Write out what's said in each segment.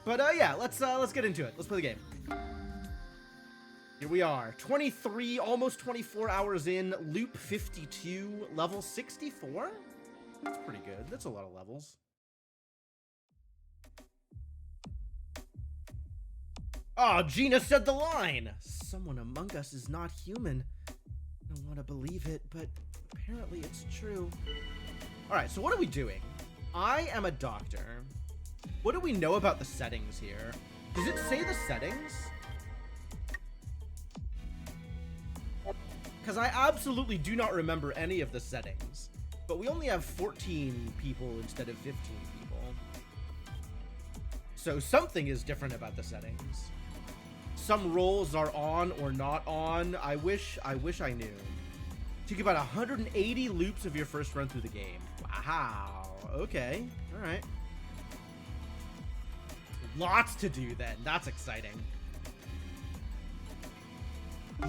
But yeah, let's get into it. Let's play the game. Here we are, 23, almost 24 hours in, loop 52, level 64? That's pretty good. That's a lot of levels. Oh, Gina said the line! Someone among us is not human. I don't want to believe it, but apparently it's true. Alright, so what are we doing? I am a doctor. What do we know about the settings here? Does it say the settings? Because I absolutely do not remember any of the settings. But we only have 14 people instead of 15 people. So something is different about the settings. Some roles are on or not on. I wish I knew. Took about 180 loops of your first run through the game. Wow. Okay. All right. Lots to do then. That's exciting.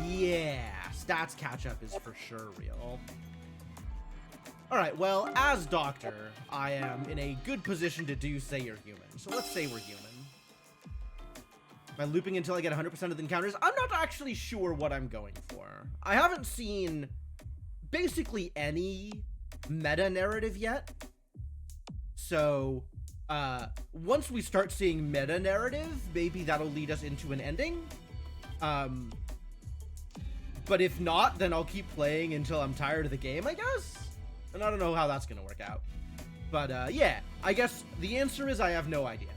Yeah. Stats catch-up is for sure real. Alright, well, as Doctor, I am in a good position to do say you're human. So let's say we're human. Am I looping until I get 100% of the encounters? I'm not actually sure what I'm going for. I haven't seen basically any meta-narrative yet. So, once we start seeing meta-narrative, maybe that'll lead us into an ending. But if not, then I'll keep playing until I'm tired of the game, I guess? And I don't know how that's gonna work out. But, yeah, I guess the answer is I have no idea.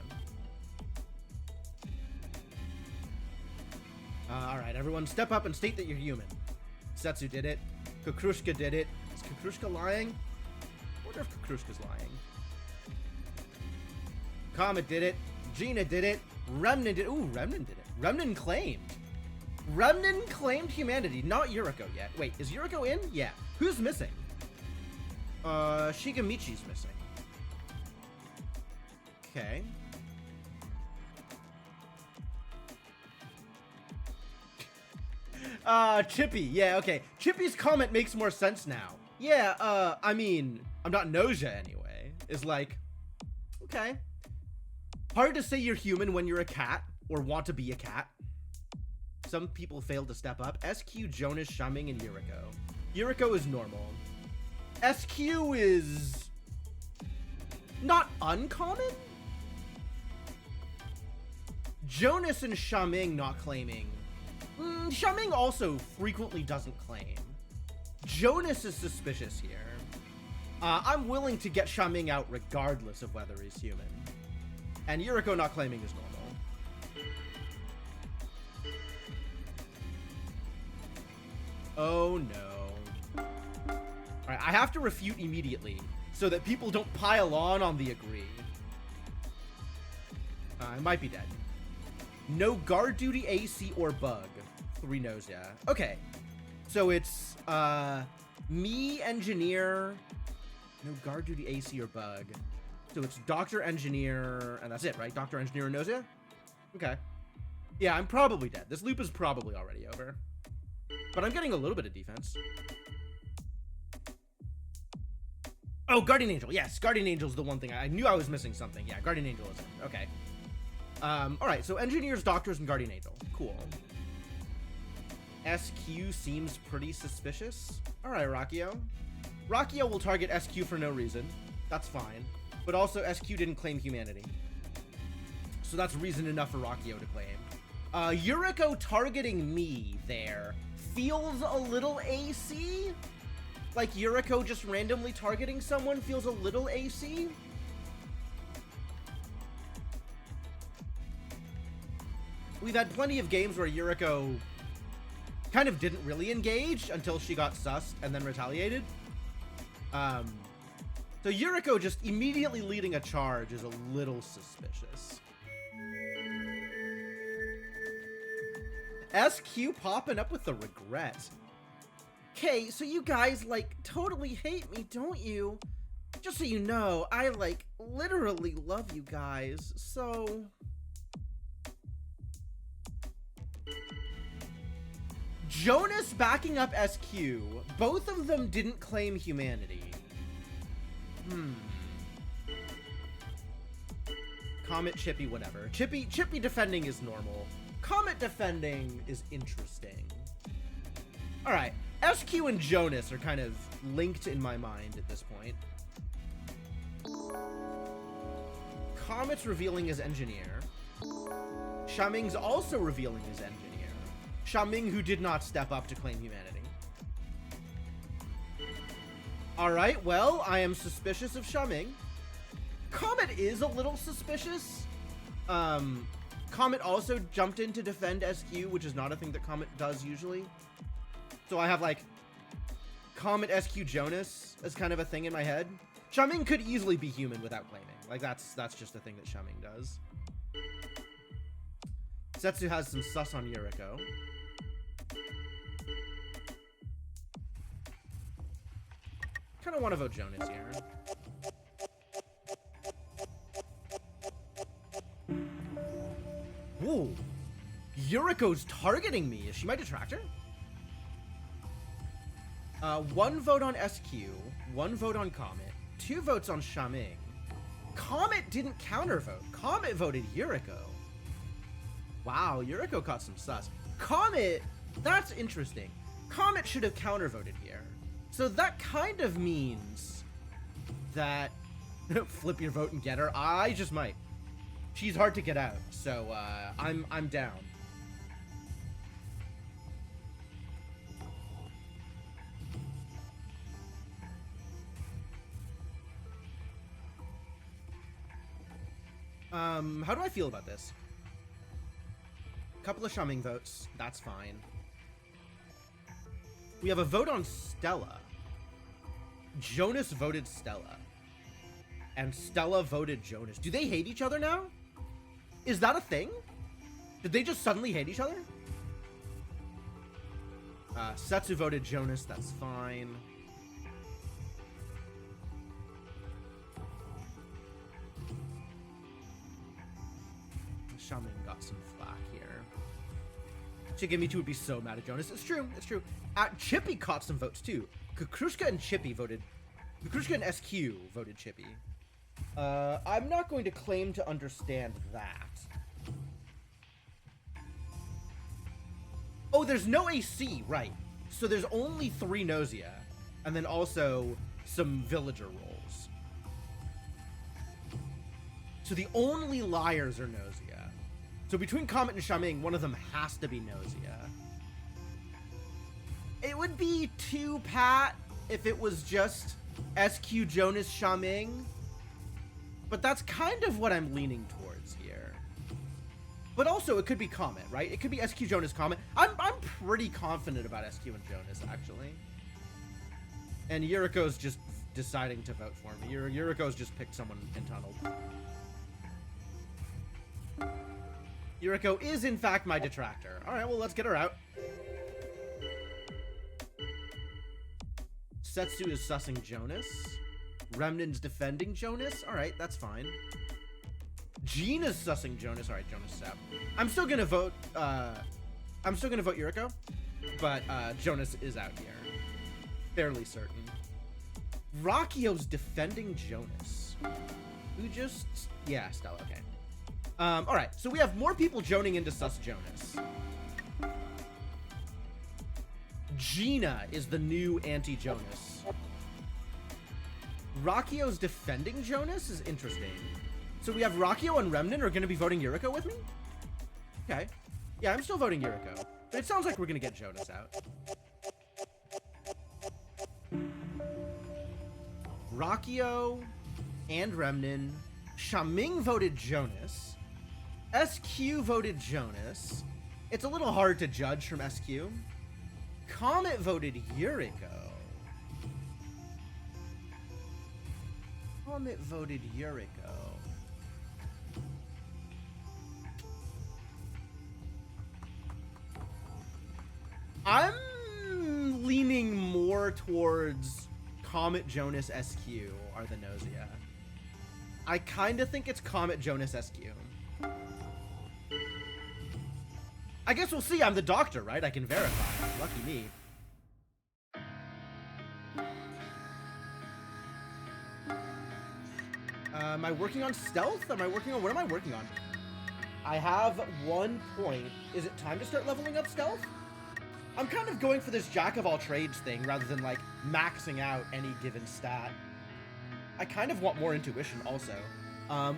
Alright, everyone step up and state that you're human. Setsu did it. Kukrushka did it. Is Kukrushka lying? I wonder if Kukrushka's lying. Comet did it. Gina did it. Remnant did it. Ooh, Remnant did it. Remnant claimed. Remnant claimed humanity, not Yuriko yet. Wait, is Yuriko in? Yeah. Who's missing? Shigamichi's missing. Okay. Chippy. Yeah, okay. Chippy's comment makes more sense now. Yeah, I mean, I'm not Gnosia anyway. Is like, okay. Hard to say you're human when you're a cat, or want to be a cat. Some people failed to step up. SQ, Jonas, Shaming, and Yuriko. Yuriko is normal. SQ is not uncommon? Jonas and Shaming not claiming. Shaming also frequently doesn't claim. Jonas is suspicious here. I'm willing to get Shaming out regardless of whether he's human. And Yuriko not claiming is normal. Oh no. Alright, I have to refute immediately so that people don't pile on the agree. I might be dead. No guard duty, AC, or bug. 3 Gnosia. Okay. So it's, me, engineer, no guard duty, AC, or bug. So it's doctor, engineer, and that's it, right? Doctor, engineer, and Gnosia? Okay. Yeah, I'm probably dead. This loop is probably already over. But I'm getting a little bit of defense. Oh, Guardian Angel. Yes, Guardian Angel is the one thing. I knew I was missing something. Yeah, Guardian Angel is in. Okay. Alright, so engineers, doctors, and Guardian Angel. Cool. SQ seems pretty suspicious. Alright, Rakio. Rakio will target SQ for no reason. That's fine. But also, SQ didn't claim humanity. So that's reason enough for Rakio to claim. Yuriko targeting me there feels a little AC. Like Yuriko just randomly targeting someone feels a little AC. We've had plenty of games where Yuriko kind of didn't really engage until she got sussed and then retaliated. So Yuriko just immediately leading a charge is a little suspicious. SQ popping up with the regret. Okay, so you guys, like, totally hate me, don't you? Just so you know, I, like, literally love you guys, so... Jonas backing up SQ. Both of them didn't claim humanity. Comet, Chippy, whatever. Chippy defending is normal. Comet defending is interesting. All right, SQ and Jonas are kind of linked in my mind at this point. Comet's revealing as engineer. Xiaming's also revealing as engineer. Xiaming, who did not step up to claim humanity. All right, well, I am suspicious of Xiaming. Comet is a little suspicious. Comet also jumped in to defend SQ, which is not a thing that Comet does usually. So I have, like, Comet, SQ, Jonas as kind of a thing in my head. Xiaming could easily be human without claiming. Like, that's just a thing that Xiaming does. Setsu has some sus on Yuriko. Kind of want to vote Jonas here. Whoa. Yuriko's targeting me. Is she my detractor? 1 vote on SQ, 1 vote on Comet, 2 votes on Xiaming. Comet didn't countervote. Comet voted Yuriko. Wow, Yuriko caught some sus. Comet, that's interesting. Comet should have countervoted here. So that kind of means that flip your vote and get her. I just might. She's hard to get out, so I'm down. How do I feel about this? Couple of Xiaming votes. That's fine. We have a vote on Stella. Jonas voted Stella. And Stella voted Jonas. Do they hate each other now? Is that a thing? Did they just suddenly hate each other? Setsu voted Jonas. That's fine. Xiaming got some flack here. Shigemi2 would be so mad at Jonas. It's true. It's true. Chippy caught some votes too. Kukrushka and Chippy voted. Kukrushka and SQ voted Chippy. I'm not going to claim to understand that. Oh, there's no AC, right. So there's only 3 Gnosia. And then also some villager roles. So the only liars are Gnosia. So between Comet and Xiaming, one of them has to be Gnosia. It would be 2 Pat if it was just SQ, Jonas, Xiaming. But that's kind of what I'm leaning towards here. But also, it could be Comet, right? It could be SQ, Jonas, Comet. I'm pretty confident about SQ and Jonas, actually. And Yuriko's just deciding to vote for me. Yuriko's just picked someone in Tunnel. Yuriko is, in fact, my detractor. All right, well, let's get her out. Setsu is sussing Jonas. Remnan's defending Jonas. All right, that's fine. Gina's sussing Jonas. All right, Jonas is out. I'm still gonna vote Yuriko, but Jonas is out here. Fairly certain. Rakio's defending Jonas. Who just... Yeah, Stella, okay. All right, so we have more people joining into sus Jonas. Gina is the new anti-Jonas. Rakio's defending Jonas is interesting. So we have Rakio and Remnant are going to be voting Yuriko with me? Okay. Yeah, I'm still voting Yuriko. But it sounds like we're going to get Jonas out. Rakio and Remnant. Xiaming voted Jonas. SQ voted Jonas. It's a little hard to judge from SQ. Comet voted Yuriko. Comet voted Yuriko. I'm leaning more towards Comet, Jonas, SQ are the Gnosia. I kind of think it's Comet, Jonas, SQ. I guess we'll see. I'm the doctor, right? I can verify. Lucky me. Am I working on stealth? Am I working on... What am I working on? I have 1 point. Is it time to start leveling up stealth? I'm kind of going for this jack of all trades thing rather than like maxing out any given stat. I kind of want more intuition also.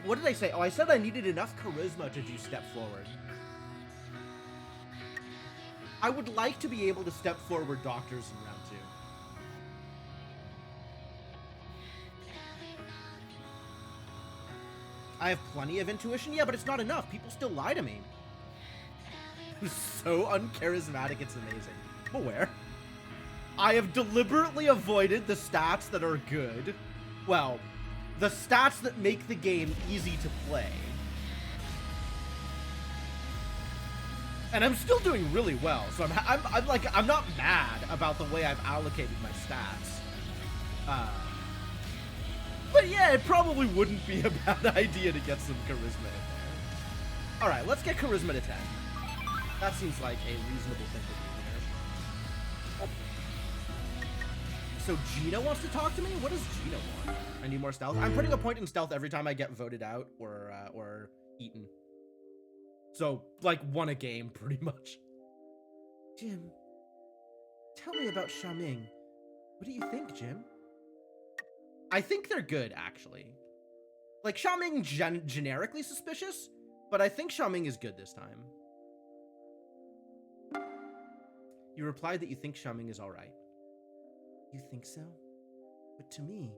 What did I say? Oh, I said I needed enough charisma to do step forward. I would like to be able to step forward doctors in round 2. I have plenty of intuition, yeah, but it's not enough. People still lie to me. So uncharismatic, it's amazing. I'm aware. I have deliberately avoided the stats that are good. Well, the stats that make the game easy to play. And I'm still doing really well, so I'm not mad about the way I've allocated my stats. But yeah, it probably wouldn't be a bad idea to get some charisma in there. All right, let's get charisma to 10. That seems like a reasonable thing to do here. So Gina wants to talk to me? What does Gina want? I need more stealth. I'm putting a point in stealth every time I get voted out or eaten. So, like, 1 a game, pretty much. Jim, tell me about Xiaoming. What do you think, Jim? I think they're good, actually. Like, Xiaoming generically suspicious, but I think Xiaoming is good this time. You replied that you think Xiaoming is alright. You think so? But to me,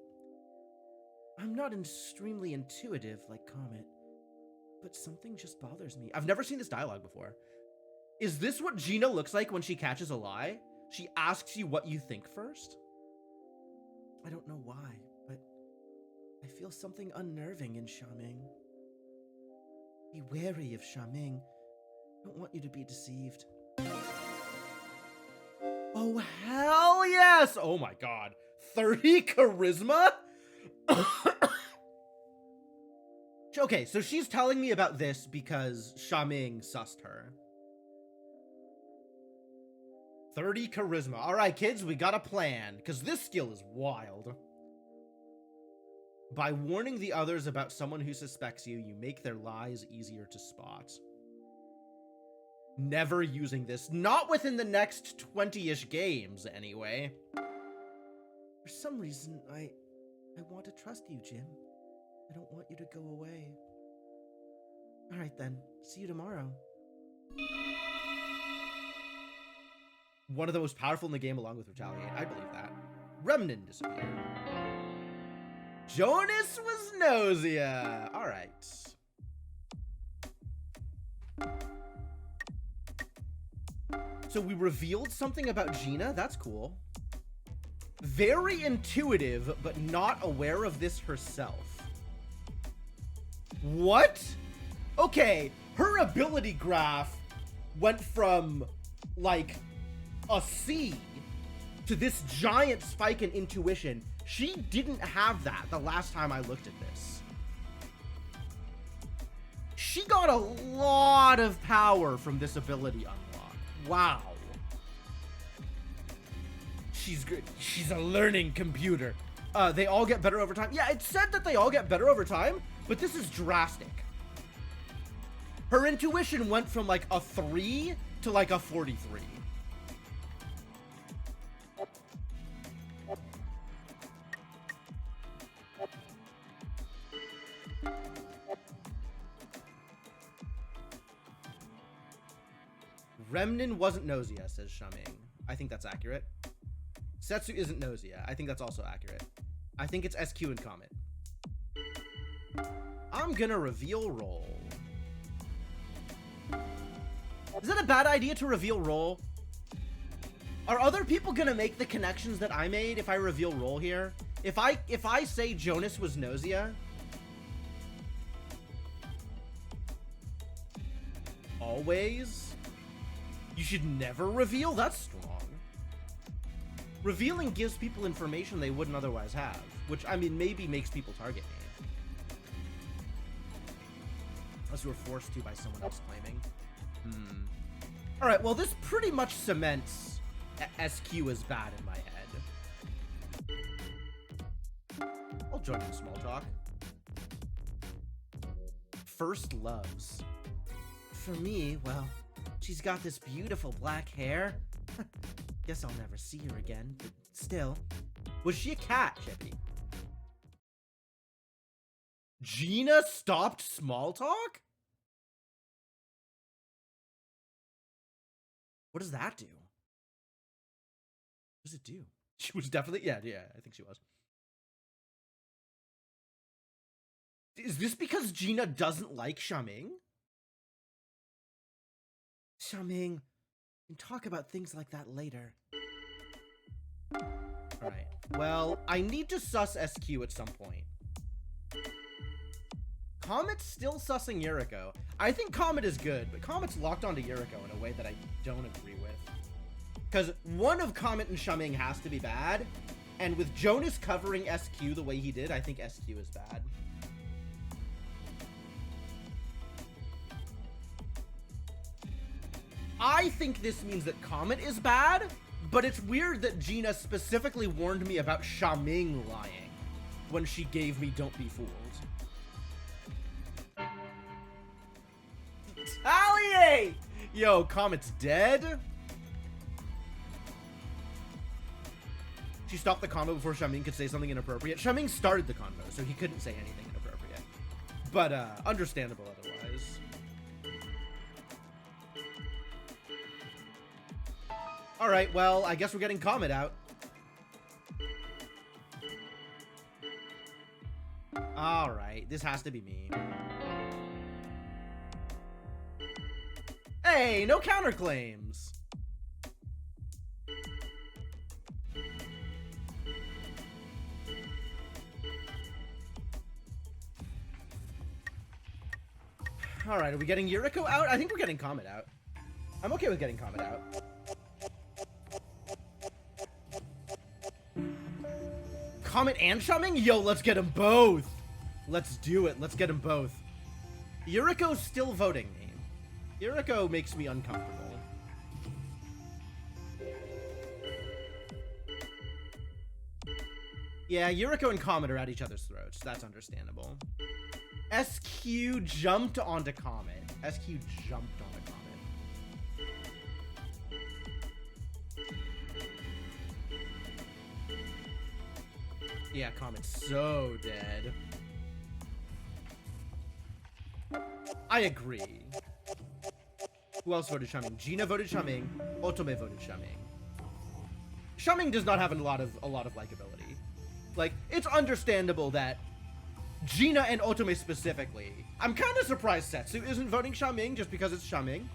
I'm not extremely intuitive like Comet, but something just bothers me. I've never seen this dialogue before. Is this what Gina looks like when she catches a lie? She asks you what you think first? I don't know why, but I feel something unnerving in Xiaoming. Be wary of Xiaoming. I don't want you to be deceived. Oh, hell yes! Oh my god. 30 charisma? Okay, so she's telling me about this because Xiaoming sussed her. 30 charisma. All right, kids, we got a plan, because this skill is wild. By warning the others about someone who suspects you, you make their lies easier to spot. Never using this. Not within the next 20-ish games, anyway. For some reason, I want to trust you, Jim. I don't want you to go away. All right, then. See you tomorrow. One of the most powerful in the game along with Retaliate. I believe that. Remnant disappeared. Jonas was Gnosia. All right. So we revealed something about Gina. That's cool. Very intuitive, but not aware of this herself. What? Okay, her ability graph went from, like, a C to this giant spike in intuition. She didn't have that the last time I looked at this. She got a lot of power from this ability unlock. Wow. She's good. She's a learning computer. They all get better over time. Yeah, it said that they all get better over time, but this is drastic. Her intuition went from like a 3 to like a 43. Remnin wasn't Gnosia, says Xiaoming. I think that's accurate. Setsu isn't Gnosia. I think that's also accurate. I think it's SQ and Comet. I'm gonna reveal role. Is that a bad idea to reveal role? Are other people gonna make the connections that I made if I reveal role here? If I say Jonas was Gnosia? Always? You should never reveal? That's strong. Revealing gives people information they wouldn't otherwise have, which, I mean, maybe makes people target me. Unless you were forced to by someone else claiming. Alright, well, this pretty much cements SQ as bad in my head. I'll join in small talk. first loves? For me, well, she's got this beautiful black hair. Guess I'll never see her again, but still. Was she a cat, Chippy? Gina stopped small talk? What does that do? What does it do? She was definitely, yeah, I think she was. Is this because Gina doesn't like Xiaming? Xiaming, we can talk about things like that later. Alright, well, I need to sus SQ at some point. Comet's still sussing Yuriko. I think Comet is good, but Comet's locked onto Yuriko in a way that I don't agree with. Because one of Comet and Xiaming has to be bad, and with Jonas covering SQ the way he did, I think SQ is bad. I think this means that Comet is bad, but it's weird that Gina specifically warned me about Xiaming lying when she gave me Don't Be Fooled. Retaliate! Yo, Comet's dead? She stopped the convo before Xiaming could say something inappropriate. Xiaming started the convo, so he couldn't say anything inappropriate. But, understandable otherwise. Alright, well, I guess we're getting Comet out. Alright, this has to be me. Hey, no counterclaims! Alright, are we getting Yuriko out? I think we're getting Comet out. I'm okay with getting Comet out. Comet and Xiaming? Yo, let's get them both! Let's do it. Let's get them both. Yuriko's still voting me. Yuriko makes me uncomfortable. Yeah, Yuriko and Comet are at each other's throats. That's understandable. SQ jumped onto Comet. SQ jumped onto Comet. Yeah, Comet's so dead. I agree. Who else voted Xiaming? Gina voted Xiaming. Otome voted Xiaming. Xiaming does not have a lot of likability. Like, it's understandable that Gina and Otome specifically. I'm kind of surprised Setsu isn't voting Xiaming just because it's Xiaming.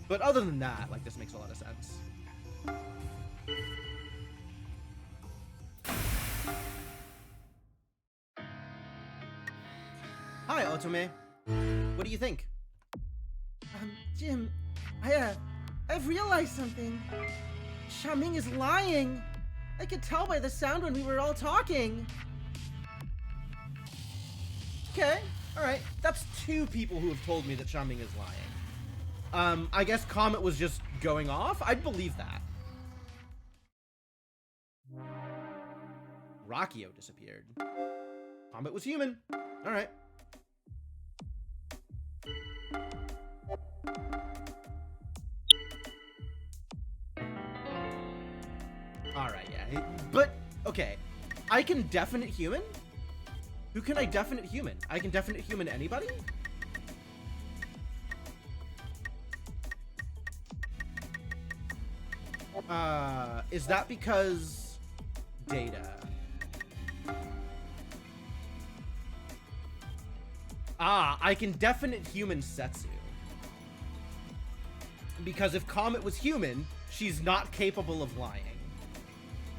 But other than that, like, this makes a lot of sense. Hi, Otome. What do you think? Jim, I've realized something. Xiaming is lying. I could tell by the sound when we were all talking. Okay, alright. That's two people who have told me that Xiaming is lying. I guess Comet was just going off? I'd believe that. Rakio disappeared. Comet was human. Alright. Alright, yeah. But, okay. I can definite human? Who can I definite human? I can definite human anybody? Is that because data? Ah, I can definite human Setsu. Because if Comet was human, she's not capable of lying.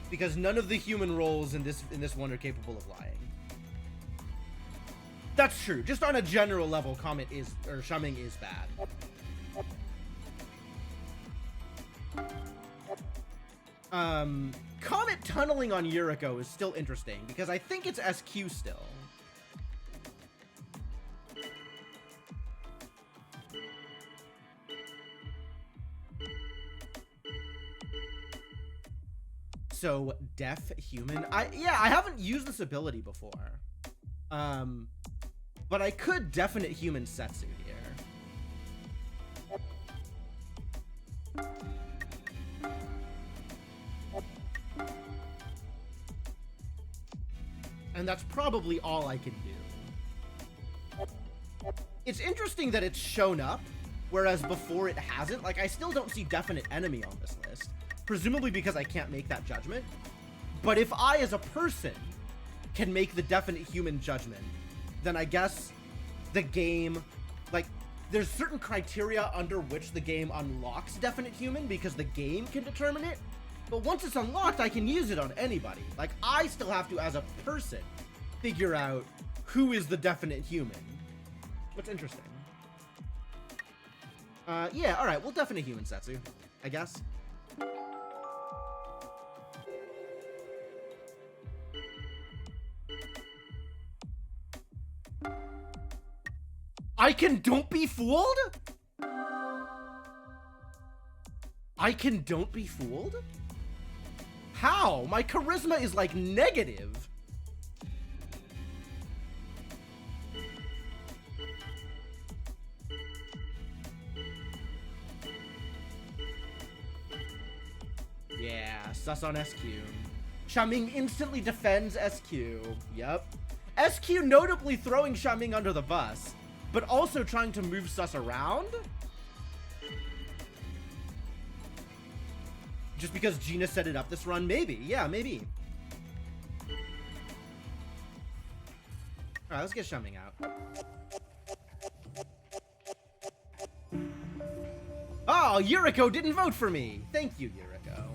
Because none of the human roles in this one are capable of lying. That's true. Just on a general level, Xiaming is bad. Comet tunneling on Yuriko is still interesting because I think it's SQ still. So, deaf human. I haven't used this ability before. But I could definite human Setsu here. And that's probably all I can do. It's interesting that it's shown up, whereas before it hasn't. Like, I still don't see definite enemy on this list, presumably because I can't make that judgment. But if I, as a person, can make the definite human judgment, then I guess the game, like, there's certain criteria under which the game unlocks definite human because the game can determine it. But once it's unlocked, I can use it on anybody. Like, I still have to, as a person, figure out who is the definite human. What's interesting. Yeah, alright, well, definite human Setsu, I guess. I can don't be fooled? I can don't be fooled? How? My charisma is like negative. Yeah, sus on SQ. Xiaming instantly defends SQ. Yep. SQ notably throwing Xiaming under the bus, but also trying to move sus around? Just because Gina set it up this run? Maybe. Yeah, maybe. Alright, let's get Xiaming out. Oh, Yuriko didn't vote for me! Thank you, Yuriko.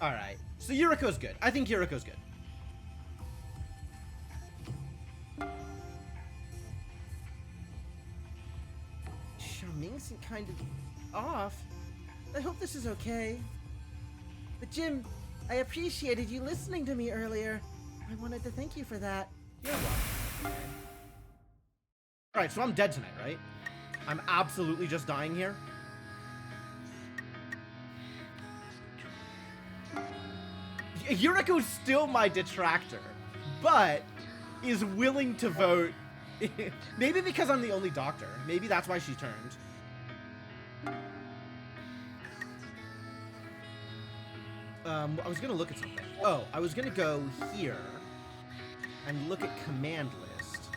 Alright, so Yuriko's good. I think Yuriko's good. Xiaming's kind of off. I hope this is okay. But Jim, I appreciated you listening to me earlier. I wanted to thank you for that. You're welcome. Alright, so I'm dead tonight, right? I'm absolutely just dying here. Yuriko's still my detractor, but is willing to vote. Maybe because I'm the only doctor. Maybe that's why she turned. I was gonna look at something. Oh, I was gonna go here and look at command list.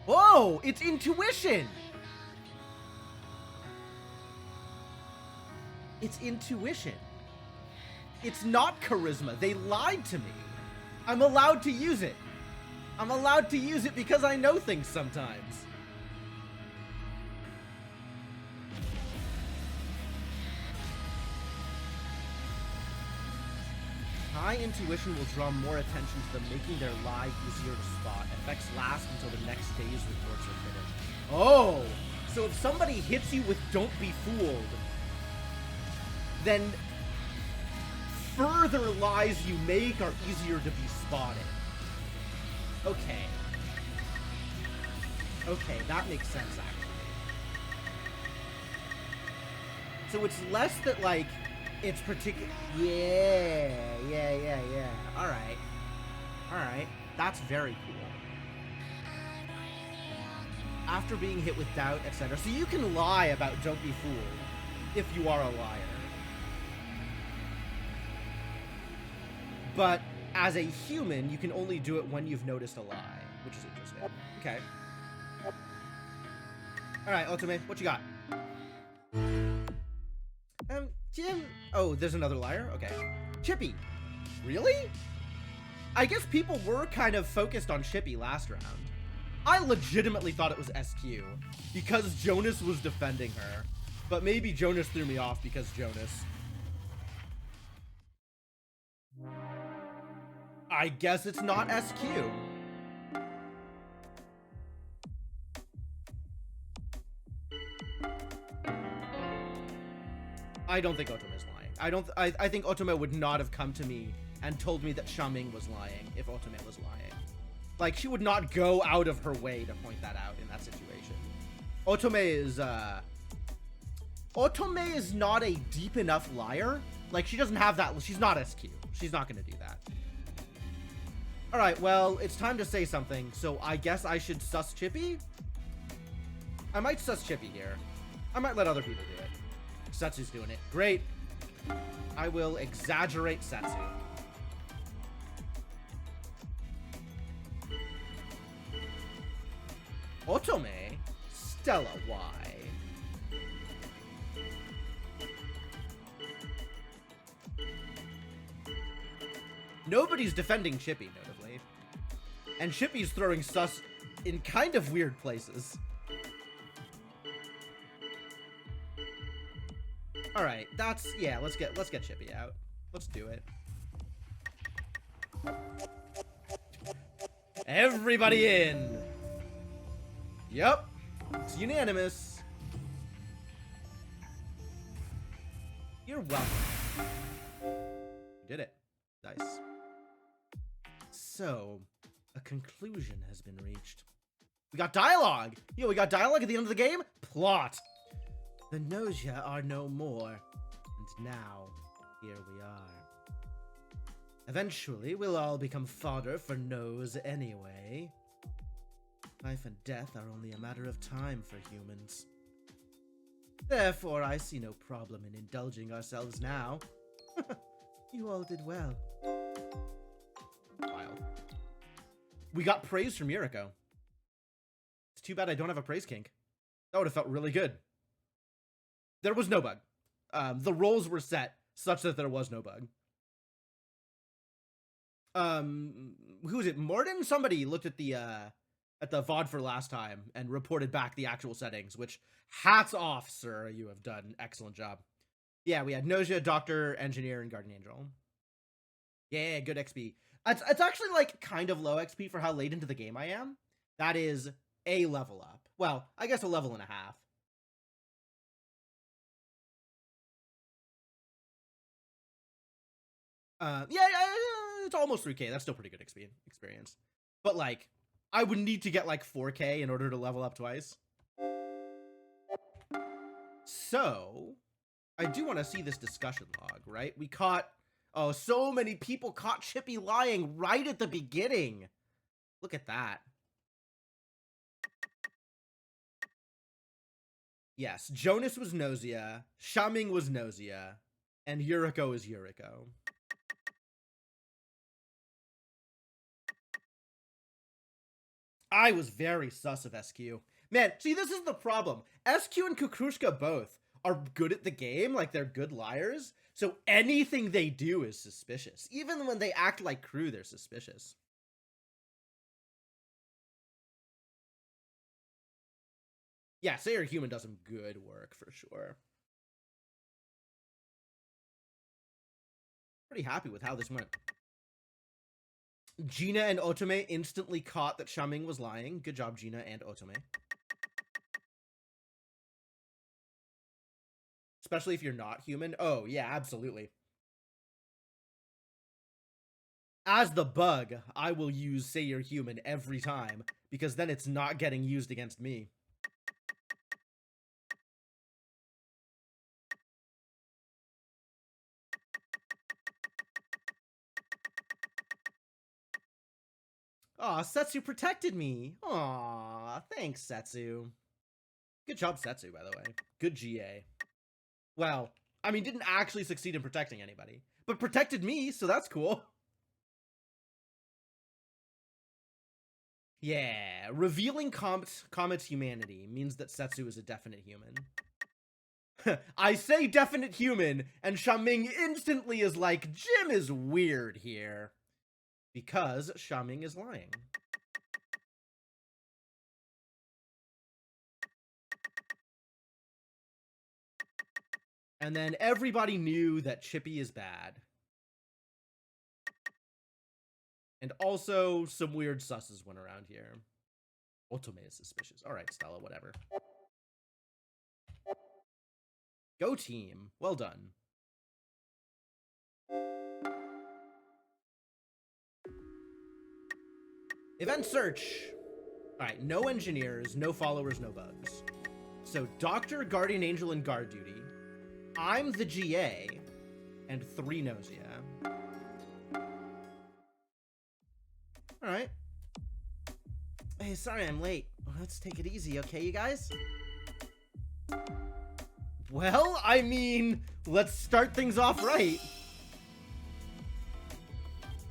Whoa, it's intuition! It's intuition. It's not charisma. They lied to me. I'm allowed to use it. I'm allowed to use it because I know things sometimes. High intuition will draw more attention to them, making their lie easier to spot. Effects last until the next day's reports are finished. Oh! So if somebody hits you with "Don't be fooled," then further lies you make are easier to be spotted. Okay. Okay, that makes sense, actually. So it's less that, like, it's particular. Yeah. Alright. Alright. That's very cool. After being hit with doubt, etc. So you can lie about "Don't be fooled" if you are a liar. But as a human, you can only do it when you've noticed a lie, which is interesting. Okay. Alright, Otome, what you got? Jim, Oh, there's another liar? Okay. Chippy. Really? I guess people were kind of focused on Chippy last round. I legitimately thought it was SQ because Jonas was defending her. But maybe Jonas threw me off because Jonas. I guess it's not SQ. I don't think Otome is lying. I think Otome would not have come to me and told me that Xiaming was lying if Otome was lying. Like, she would not go out of her way to point that out in that situation. Otome is not a deep enough liar. Like, she doesn't have that. She's not SQ. She's not going to do that. Alright, well, it's time to say something, so I guess I should sus Chippy? I might sus Chippy here. I might let other people do it. Setsu's doing it. Great. I will exaggerate Setsu. Otome? Stella, why? Nobody's defending Chippy, notably. And Chippy's throwing sus in kind of weird places. Alright, that's... yeah, let's get Chippy out. Let's do it. Everybody in! Yep. It's unanimous. You're welcome. You did it. Nice. So, a conclusion has been reached. We got dialogue! Yo, we got dialogue at the end of the game? Plot! The Gnosia are no more. And now, here we are. Eventually, we'll all become fodder for Nose anyway. Life and death are only a matter of time for humans. Therefore, I see no problem in indulging ourselves now. You all did well. Wild. We got praise from Yuriko. It's too bad I don't have a praise kink. That would have felt really good. There was no bug. The roles were set such that there was no bug. Who was it? Morton? Somebody looked at the VOD for last time and reported back the actual settings, which hats off, sir. You have done an excellent job. Yeah, we had Gnosia, Doctor, Engineer, and Guardian Angel. Yeah, good XP. It's actually like kind of low XP for how late into the game I am. That is a level up. Well, I guess a level and a half. Yeah, it's almost 3K. That's still pretty good experience. But like, I would need to get like 4K in order to level up twice. So, I do want to see this discussion log, right? We caught, oh, so many people caught Chippy lying right at the beginning. Look at that. Yes, Jonas was Gnosia, Shaming was Gnosia, and Yuriko is Yuriko. I was very sus of SQ. Man, see, this is the problem. SQ and Kukrushka both are good at the game, like they're good liars, so anything they do is suspicious. Even when they act like crew, they're suspicious. Yeah, Sayer Human does some good work, for sure. Pretty happy with how this went. Gina and Otome instantly caught that Shaming was lying. Good job, Gina and Otome. Especially if you're not human. Oh, yeah, absolutely. As the bug, I will use Say You're Human every time, because then it's not getting used against me. Aw, Setsu protected me. Aw, thanks, Setsu. Good job, Setsu, by the way. Good GA. Well, I mean, didn't actually succeed in protecting anybody, but protected me, so that's cool. Yeah, revealing Comet's humanity means that Setsu is a definite human. I say definite human, and Shaming instantly is like, Jim is weird here. Because Shaming is lying. And then everybody knew that Chippy is bad. And also, some weird susses went around here. Otome is suspicious. Alright, Stella, whatever. Go team. Well done. Event search. Alright, no engineers, no followers, no bugs. So, Doctor, Guardian Angel, and Guard Duty. I'm the GA, and 3 Gnosia. Hey, sorry I'm late. Let's take it easy, okay, you guys? Well, I mean, let's start things off right.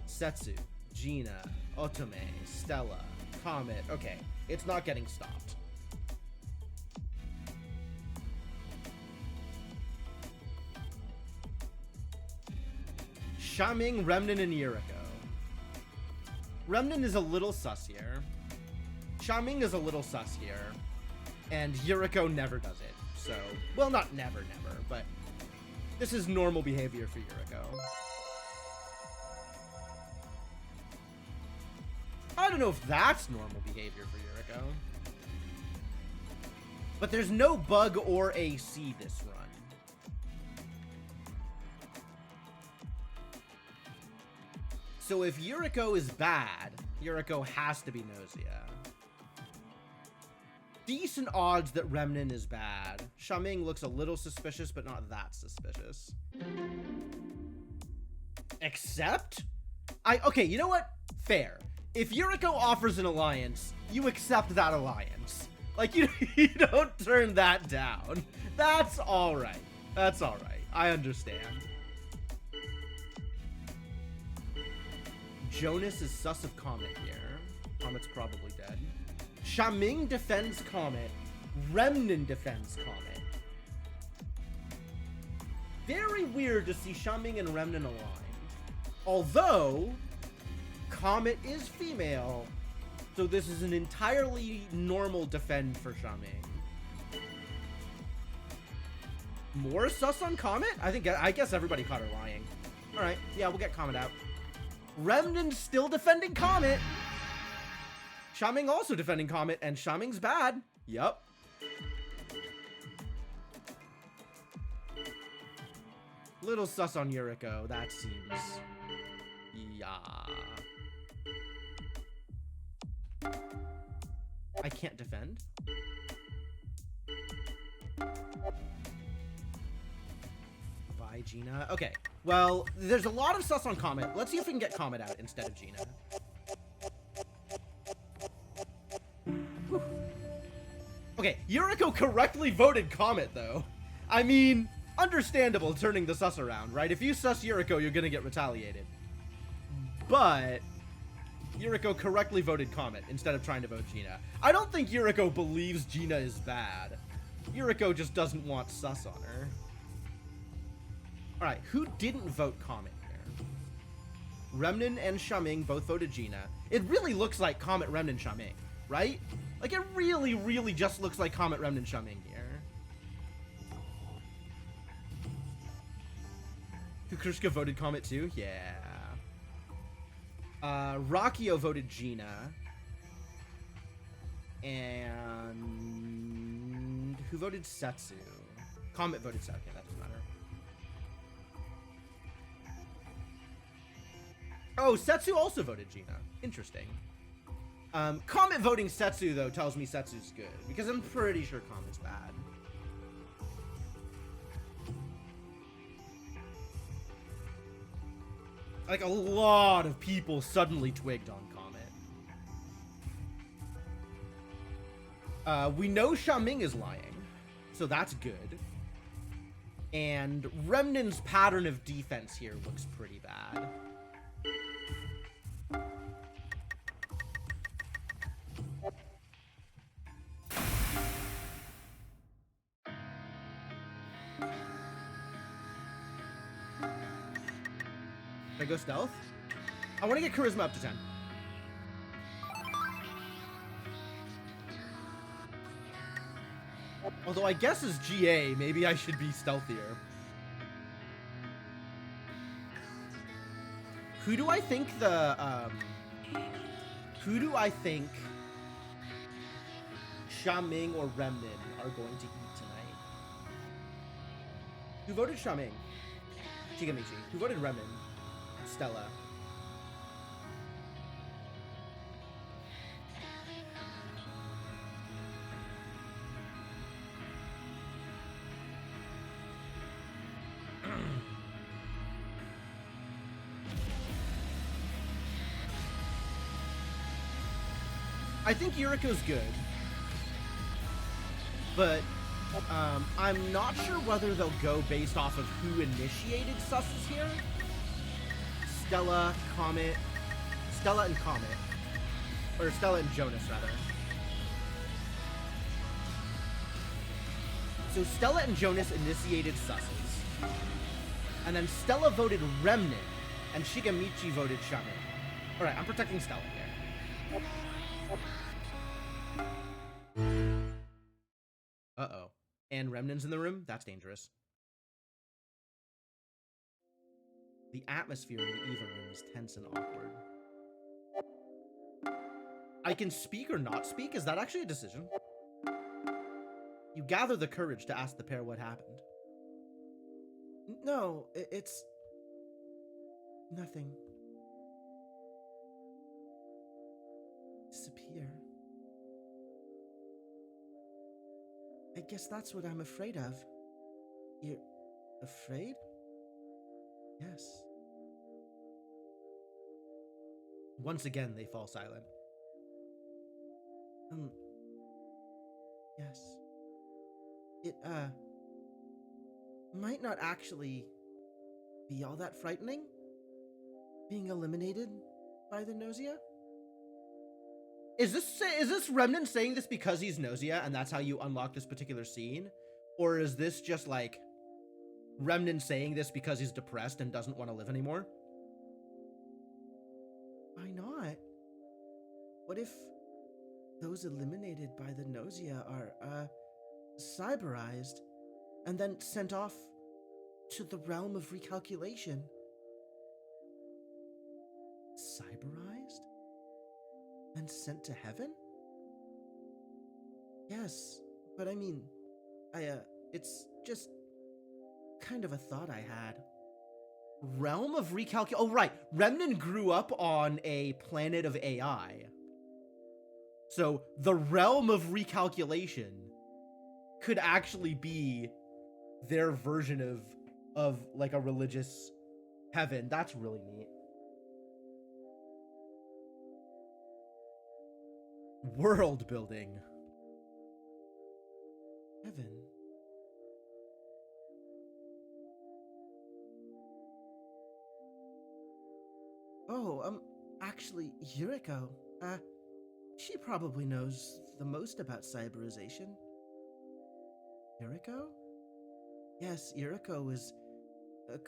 Setsu, Gina, Otome, Stella, Comet. Okay, it's not getting stopped. Xiaming, Remnen, and Yuriko. Remnen is a little sus here. Xiaming is a little sus here. And Yuriko never does it. So, well, not never, but this is normal behavior for Yuriko. I don't know if that's normal behavior for Yuriko. But there's no bug or AC this run. So if Yuriko is bad, Yuriko has to be Gnosia. Decent odds that Remnen is bad. Xiaming looks a little suspicious, but not that suspicious. Except? Okay, you know what? Fair. If Yuriko offers an alliance, you accept that alliance. Like, you don't turn that down. That's alright. That's alright. I understand. Jonas is sus of Comet here. Comet's probably dead. Xiaming defends Comet. Remnen defends Comet. Very weird to see Xiaming and Remnen aligned. Although, Comet is female, so this is an entirely normal defend for Xiaming. More sus on Comet? I guess everybody caught her lying. Alright, yeah, we'll get Comet out. Remnen's still defending Comet. Xiaming also defending Comet, and Xiaming's bad. Yup. Little sus on Yuriko, that seems... yeah. I can't defend. Bye, Gina. Okay, well, there's a lot of sus on Comet. Let's see if we can get Comet out instead of Gina. Whew. Okay, Yuriko correctly voted Comet, though. I mean, understandable turning the sus around, right? If you sus Yuriko, you're gonna get retaliated. But Yuriko correctly voted Comet instead of trying to vote Gina. I don't think Yuriko believes Gina is bad. Yuriko just doesn't want sus on her. Alright, who didn't vote Comet here? Remnen and Xiaming both voted Gina. It really looks like Comet, Remnen, Xiaming, right? Like, it really, really just looks like Comet, Remnen, Xiaming here. Kukushka voted Comet too? Yeah. Rakio voted Gina. And... who voted Setsu? Comet voted Setsu. Yeah, that doesn't matter. Oh, Setsu also voted Gina. Interesting. Comet voting Setsu, though, tells me Setsu's good. Because I'm pretty sure Comet's bad. Like, a lot of people suddenly twigged on Comet. We know Xiaming is lying, so that's good. And Remnen's pattern of defense here looks pretty bad. Can I go stealth? I want to get charisma up to 10. Although I guess as GA, maybe I should be stealthier. Who do I think Xiaming or Remnen are going to eat tonight? Who voted Xiaming? Chigamichi. Who voted Remnen? Stella. I think Yuriko's good. But I'm not sure whether they'll go based off of who initiated susses here. Stella and Comet. Or Stella and Jonas, rather. So Stella and Jonas initiated susses. And then Stella voted Remnant, and Shigemichi voted Shaman. Alright, I'm protecting Stella here. Uh-oh. And Remnant's in the room? That's dangerous. The atmosphere in the Eva room is tense and awkward. I can speak or not speak? Is that actually a decision? You gather the courage to ask the pair what happened. No, it's... nothing. Disappear. I guess that's what I'm afraid of. You're afraid? Yes. Once again, they fall silent. Yes. It, might not actually be all that frightening, being eliminated by the Gnosia. Is this Remnant saying this because he's Gnosia and that's how you unlock this particular scene? Or is this just like Remnant saying this because he's depressed and doesn't want to live anymore? Why not? What if those eliminated by the Gnosia are, cyberized and then sent off to the realm of recalculation? Cyberized? And sent to heaven? Yes, but I mean, it's just kind of a thought I had. Realm of recalculation. Oh, right. Remnant grew up on a planet of AI. So the realm of recalculation could actually be their version of like a religious heaven. That's really neat. World building. Heaven. Oh, actually, Yuriko, she probably knows the most about cyberization. Yuriko? Yes, Yuriko is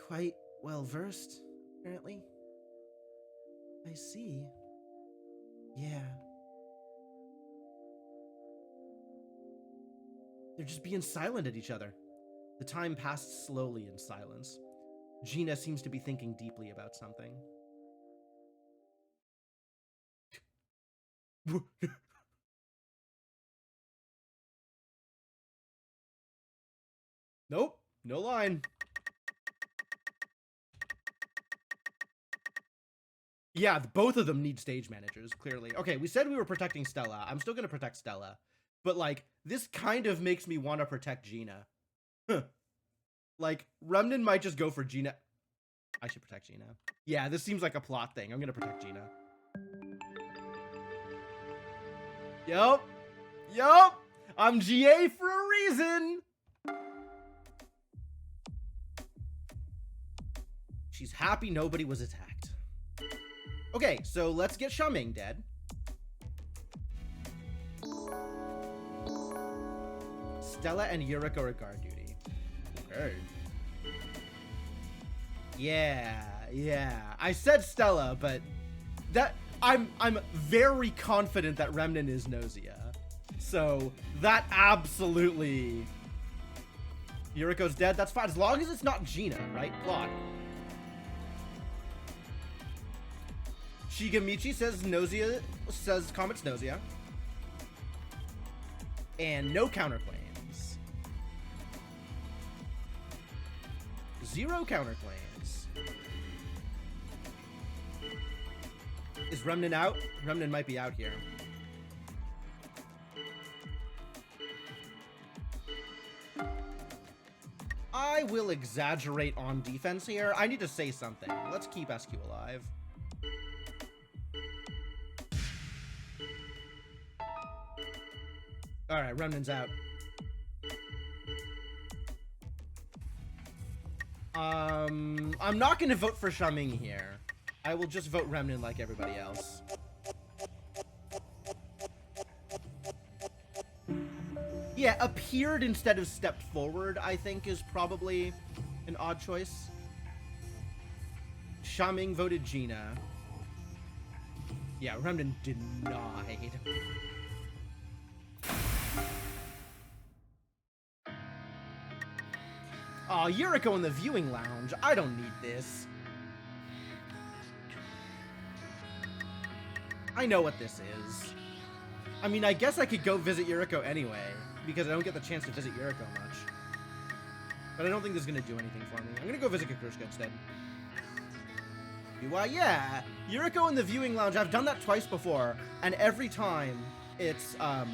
quite well versed, apparently. I see. Yeah. They're just being silent at each other. The time passed slowly in silence. Gina seems to be thinking deeply about something. Nope, no line. Yeah, both of them need stage managers, clearly. Okay, we said we were protecting Stella. I'm still gonna protect Stella. But, like, this kind of makes me want to protect Gina. Huh. Like, Remnant might just go for Gina. I should protect Gina. Yeah, this seems like a plot thing. I'm gonna protect Gina. Yup. Yup. I'm GA for a reason. She's happy nobody was attacked. Okay, so let's get Xiaoming dead. Stella and Yuriko are guard duty. Okay. Yeah. I said Stella, but that I'm very confident that Remnant is Gnosia. So that absolutely. Yuriko's dead. That's fine as long as it's not Gina, right? Plot. Shigemichi says Gnosia, says Comet's Gnosia. And no counterclaims. 0 counterclaims. Is Remnant out? Remnant might be out here. I will exaggerate on defense here. I need to say something. Let's keep SQ alive. Alright, Remnan's out. I'm not gonna vote for Shaming here. I will just vote Remnant like everybody else. Yeah, appeared instead of stepped forward, I think, is probably an odd choice. Shaming voted Gina. Yeah, Remnant denied. Aw, Yuriko in the viewing lounge. I don't need this. I know what this is. I mean, I guess I could go visit Yuriko anyway, because I don't get the chance to visit Yuriko much. But I don't think this is going to do anything for me. I'm going to go visit Kikurushka instead. Why, yeah. Yuriko in the viewing lounge, I've done that twice before, and every time it's, I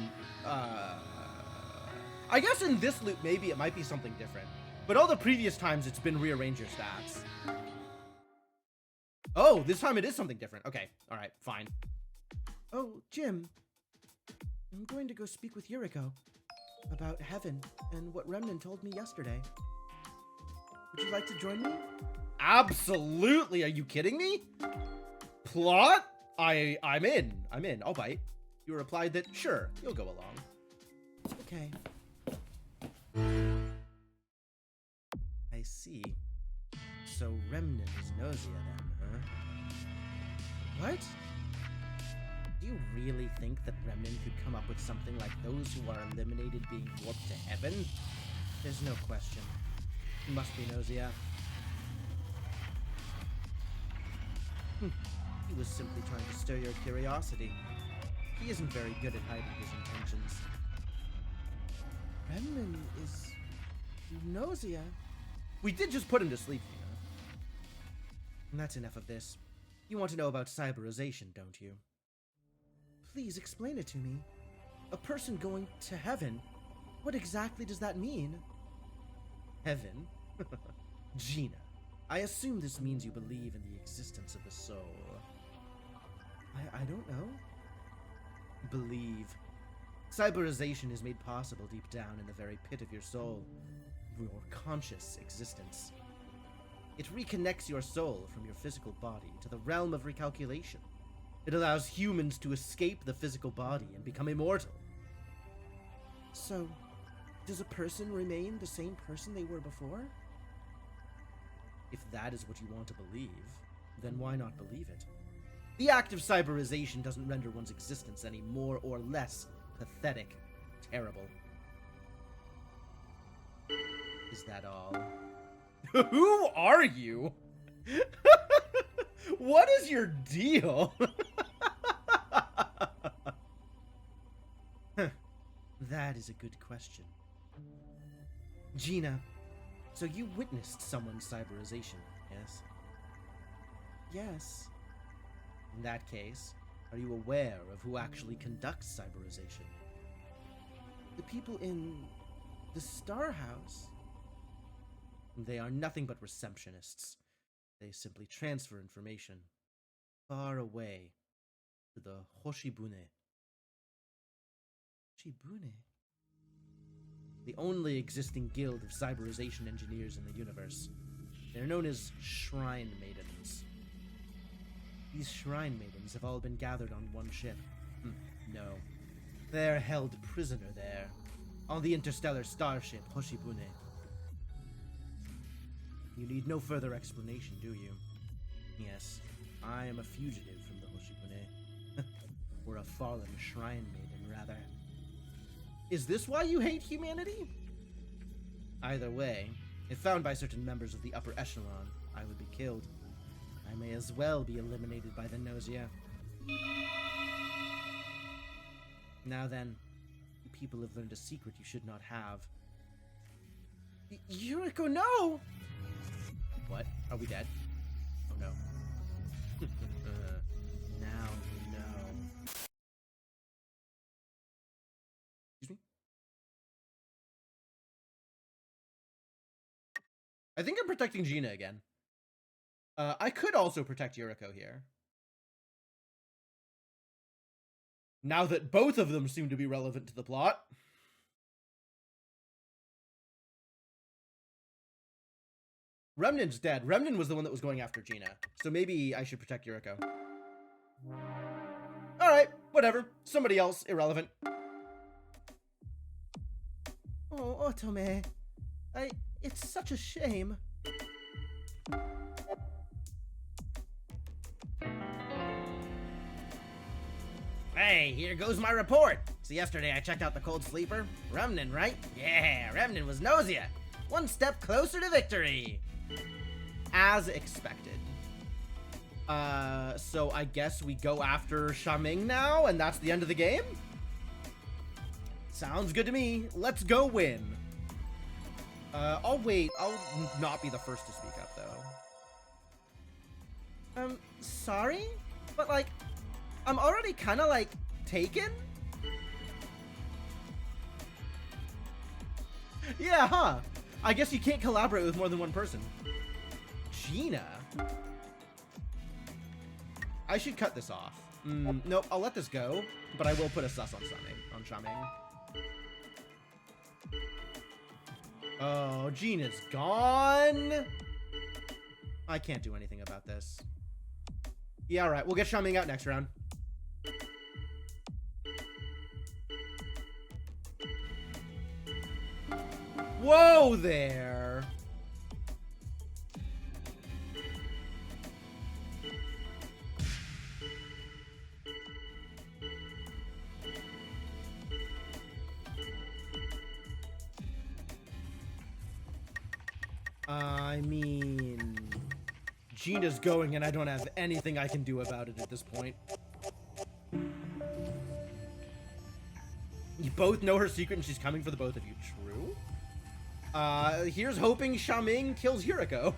guess in this loop, maybe it might be something different. But all the previous times, it's been rearrange your stats. Oh, this time it is something different. Okay, alright, fine. Oh, Jim. I'm going to go speak with Yuriko about heaven and what Remnant told me yesterday. Would you like to join me? Absolutely! Are you kidding me? Plot? I'm in. I'll bite. You replied that, sure, you'll go along. Okay. I see. So Remnant is Gnosia then, huh? What? Do you really think that Remnant could come up with something like those who are eliminated being warped to heaven? There's no question. He must be Gnosia. He was simply trying to stir your curiosity. He isn't very good at hiding his intentions. Remnant is Gnosia. We did just put him to sleep, you know. And that's enough of this. You want to know about cyberization, don't you? Please explain it to me. A person going to heaven? What exactly does that mean? Heaven? Gina, I assume this means you believe in the existence of the soul. I don't know. Believe. Cyberization is made possible deep down in the very pit of your soul. Your conscious existence. It reconnects your soul from your physical body to the realm of recalculation. It allows humans to escape the physical body and become immortal. So, does a person remain the same person they were before? If that is what you want to believe, then why not believe it? The act of cyberization doesn't render one's existence any more or less pathetic, terrible. Is that all? Who are you? What is your deal? That is a good question. Gina, so you witnessed someone's cyberization, yes? Yes. In that case, are you aware of who actually conducts cyberization? The people in the Star House. They are nothing but receptionists. They simply transfer information far away to the Hoshibune. Hoshibune? The only existing guild of cyberization engineers in the universe. They're known as Shrine Maidens. These Shrine Maidens have all been gathered on one ship. No. They're held prisoner there, on the interstellar starship Hoshibune. You need no further explanation, do you? Yes, I am a fugitive from the Hoshibune. Or a fallen Shrine Maiden, rather. Is this why you hate humanity? Either way, if found by certain members of the upper echelon, I would be killed. I may as well be eliminated by the Gnosia. Now then, you people have learned a secret you should not have. Yuriko, no! What? Are we dead? Oh no. Now you know. Excuse me? I think I'm protecting Gina again. I could also protect Yuriko here. Now that both of them seem to be relevant to the plot. Remnant's dead. Remnant was the one that was going after Gina. So maybe I should protect Yuriko. Alright, whatever. Somebody else. Irrelevant. Oh, Otome. It's such a shame. Hey, here goes my report. So yesterday I checked out the Cold Sleeper. Remnant, right? Yeah, Remnant was Gnosia. One step closer to victory. As expected. So I guess we go after Shaming now, and that's the end of the game? Sounds good to me. Let's go win. I'll wait. I'll not be the first to speak up, though. Sorry? But, like, I'm already kind of, like, taken? Yeah, huh? I guess you can't collaborate with more than one person. Gina? I should cut this off. Nope, I'll let this go, but I will put a sus on Shaming. Oh, Gina's gone. I can't do anything about this. Yeah, alright, we'll get Shaming out next round. Whoa there! I mean, Gina's going and I don't have anything I can do about it at this point. You both know her secret and she's coming for the both of you. True? Here's hoping Shaming kills Yuriko.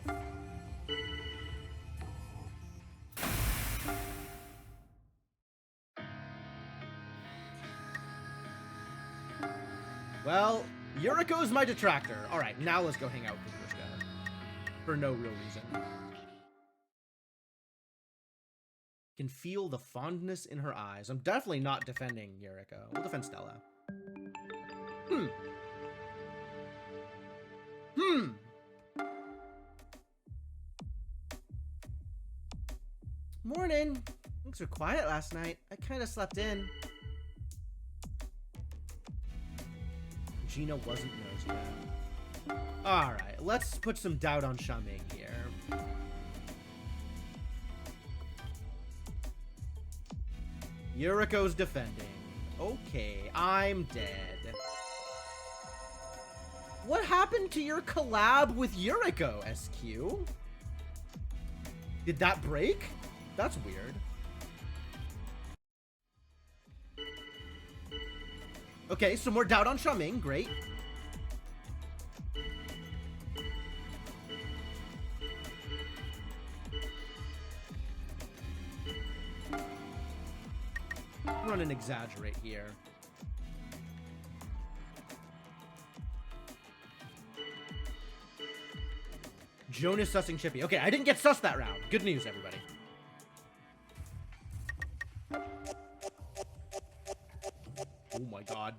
Well, Yuriko's my detractor. Alright, now let's go hang out with Gnosia. For no real reason. Can feel the fondness in her eyes. I'm definitely not defending Yuriko. We'll defend Stella. Morning. Things were quiet last night. I kind of slept in. Gina wasn't Gnosia. Alright, let's put some doubt on Shaming here. Yuriko's defending. Okay, I'm dead. What happened to your collab with Yuriko, SQ? Did that break? That's weird. Okay, some more doubt on Shaming. Great. Run and exaggerate here. Jonas sussing Chippy. Okay, I didn't get sus that round. Good news, everybody. Oh my god.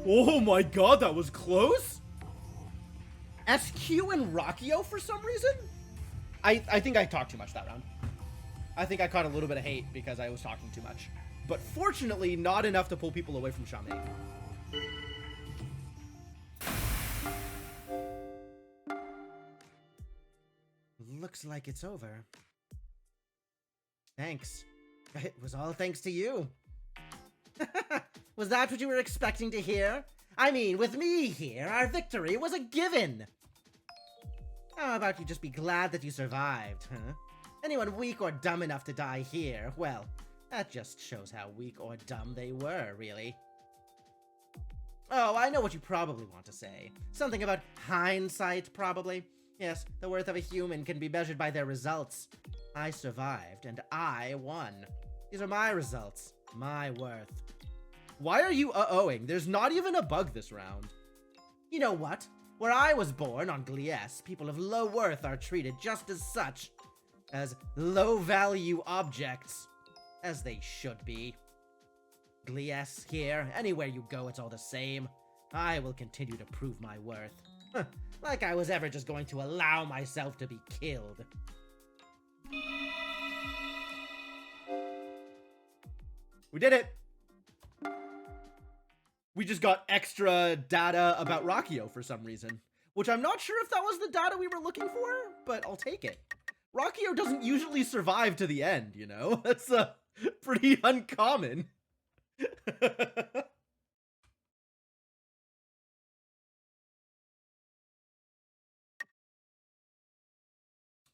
Oh my god, that was close? SQ and Rockio for some reason? I think I talked too much that round. I think I caught a little bit of hate because I was talking too much. But fortunately, not enough to pull people away from Shaming. Looks like it's over. Thanks. It was all thanks to you. Was that what you were expecting to hear? I mean, with me here, our victory was a given. How about you just be glad that you survived, huh? Anyone weak or dumb enough to die here, well, that just shows how weak or dumb they were, really. Oh, I know what you probably want to say. Something about hindsight, probably. Yes, the worth of a human can be measured by their results. I survived, and I won. These are my results, my worth. Why are you uh-ohing? There's not even a bug this round. You know what? Where I was born, on Glies, people of low worth are treated just as such. As low-value objects. As they should be. Glies here, anywhere you go, it's all the same. I will continue to prove my worth. Huh, like I was ever just going to allow myself to be killed. We did it! We just got extra data about Rockio for some reason. Which I'm not sure if that was the data we were looking for, but I'll take it. Rockio doesn't usually survive to the end, you know? That's pretty uncommon.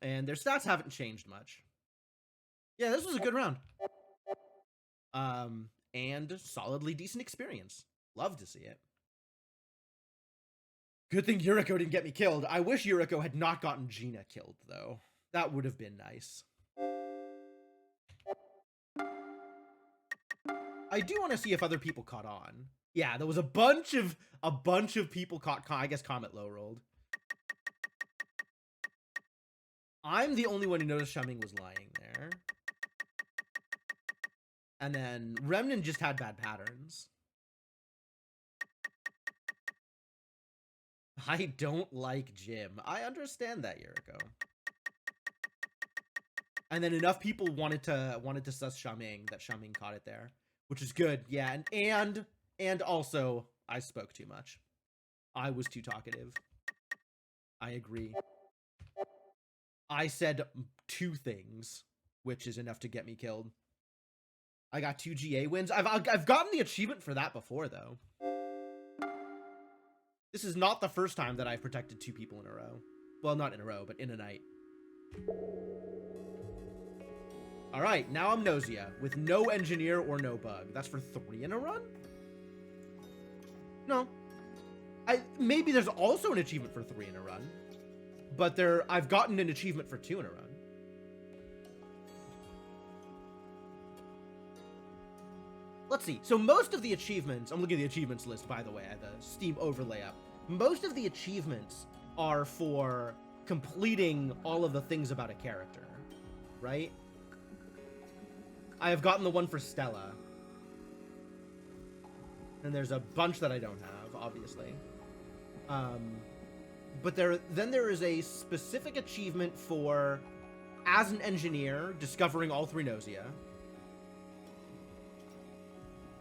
And their stats haven't changed much. Yeah, this was a good round. And solidly decent experience. Love to see it. Good thing Yuriko didn't get me killed. I wish Yuriko had not gotten Gina killed, though. That would have been nice. I do want to see if other people caught on. Yeah, there was a bunch of people caught. I guess Comet low rolled. I'm the only one who noticed Shuming was lying there. And then Remnant just had bad patterns. I don't like Jim. I understand that, Yuriko. And then enough people wanted to suss Shuming that Shuming caught it there, which is good. Yeah, and also I spoke too much. I was too talkative. I agree. I said 2 things, which is enough to get me killed. I got 2 GA wins. I've gotten the achievement for that before, though. This is not the first time that I've protected 2 people in a row. Well, not in a row, but in a night. Alright, now I'm Gnosia, with no engineer or no bug. That's for 3 in a run? No. Maybe there's also an achievement for 3 in a run. But I've gotten an achievement for 2 in a run. Let's see. So most of the achievements, I'm looking at the achievements list, by the way, I have the Steam overlay up. Most of the achievements are for completing all of the things about a character, right? I have gotten the one for Stella. And there's a bunch that I don't have, obviously. But then there is a specific achievement for, as an engineer, discovering all 3 Gnosia.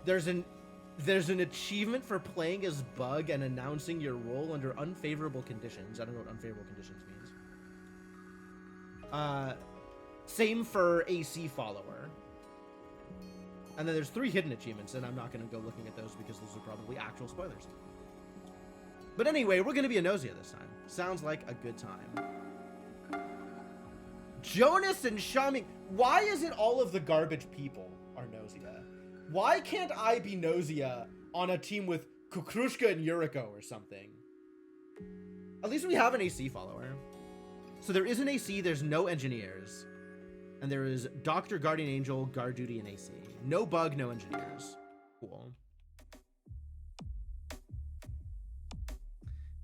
There's an achievement for playing as Bug and announcing your role under unfavorable conditions. I don't know what unfavorable conditions means. Same for AC Follower. And then there's 3 hidden achievements, and I'm not going to go looking at those because those are probably actual spoilers. But anyway, we're going to be a Gnosia this time. Sounds like a good time. Jonas and Shuming. Why is it all of the garbage people are Gnosia? Why can't I be Gnosia on a team with Kukrushka and Yuriko or something? At least we have an AC follower. So there is an AC, there's no engineers. And there is Doctor, Guardian Angel, Guard Duty, and AC. No bug, no engineers. Cool.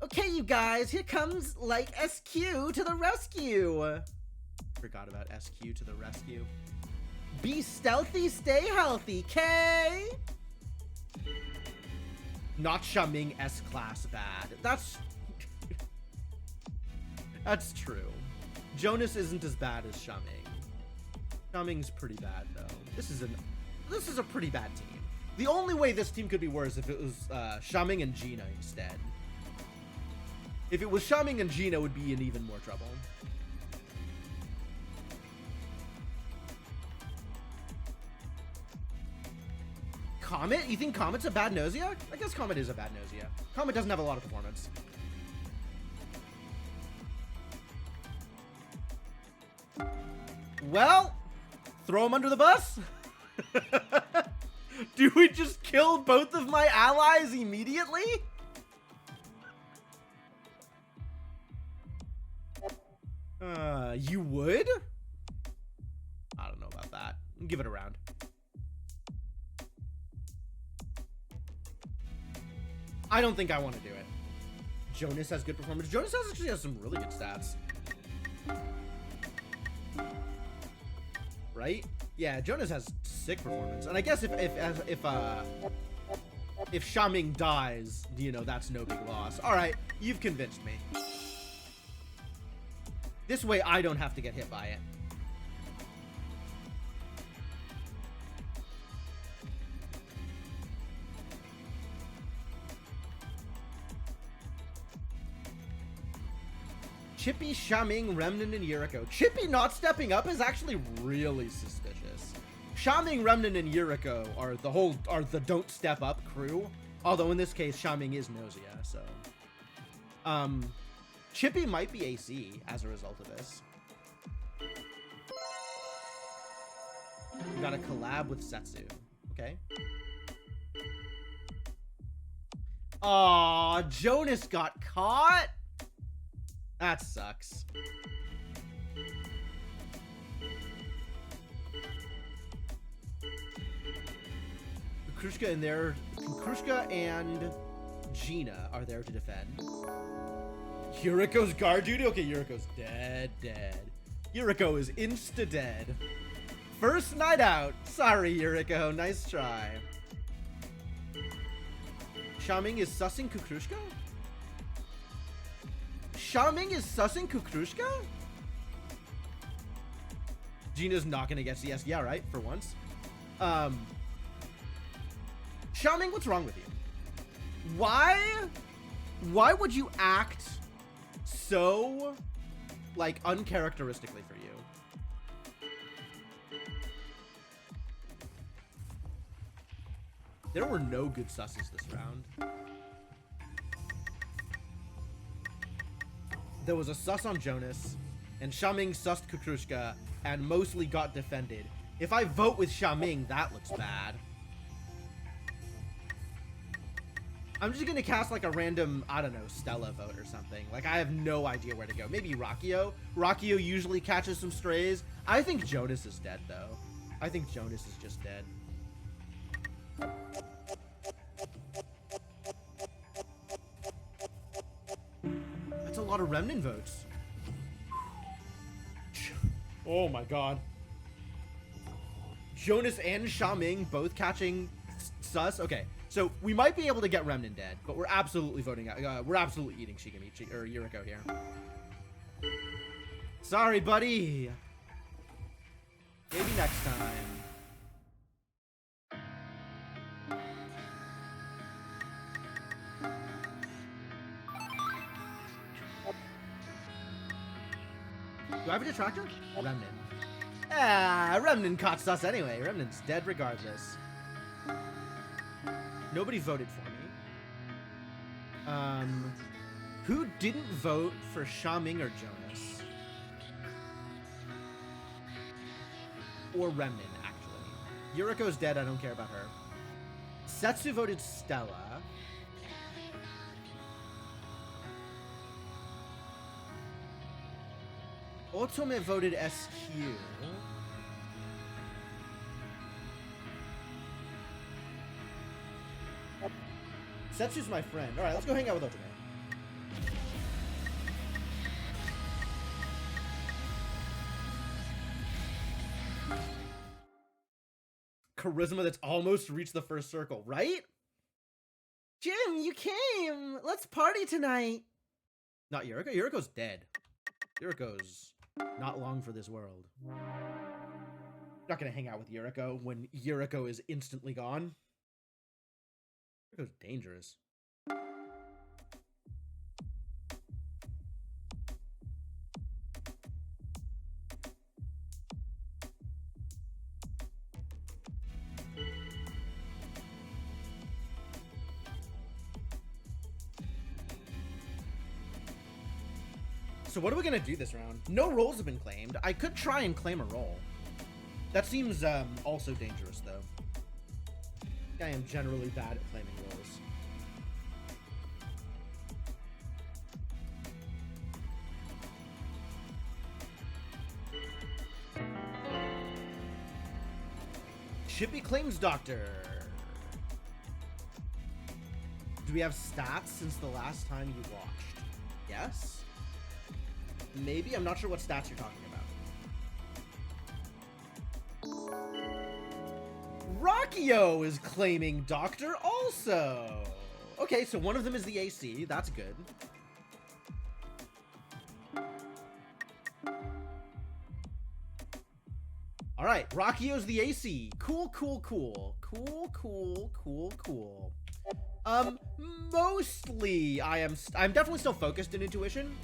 Okay, you guys, here comes, like, SQ to the rescue. Forgot about SQ to the rescue. Be stealthy, stay healthy, K. Not Shuming S-class bad. That's true. Jonas isn't as bad as Shuming. Shuming's pretty bad though. This is a pretty bad team. The only way this team could be worse if it was Shuming and Gina instead. If it was Shuming and Gina, would be in even more trouble. Comet? You think Comet's a bad Gnosia? I guess Comet is a bad Gnosia. Comet doesn't have a lot of performance. Well, throw him under the bus? Do we just kill both of my allies immediately? You would? I don't know about that. Give it a round. I don't think I want to do it. Jonas has good performance. Jonas actually has some really good stats. Right? Yeah, Jonas has sick performance. And I guess if if Shaming dies, you know, that's no big loss. All right, you've convinced me. This way I don't have to get hit by it. Chippy, Shaming, Remnant, and Yuriko. Chippy not stepping up is actually really suspicious. Shaming, Remnant, and Yuriko are the don't step up crew. Although in this case, Shaming is Gnosia, so. Chippy might be AC as a result of this. We got a collab with Setsu. Okay. Aw, Jonas got caught? That sucks. Kukrushka and Gina are there to defend. Yuriko's guard duty? Okay, Yuriko's dead. Yuriko is insta-dead. First night out. Sorry, Yuriko. Nice try. Shaming is sussing Kukrushka? Shaming is sussing Kukrushka? Gina's not gonna get CS. Yeah, right, for once. Shaming, what's wrong with you? Why would you act so, like, uncharacteristically for you? There were no good susses this round. There was a sus on Jonas, and Shaming sussed Kukrushka, and mostly got defended. If I vote with Shaming, that looks bad. I'm just gonna cast like a random, I don't know, Stella vote or something. Like, I have no idea where to go. Maybe Rakio. Rakio usually catches some strays. I think Jonas is dead, though. I think Jonas is just dead. That's a lot of Remnant votes. Oh my god. Jonas and Shaming both catching sus. Okay, so we might be able to get Remnant dead, but we're absolutely voting out. We're absolutely eating Shigami or Yuriko here. Sorry, buddy. Maybe next time. Do I have a detractor? Remnant. Ah, Remnant caught sus anyway. Remnant's dead regardless. Nobody voted for me. Who didn't vote for Shaming or Jonas? Or Remnant, actually. Yuriko's dead, I don't care about her. Setsu voted Stella. Otome voted SQ. Setsu's my friend. Alright, let's go hang out with Otome. Charisma that's almost reached the first circle, right? Jim, you came! Let's party tonight! Not Yuriko. Yuriko's dead. Yuriko's not long for this world. Not gonna hang out with Yuriko when Yuriko is instantly gone. Yuriko's dangerous. So what are we gonna do this round? No roles have been claimed. I could try and claim a role. That seems also dangerous, though. I am generally bad at claiming roles. Chippy claims doctor. Do we have stats since the last time you watched? Yes? Maybe? I'm not sure what stats you're talking about. Rockio is claiming Doctor also. Okay, so one of them is the AC. That's good. All right, Rockio's the AC. Cool, cool, cool. Cool, cool, cool, cool. Mostly I'm definitely still focused in intuition,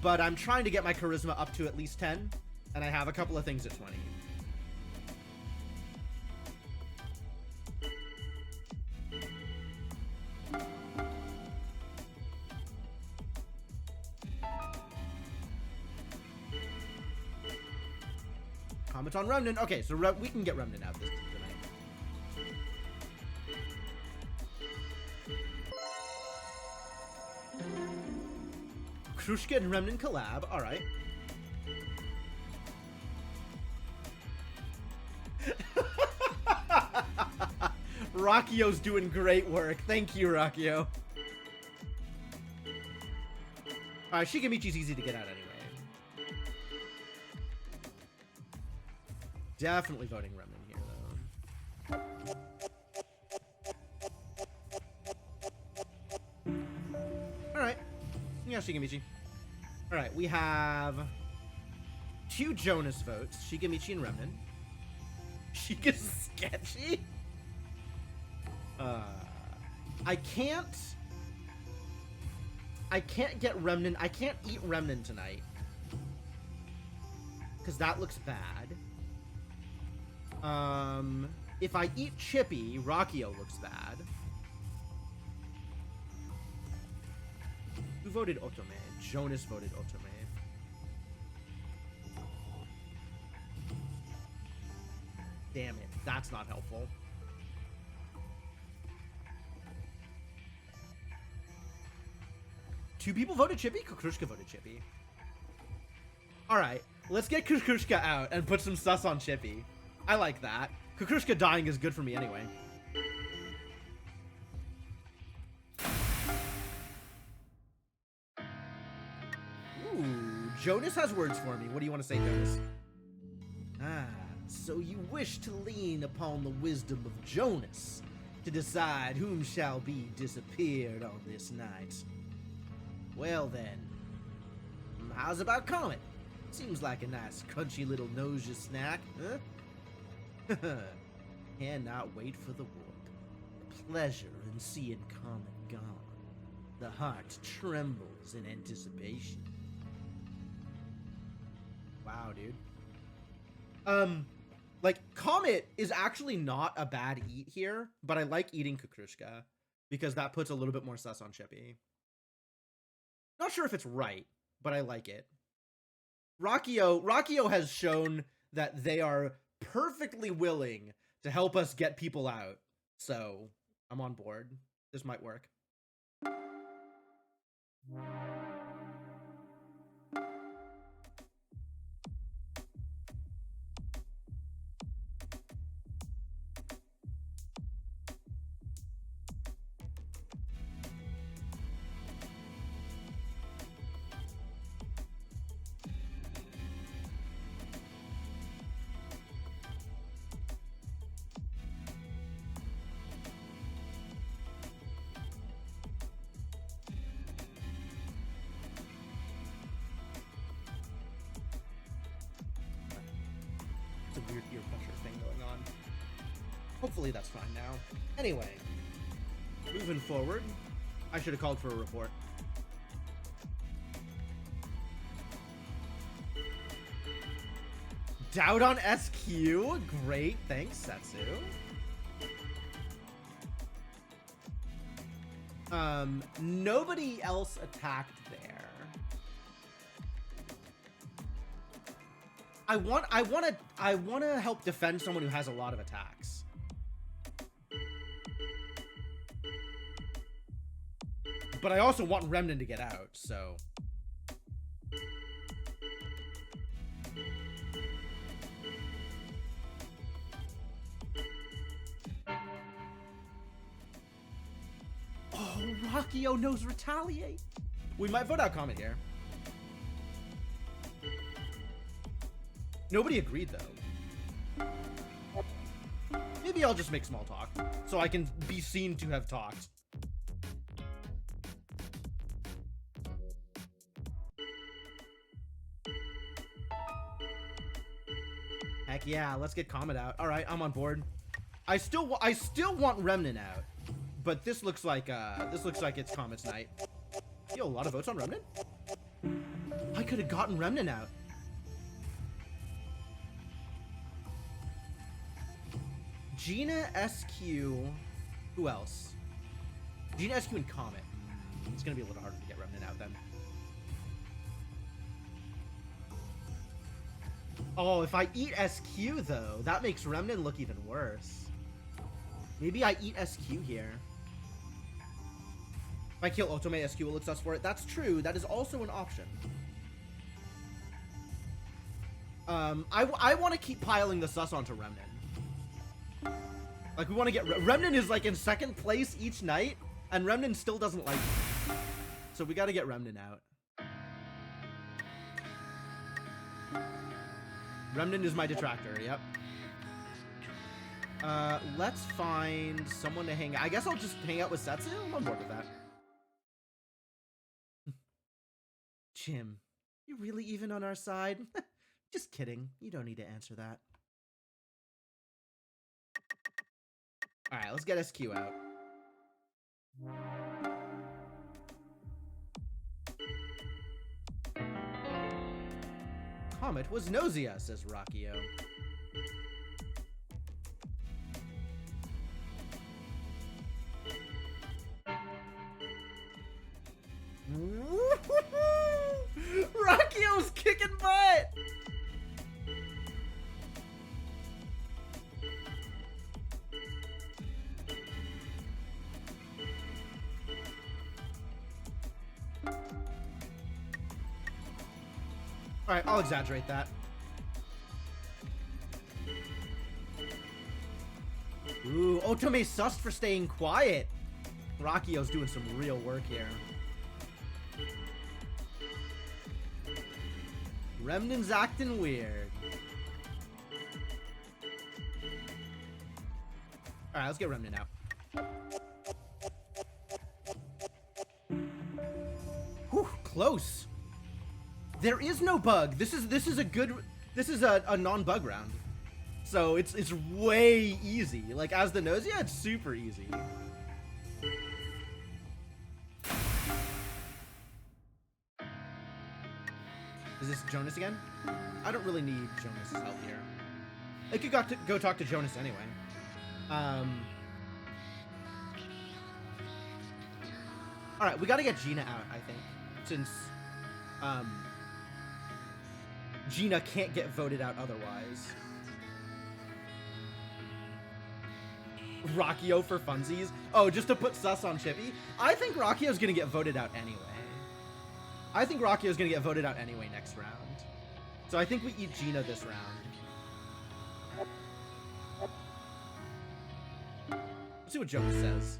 but I'm trying to get my charisma up to at least 10, and I have a couple of things at 20. Comment on Remnant. Okay, so we can get Remnant out this tonight. Krushka and Remnant collab. All right. Rockio's doing great work. Thank you, Rockio. Alright, Shigamichi's easy to get out anyway. Definitely voting Remnant here, though. Alright. Yeah, Shigamichi. Alright, we have 2 Jonas votes. Shigamichi and Remnant. Shiga's sketchy? I can't get Remnant. I can't eat Remnant tonight. Because that looks bad. If I eat Chippy, Rockio looks bad. Who voted Otome? Jonas voted Otome. Damn it. That's not helpful. Two people voted Chippy? Kukrushka voted Chippy. Alright, let's get Kukrushka out and put some sus on Chippy. I like that. Kukrushka dying is good for me anyway. Ooh, Jonas has words for me. What do you want to say, Jonas? Ah, so you wish to lean upon the wisdom of Jonas to decide whom shall be disappeared on this night. Well then, how's about Comet? Seems like a nice crunchy little Gnosia snack, huh? Cannot wait for the warp. The pleasure in seeing Comet gone. The heart trembles in anticipation. Wow, dude. Like, Comet is actually not a bad eat here, but I like eating Kukrushka because that puts a little bit more sus on Chippy. Not sure if it's right, but I like it. Rockio has shown that they are perfectly willing to help us get people out. So, I'm on board. This might work. Weird ear pressure thing going on. Hopefully that's fine now. Anyway, moving forward, I should have called for a report. Doubt on SQ? Great, thanks, Setsu. Nobody else attacked there. I want to help defend someone who has a lot of attacks. But I also want Remnant to get out, so. Oh, Rockio knows retaliate. We might vote out Comet here. Nobody agreed, though. Maybe I'll just make small talk, so I can be seen to have talked. Heck yeah, let's get Comet out. All right, I'm on board. I still want Remnant out, but this looks like it's Comet's night. Yo, a lot of votes on Remnant. I could have gotten Remnant out. Gina, SQ, who else? Gina, SQ, and Comet. It's gonna be a little harder to get Remnant out then. Oh, if I eat SQ though, that makes Remnant look even worse. Maybe I eat SQ here. If I kill Otome, SQ will look sus for it. That's true. That is also an option. I want to keep piling the sus onto Remnant. Like, we want to get... Remnant is, like, in second place each night, and Remnant still doesn't like it. So we got to get Remnant out. Remnant is my detractor, yep. Let's find someone to hang out. I guess I'll just hang out with Setsu. I'm on board with that. Jim, you really even on our side? Just kidding. You don't need to answer that. Alright, let's get SQ out. Comet was Gnosia, says Rockio. Rockio's kicking butt! Alright, I'll exaggerate that. Ooh, Otome's sussed for staying quiet. Rockio's doing some real work here. Remnant's acting weird. Alright, let's get Remnant out. Whew, close. There is no bug. This is a non-bug round. So it's way easy. Like, as the Gnosia, it's super easy. Is this Jonas again? I don't really need Jonas's help here. I could go talk to Jonas anyway. Alright, we gotta get Gina out, I think. Since, Gina can't get voted out otherwise. Rockio for funsies? Oh, just to put sus on Chippy? I think Rockio's gonna get voted out anyway. I think Rockio's gonna get voted out anyway next round. So I think we eat Gina this round. Let's see what Jonas says.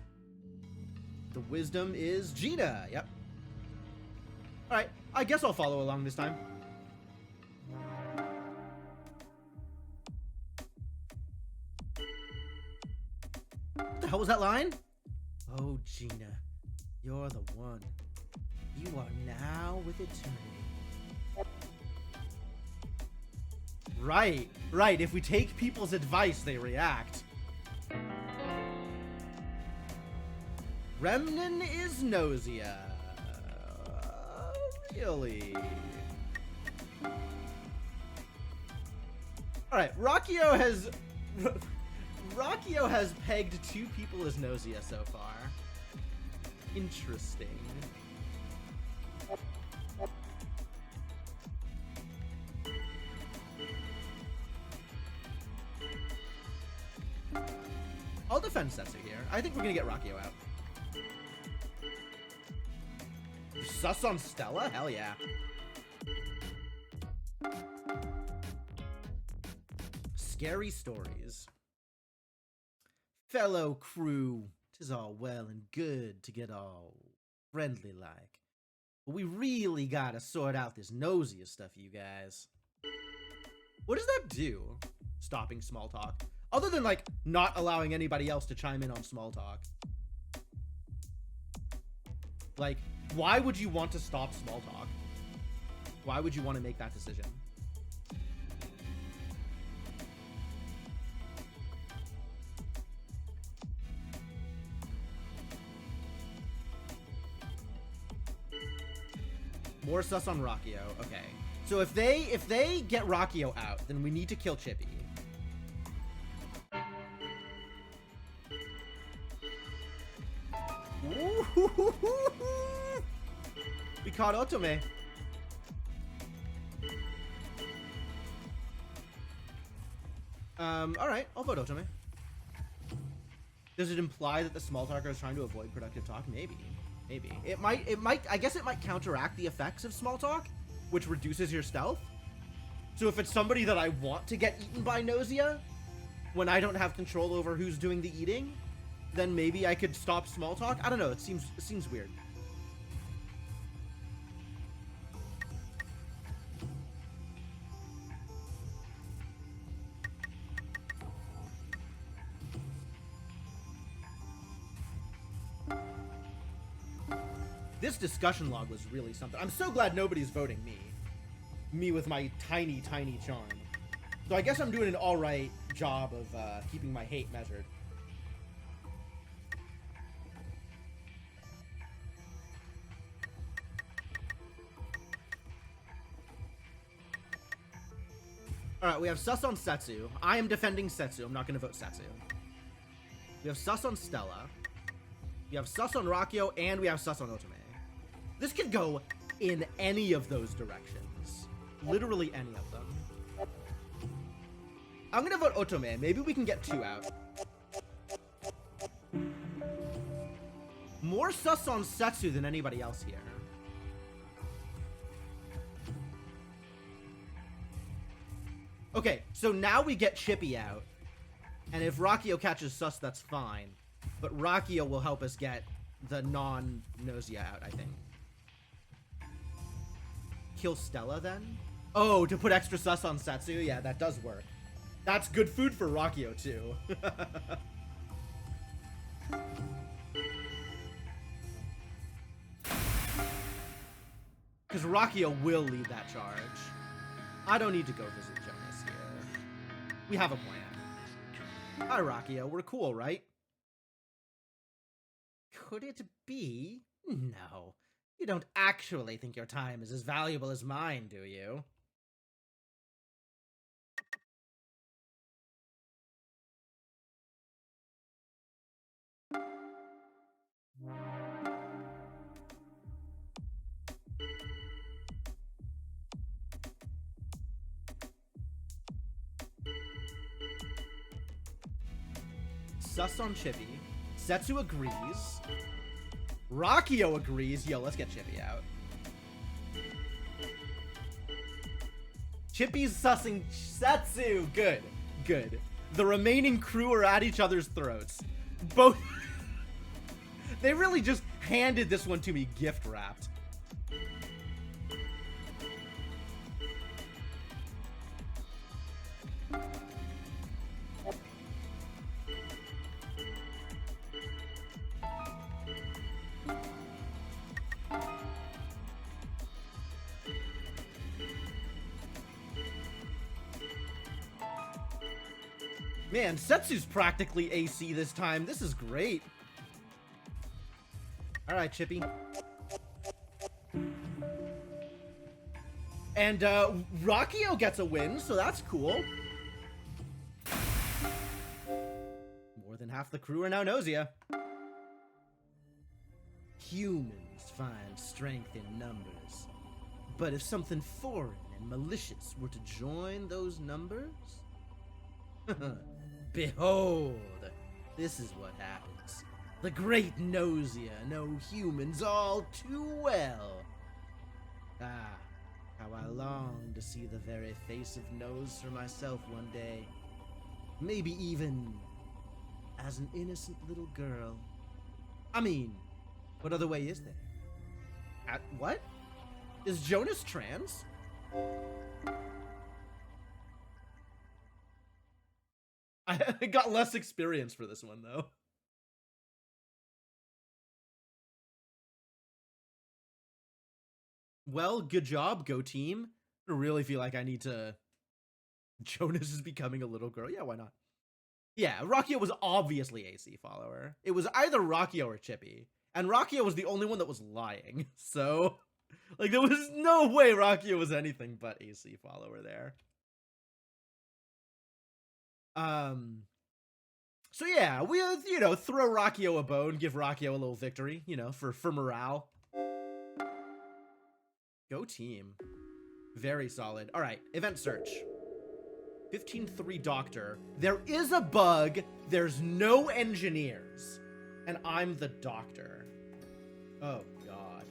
The wisdom is Gina. Yep. Alright, I guess I'll follow along this time. What the hell was that line? Oh, Gina, you're the one. You are now with eternity. Right, right. If we take people's advice, they react. Remnant is Gnosia. Really? Alright, Rockio has pegged 2 people as Gnosia so far. Interesting. I'll defend Setsu here. I think we're gonna get Rockio out. Sus on Stella? Hell yeah. Scary stories. Fellow crew, 'tis all well and good to get all friendly like, but we really gotta sort out this Gnosia stuff, you guys. What does that do? Stopping small talk. Other than, like, not allowing anybody else to chime in on small talk. Like, why would you want to stop small talk? Why would you want to make that decision? More sus on Rockio. Okay. So if they get Rockio out, then we need to kill Chippy. Ooh, we caught Otome. Alright, I'll vote Otome. Does it imply that the small talker is trying to avoid productive talk? Maybe. Maybe. It might, I guess it might counteract the effects of small talk, which reduces your stealth. So if it's somebody that I want to get eaten by Gnosia, when I don't have control over who's doing the eating, then maybe I could stop small talk. I don't know, it seems weird. This discussion log was really something. I'm so glad nobody's voting me. Me with my tiny, tiny charm. So I guess I'm doing an alright job of keeping my hate measured. Alright, we have sus on Setsu. I am defending Setsu. I'm not going to vote Setsu. We have sus on Stella. We have sus on Rockio, and we have sus on Otome. This could go in any of those directions. Literally any of them. I'm gonna vote Otome. Maybe we can get 2 out. More sus on Setsu than anybody else here. Okay, so now we get Chippy out. And if Rockio catches sus, that's fine. But Rockio will help us get the non-Gnosia out, I think. Kill Stella, then? Oh, to put extra sus on Setsu? Yeah, that does work. That's good food for Rockio, too. Because Rockio will lead that charge. I don't need to go visit Jonas here. We have a plan. Hi, Rockio. We're cool, right? Could it be? No. You don't actually think your time is as valuable as mine, do you? Sus on Chippy. Setsu agrees. Rockio agrees. Yo, let's get Chippy out. Chippy's sussing Setsu. Good. Good. The remaining crew are at each other's throats. Both... They really just handed this one to me gift wrapped. Man, Setsu's practically AC this time. This is great. Alright, Chippy. And, Rockio gets a win, so that's cool. More than half the crew are now Gnosia. Humans find strength in numbers. But if something foreign and malicious were to join those numbers... Behold, this is what happens. The great Gnosia know humans all too well. Ah, how I long to see the very face of Nose for myself one day. Maybe even as an innocent little girl. I mean, what other way is there? What? Is Jonas trans? I got less experience for this one, though. Well, good job, go team. I really feel like I need to... Jonas is becoming a little girl. Yeah, why not? Yeah, Rockio was obviously AC follower. It was either Rockio or Chippy. And Rockio was the only one that was lying. So, like, there was no way Rockio was anything but AC follower there. So yeah, we, you know, throw Rockio a bone, give Rockio a little victory, you know, for morale. Go team. Very solid. All right, event search. 15-3 doctor. There is a bug. There's no engineers. And I'm the doctor. Oh, God.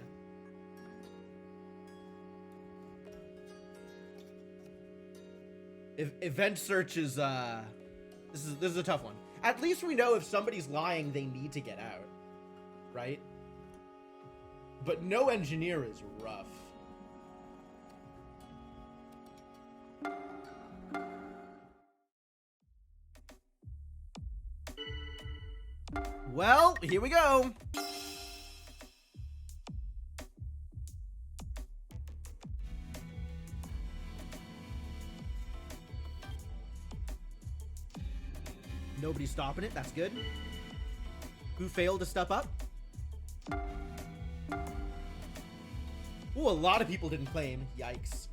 Event search is, this is a tough one. At least we know if somebody's lying, they need to get out. Right? But no engineer is rough. Well, here we go. Nobody's stopping it. That's good. Who failed to step up? Ooh, a lot of people didn't claim. Yikes.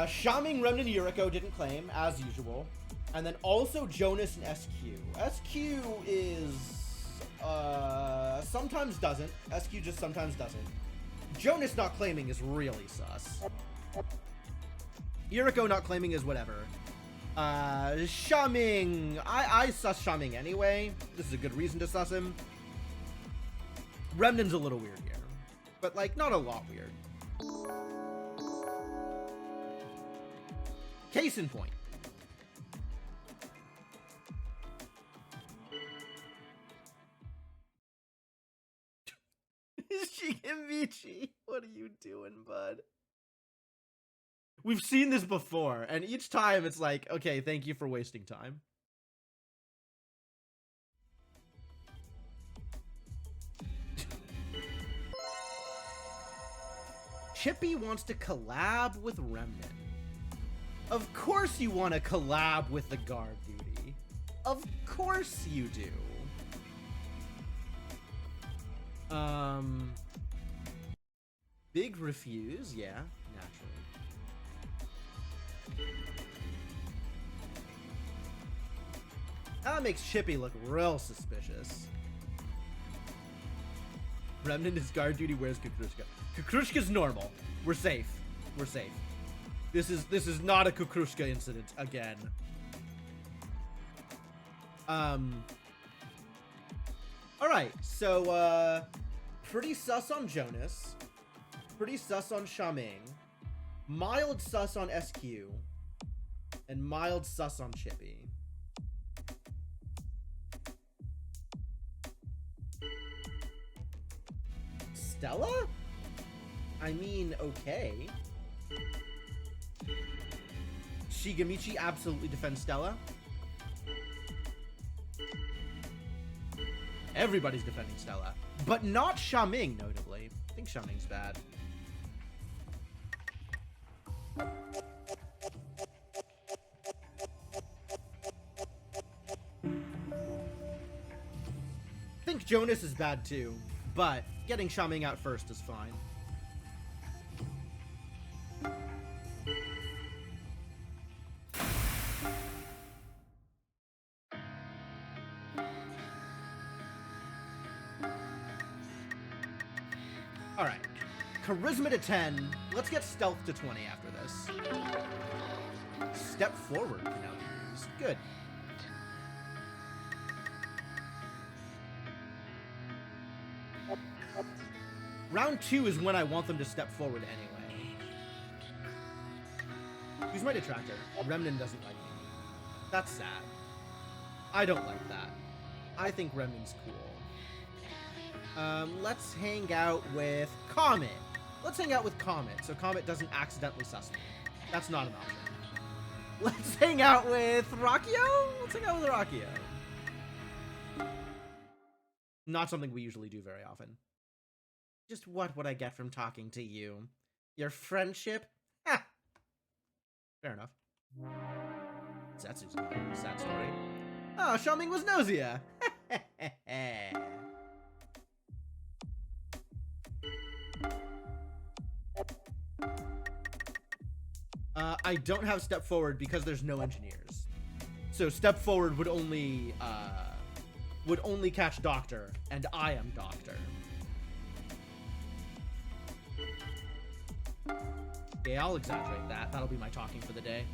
Shaming, Remnant, Yuriko didn't claim, as usual. And then also Jonas and SQ. SQ is, sometimes doesn't. SQ just sometimes doesn't. Jonas not claiming is really sus. Yuriko not claiming is whatever. Shaming, I sus Shaming anyway. This is a good reason to sus him. Remnant's a little weird here. But, like, not a lot weird. Case in point. Shigemichi, what are you doing, bud? We've seen this before, and each time it's like, okay, thank you for wasting time. Chippy wants to collab with Remnant. Of course you want to collab with the guard duty. Of course you do. Big refuse, yeah, naturally. That makes Chippy look real suspicious. Remnant is guard duty, where's Kukrushka? Kukrushka's normal. We're safe. We're safe. This is not a Kukrushka incident again. Alright, so pretty sus on Jonas. Pretty sus on Shaming. Mild sus on SQ. And mild sus on Chippy. Stella? I mean, okay. Shigemichi absolutely defends Stella. Everybody's defending Stella. But not Shaming, notably. I think Shaming's bad. I think Jonas is bad too, but getting Shaming out first is fine. Alright. Charisma to 10. Let's get stealth to 20 after this. Step forward can now be used. Good. Round 2 is when I want them to step forward anyway. Who's my detractor? Remnant doesn't like me. That's sad. I don't like that. I think Remnant's cool. Let's hang out with Comet. Let's hang out with Comet, so Comet doesn't accidentally sus me. That's not an option. Let's hang out with Rakio? Let's hang out with Rakio. Not something we usually do very often. Just what would I get from talking to you? Your friendship? Ha! Fair enough. That's a sad story. Oh, Xiaoming was Gnosia. I don't have step forward because there's no engineers. So step forward would only catch Doctor, and I am Doctor. Okay, I'll exaggerate that. That'll be my talking for the day.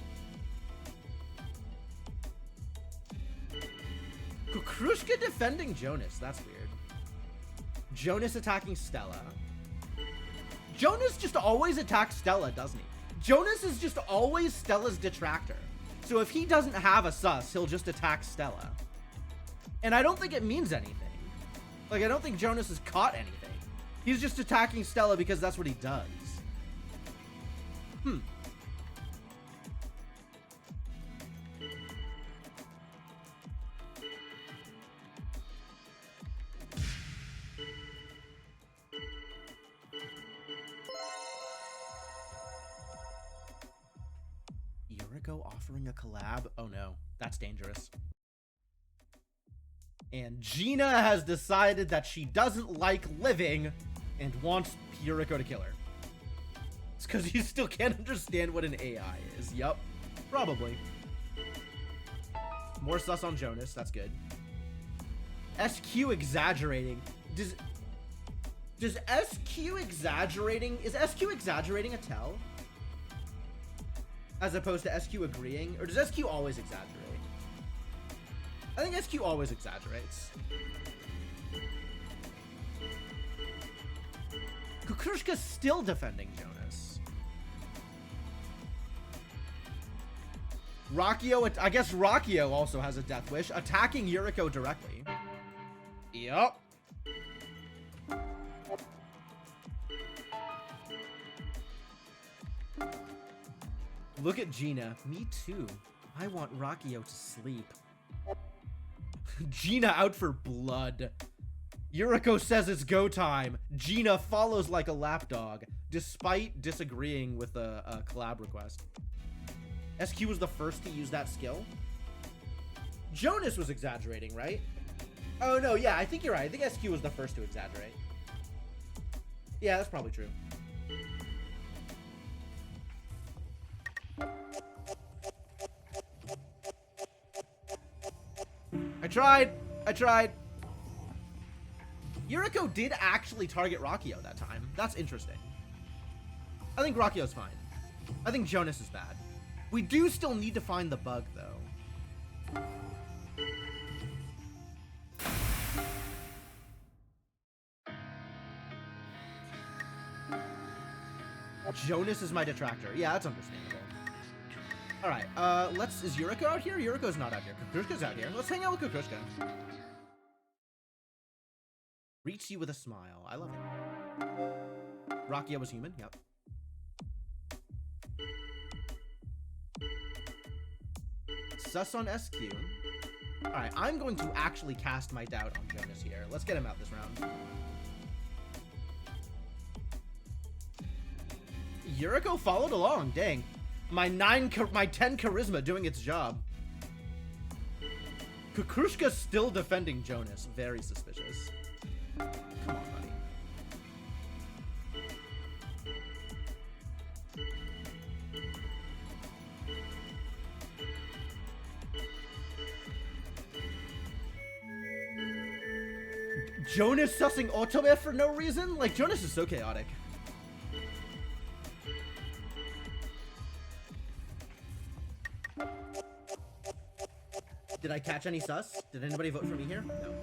Kukrushka defending Jonas. That's weird. Jonas attacking Stella. Jonas just always attacks Stella, doesn't he? Jonas is just always Stella's detractor. So if he doesn't have a sus, he'll just attack Stella. And I don't think it means anything. Like, I don't think Jonas has caught anything. He's just attacking Stella because that's what he does. Yuriko offering a collab? Oh no, that's dangerous. And Gina has decided that she doesn't like living and wants Yuriko to kill her. It's because you still can't understand what an AI is. Yup, probably. More sus on Jonas, that's good. SQ exaggerating. Does SQ exaggerating, is SQ exaggerating a tell? As opposed to SQ agreeing? Or does SQ always exaggerate? I think SQ always exaggerates. Kukrushka's still defending Jonas. Rakio, I guess Rakio also has a death wish, attacking Yuriko directly. Yup. Look at Gina. Me too. I want Rakio to sleep. Gina out for blood. Yuriko says it's go time. Gina follows like a lapdog, despite disagreeing with a collab request. SQ was the first to use that skill. Jonas was exaggerating, right? Oh no, yeah, I think you're right. I think SQ was the first to exaggerate. Yeah, that's probably true. I tried. Yuriko did actually target Rakio that time. That's interesting. I think Rakio's fine. I think Jonas is bad. We do still need to find the bug, though. Jonas is my detractor. Yeah, that's understandable. Alright, is Yuriko out here? Yuriko's not out here. Kukrushka's out here. Let's hang out with Kukrushka. Reach you with a smile. I love it. Rakio was human. Yep. Sus on SQ. Alright, I'm going to actually cast my doubt on Jonas here. Let's get him out this round. Yuriko followed along. Dang. My 10 charisma doing its job. Kukrushka's still defending Jonas. Very suspicious. Come on, buddy. Jonas sussing Otome for no reason? Like, Jonas is so chaotic. Did I catch any sus? Did anybody vote for me here? No.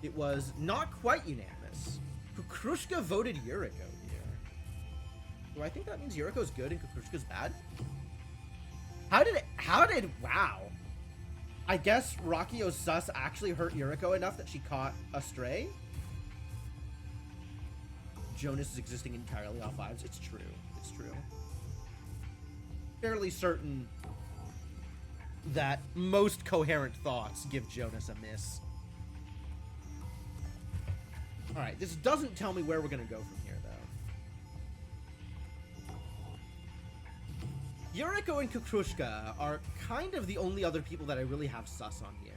It was not quite unanimous. Kukrushka voted Yuriko here. Do I think that means Yuriko's good and Kukrushka's bad? Wow. I guess Rakio's sus actually hurt Yuriko enough that she caught a stray? Jonas is existing entirely off vibes. It's true. It's true. fairly certain that most coherent thoughts give Jonas a miss. Alright, this doesn't tell me where we're gonna go from here, though. Yuriko and Kukrushka are kind of the only other people that I really have sus on here.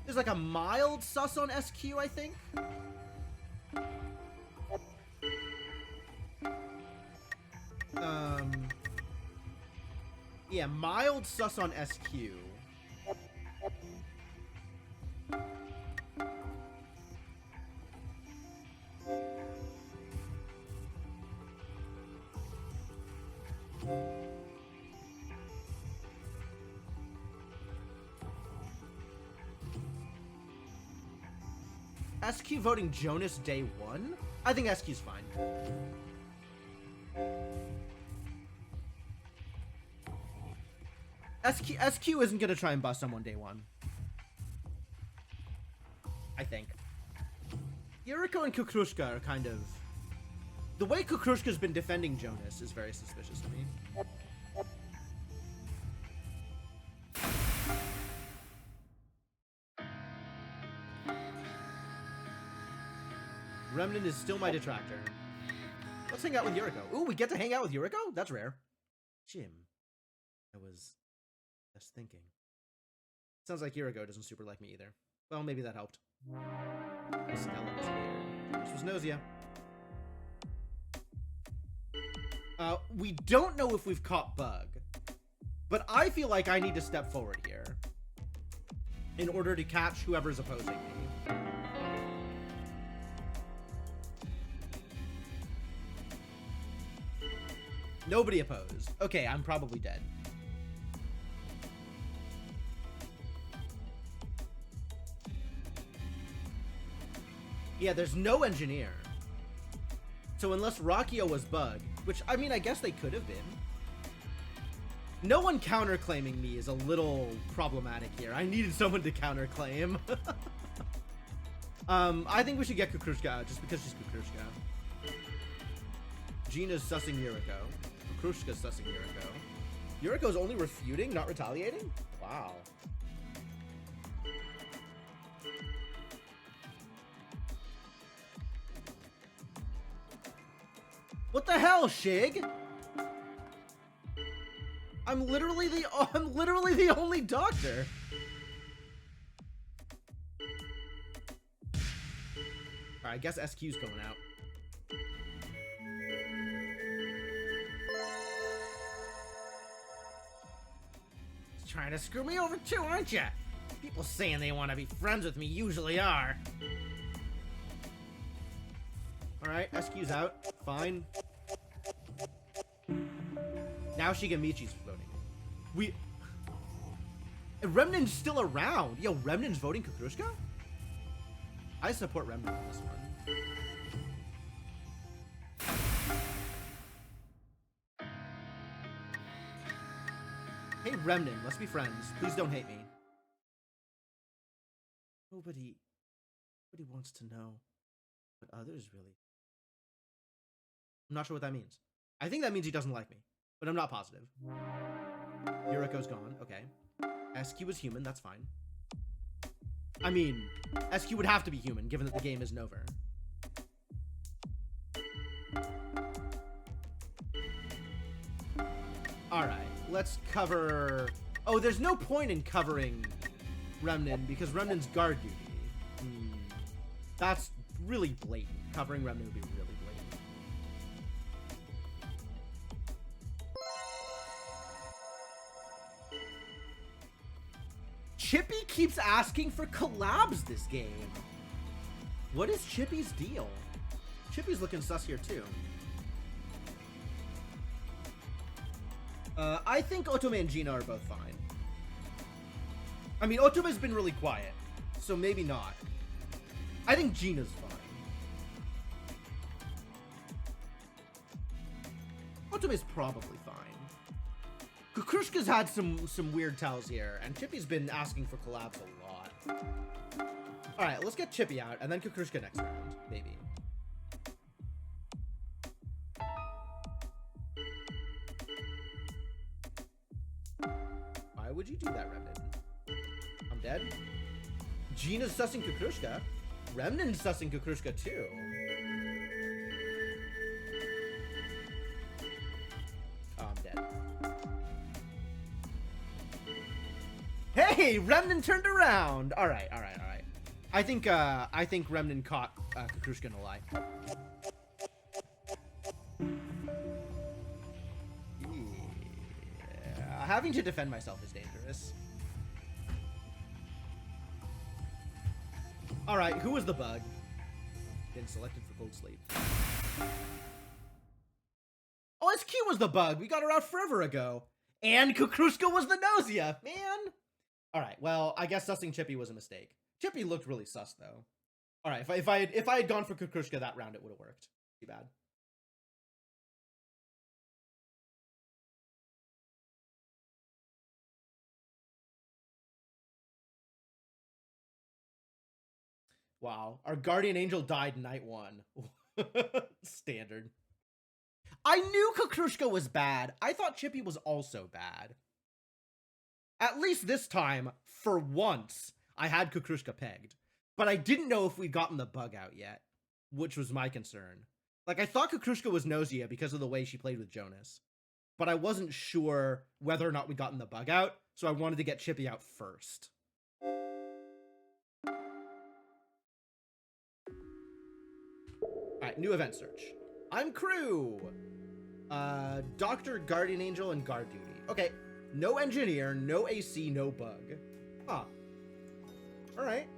There's like a mild sus on SQ, I think. Yeah, mild sus on SQ. SQ voting Jonas day one? I think SQ's fine. SQ isn't gonna try and bust someone day one. I think. Yuriko and Kukrushka are kind of... The way Kukrushka's been defending Jonas is very suspicious to me. Remnant is still my detractor. Let's hang out with Yuriko. Ooh, we get to hang out with Yuriko? That's rare. Jim, I was just thinking. Sounds like Yuriko doesn't super like me either. Well, maybe that helped. Stella was here. This was Gnosia. We don't know if we've caught Bug, but I feel like I need to step forward here in order to catch whoever's opposing me. Nobody opposed. Okay, I'm probably dead. Yeah, there's no engineer. So unless Rakio was Bug, which, I mean, I guess they could have been. No one counterclaiming me is a little problematic here. I needed someone to counterclaim. I think we should get Kukrushka out, just because she's Kukrushka. Gina's sussing Yuriko. Kukrushka's sussing Yuriko. Yuriko's only refuting, not retaliating? Wow. What the hell, Shig? I'm literally the only doctor. Alright, I guess SQ's going out. Trying to screw me over too, aren't ya? People saying they want to be friends with me usually are. Alright, SQ's out. Fine. Now Shigamichi's voting. Remnant's still around. Yo, Remnant's voting Kukrushka? I support Remnant on this one. Hey, Remnant, let's be friends. Please don't hate me. Nobody wants to know what others really... I'm not sure what that means. I think that means he doesn't like me, but I'm not positive. Yuriko's gone. Okay. SQ is human. That's fine. I mean, SQ would have to be human, given that the game isn't over. Alright, let's cover... Oh, there's no point in covering Remnant, because Remnant's guard duty. That's really blatant. Covering Remnant would be really blatant. Chippy keeps asking for collabs this game. What is Chippy's deal? Chippy's looking sus here too. I think Otome and Gina are both fine. I mean, Otome's been really quiet, so maybe not. I think Gina's fine. Otome's probably fine. Kukrushka's had some weird tells here, and Chippy's been asking for collabs a lot. Alright, let's get Chippy out, and then Kukrushka next round, maybe. would you do that, Remnin? I'm dead. Gina's sussing Kukrushka. Remnin's sussing Kukrushka too. Oh, I'm dead. Hey, Remnin turned around. All right. I think Remnin caught Kukrushka in a lie. Yeah, having to defend myself is dangerous. All right, who was the bug? Been selected for Cold Sleep. Oh, SQ was the bug. We got her out forever ago. And Kukrushka was the Gnosia, man. All right, well, I guess sussing Chippy was a mistake. Chippy looked really sus, though. All right, if I had gone for Kukrushka that round, it would have worked. Too bad. Wow, our guardian angel died night one. Standard. I knew Kukrushka was bad. I thought Chippy was also bad. At least this time, for once, I had Kukrushka pegged. But I didn't know if we'd gotten the bug out yet, which was my concern. Like, I thought Kukrushka was Gnosia because of the way she played with Jonas. But I wasn't sure whether or not we'd gotten the bug out, so I wanted to get Chippy out first. Alright, new event search. I'm crew! Doctor, Guardian Angel, and Guard Duty. Okay, no engineer, no AC, no bug. Huh. Alright.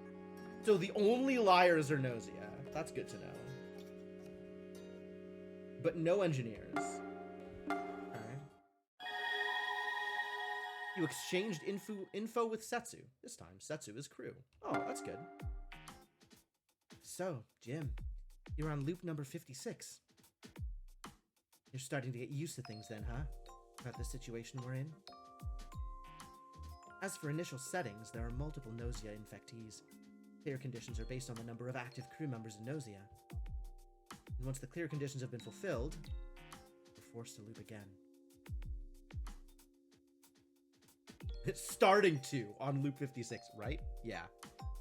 So the only liars are Gnosia. That's good to know. But no engineers. Alright. You exchanged info with Setsu. This time, Setsu is crew. Oh, that's good. So, Jim, you're on loop number 56. You're starting to get used to things then, huh? About the situation we're in? As for initial settings, there are multiple Gnosia infectees. Clear conditions are based on the number of active crew members in Gnosia. And once the clear conditions have been fulfilled, we're forced to loop again. It's starting to on loop 56, right? Yeah.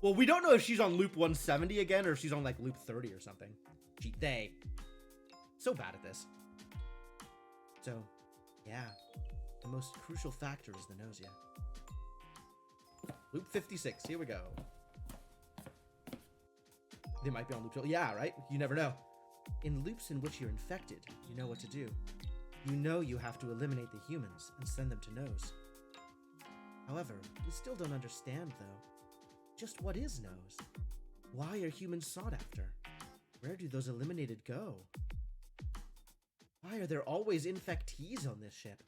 Well, we don't know if she's on loop 170 again or if she's on like loop 30 or something. They. So bad at this. So, yeah. The most crucial factor is the Gnosia. Loop 56, here we go. They might be on loop 12. Yeah, right? You never know. In loops in which you're infected, you know what to do. You know you have to eliminate the humans and send them to Nose. However, we still don't understand, though. Just what is Nose? Why are humans sought after? Where do those eliminated go? Why are there always infectees on this ship?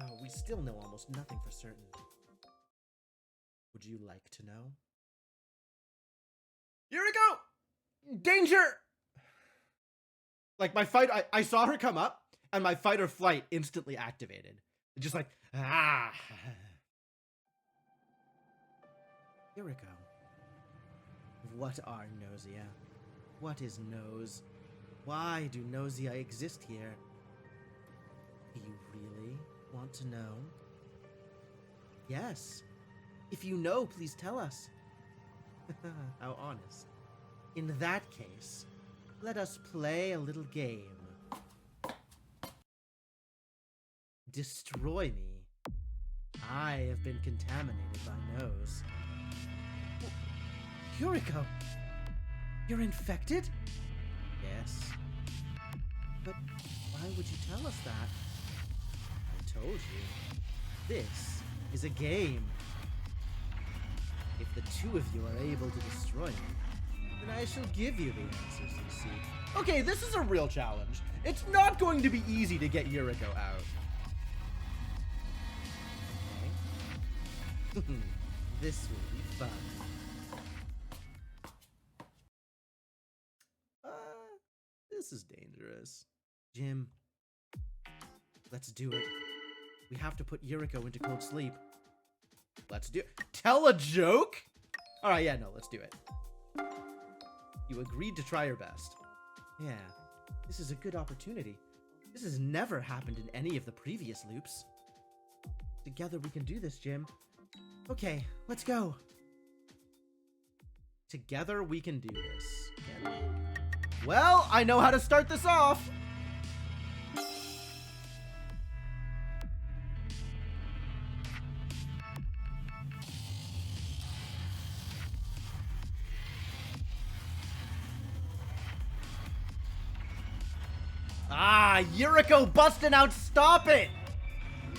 Oh, we still know almost nothing for certain. Would you like to know? Here we go! Danger! Like, my fight, I saw her come up, and my fight or flight instantly activated. Just like, ah! Here we go. What are Gnosia? What is Nose? Why do Gnosia exist here? Do you really want to know? Yes. If you know, please tell us. How honest. In that case, let us play a little game. Destroy me. I have been contaminated by Nose. Yuriko! You're infected? Yes. But why would you tell us that? I told you. This is a game. If the two of you are able to destroy me, then I shall give you the answers you seek. Okay, this is a real challenge. It's not going to be easy to get Yuriko out. Okay. This will be fun. This is dangerous. Jim, let's do it. We have to put Yuriko into cold sleep. Let's do it. Tell a joke? Alright, yeah, no, let's do it. You agreed to try your best. Yeah, this is a good opportunity. This has never happened in any of the previous loops. Together we can do this, Jim. Okay, let's go. Together we can do this. Can we? Well, I know how to start this off. Ah, Yuriko busting out, stop it!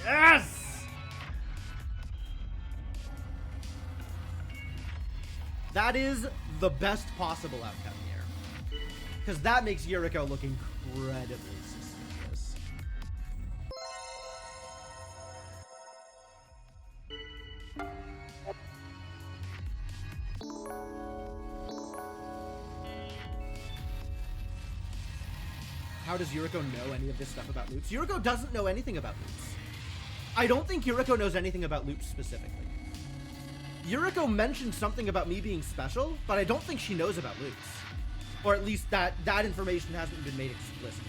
Yes! That is the best possible outcome here. Because that makes Yuriko look incredibly suspicious. How does Yuriko know any of this stuff about loops? Yuriko doesn't know anything about loops. I don't think Yuriko knows anything about loops specifically. Yuriko mentioned something about me being special, but I don't think she knows about loops. Or at least that information hasn't been made explicit.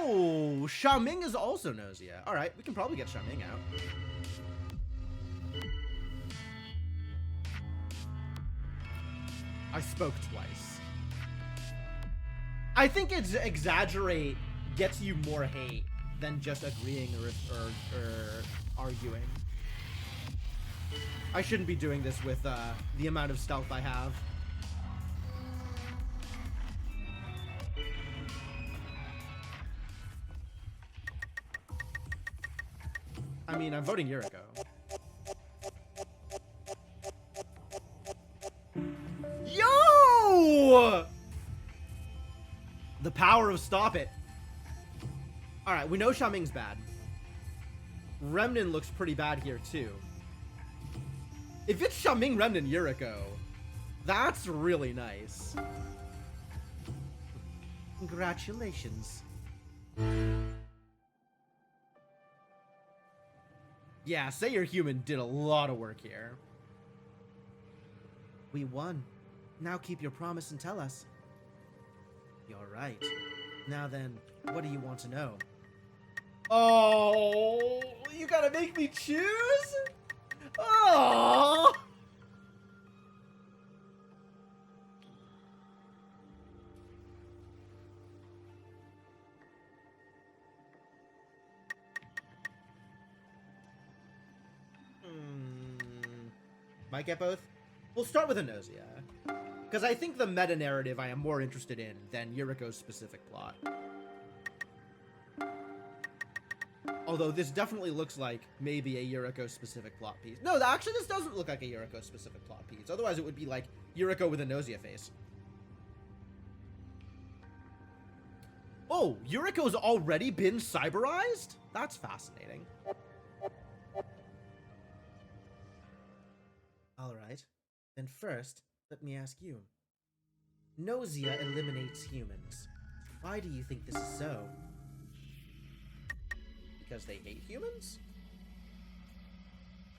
Oh, Xiaoming is also Gnosia. Alright, we can probably get Xiaoming out. I spoke twice. I think it's exaggerate gets you more hate than just agreeing or arguing. I shouldn't be doing this with the amount of stealth I have. I mean, I'm voting Yuriko. Yo! The power of stop it. Alright, we know Xiaoming's bad. Remnin looks pretty bad here, too. If it's Xiaoming, Remnin, Yuriko, that's really nice. Congratulations. Yeah, Say You're Human did a lot of work here. We won. Now keep your promise and tell us. You're right. Now then, what do you want to know? Oh, you gotta make me choose? Oh! Might get both. We'll start with Gnosia, because I think the meta-narrative I am more interested in than Yuriko's specific plot. Although this definitely looks like maybe a Yuriko-specific plot piece. No, actually this doesn't look like a Yuriko-specific plot piece. Otherwise it would be like Yuriko with a Gnosia face. Oh, Yuriko's already been cyberized? That's fascinating. Alright. Then first, let me ask you. Gnosia eliminates humans. Why do you think this is so? Because they hate humans?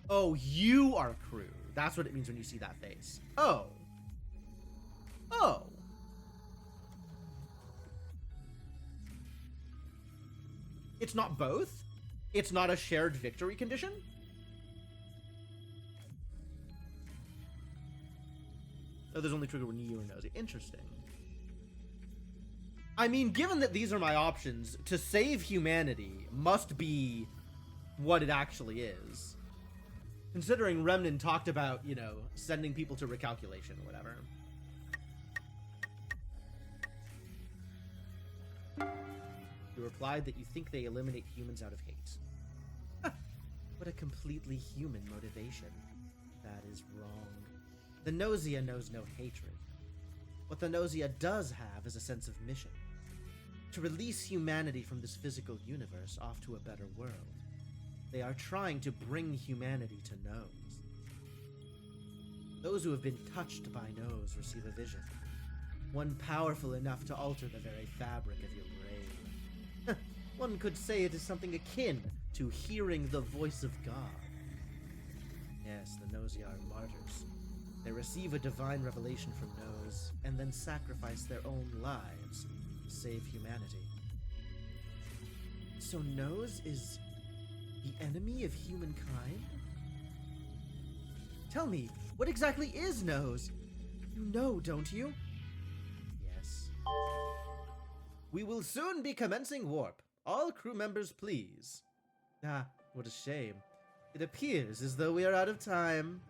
Oh, you are crew. That's what it means when you see that face. Oh. Oh. It's not both? It's not a shared victory condition? Oh, there's only trigger when you or Gnosia. Interesting. I mean, given that these are my options, to save humanity must be what it actually is. Considering Remnin talked about, you know, sending people to recalculation or whatever. You replied that you think they eliminate humans out of hate. What a completely human motivation. That is wrong. The Gnosia knows no hatred. What the Gnosia does have is a sense of mission. To release humanity from this physical universe off to a better world. They are trying to bring humanity to Nose. Those who have been touched by Nose receive a vision. One powerful enough to alter the very fabric of your brain. One could say it is something akin to hearing the voice of God. Yes, the Gnosia are martyrs. They receive a divine revelation from Nose, and then sacrifice their own lives to save humanity. So Nose is the enemy of humankind? Tell me, what exactly is Nose? You know, don't you? Yes. We will soon be commencing warp. All crew members, please. Ah, what a shame. It appears as though we are out of time.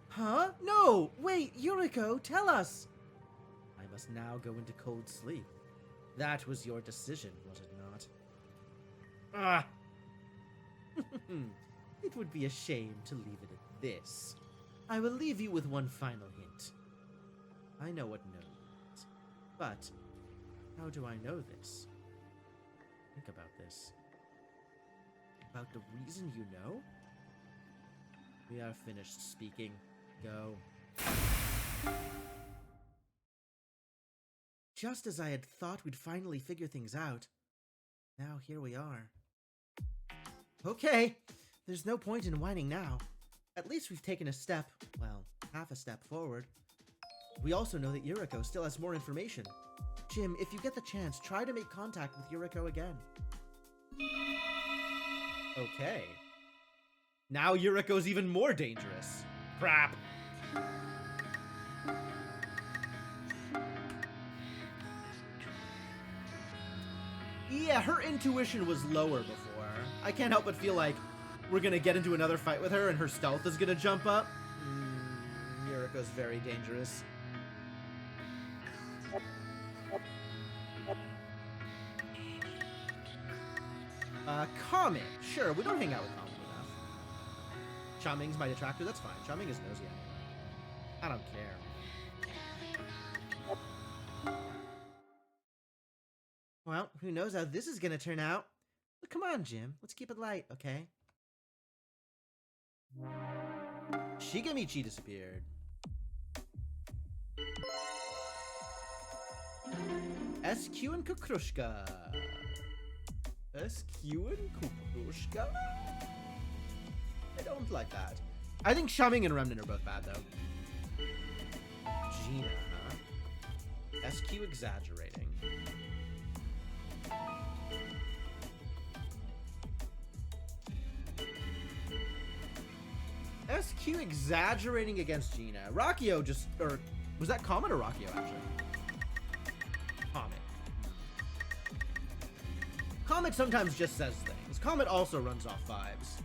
Huh? No! Wait, Yuriko, tell us! I must now go into cold sleep. That was your decision, was it not? Ah! It would be a shame to leave it at this. I will leave you with one final hint. I know what no means, but how do I know this? Think about this. About the reason you know? We are finished speaking. Go. Just as I had thought we'd finally figure things out, now here we are. Okay, there's no point in whining now. At least we've taken a step, well, half a step forward. We also know that Yuriko still has more information. Jim, if you get the chance, try to make contact with Yuriko again. Okay. Now Yuriko's even more dangerous. Crap. Yeah, her intuition was lower before. I can't help but feel like we're gonna get into another fight with her and her stealth is gonna jump up. Yuriko's very dangerous. Comet. Sure, we don't hang out with Comet enough. Chaming's my detractor, that's fine. Chaming is nosy anyway. I don't care. Well, who knows how this is gonna turn out. But come on, Jim. Let's keep it light, okay? Shigemichi disappeared. SQ and Kukrushka. SQ and Kukrushka? I don't like that. I think Shaming and Remnant are both bad, though. Gina, huh? SQ exaggerating. SQ exaggerating against Gina. Rakio just, or was that Comet or Rakio actually? Comet. Comet sometimes just says things. Comet also runs off vibes.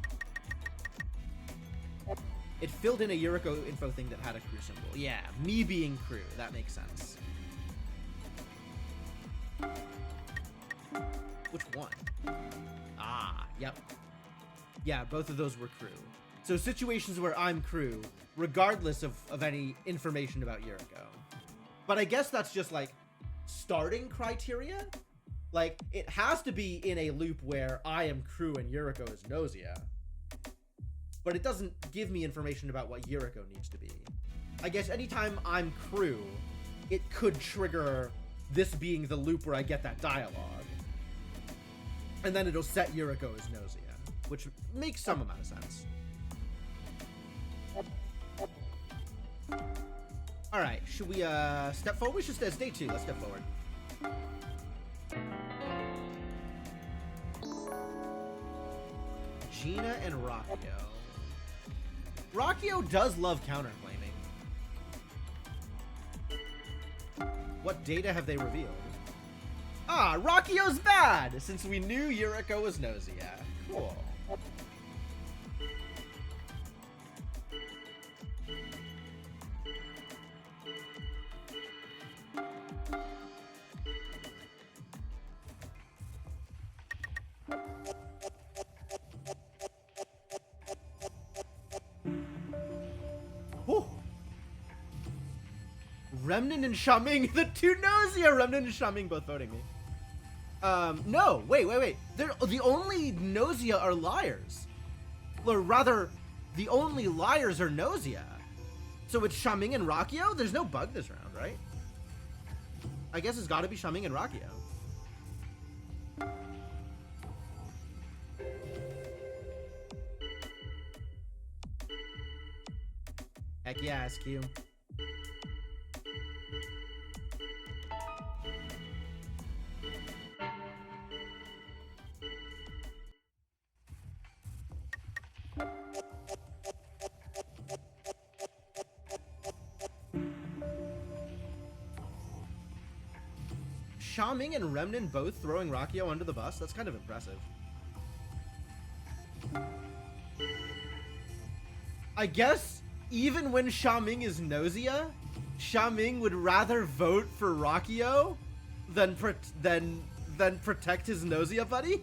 It filled in a Yuriko info thing that had a crew symbol. Yeah, me being crew. That makes sense. Which one? Ah, yep. Yeah, both of those were crew. So situations where I'm crew, regardless of any information about Yuriko. But I guess that's just like starting criteria. Like it has to be in a loop where I am crew and Yuriko is Gnosia. But it doesn't give me information about what Yuriko needs to be. I guess anytime I'm crew, it could trigger this being the loop where I get that dialogue. And then it'll set Yuriko as Gnosia, which makes some amount of sense. Alright, should we step forward? We should stay day 2. Let's step forward. Gina and Rakio. Rakio does love counterclaiming. What data have they revealed? Ah, Rakio's bad! Since we knew Yuriko was Gnosia. Cool. Remnant and Shaming, the two Gnosia! Remnant and Shaming both voting me. No, wait. They're, the only Gnosia are liars. Or rather, the only liars are Gnosia. So it's Shaming and Rakio? There's no bug this round, right? I guess it's gotta be Shaming and Rakio. Heck yeah, SQ. Xiaoming and Remnin both throwing Rakio under the bus? That's kind of impressive. I guess even when Xiaoming is Gnosia, Xiaoming would rather vote for Rakio than protect his Gnosia buddy?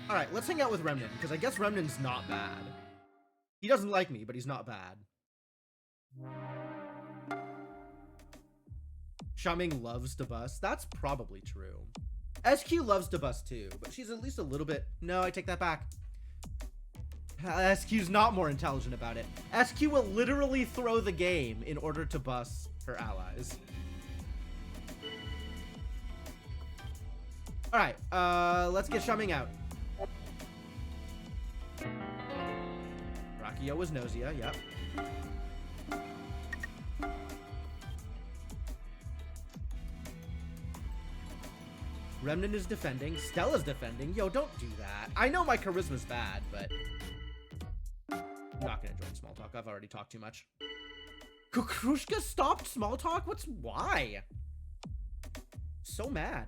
Alright, let's hang out with Remnin, because I guess Remnin's not bad. He doesn't like me, but he's not bad. Xiaoming loves to bus. That's probably true. SQ loves to bus too, but she's at least a little bit... No, I take that back. SQ's not more intelligent about it. SQ will literally throw the game in order to bus her allies. Alright, let's get Xiaoming out. Rakio was Gnosia, yep. Remnin is defending. Stella's defending. Yo, don't do that. I know my charisma's bad, but... I'm not gonna join small talk. I've already talked too much. Kukrushka stopped small talk? Why? So mad.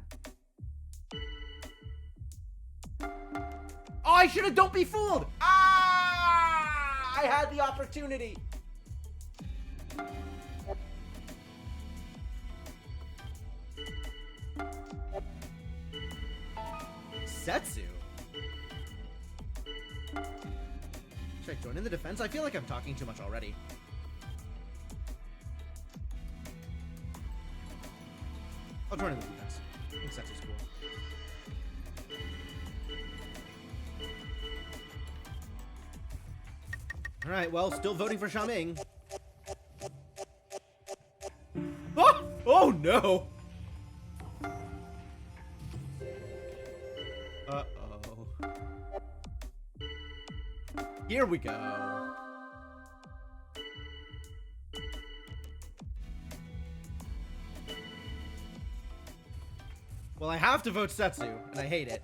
Oh, I should have... Don't be fooled! Ah! I had the opportunity. Setsu? Should I join in the defense? I feel like I'm talking too much already. I'll join in the defense. I think Setsu's cool. Alright, well, still voting for Xiaoming. Oh! Oh no! Uh-oh. Here we go. Well, I have to vote Setsu, and I hate it.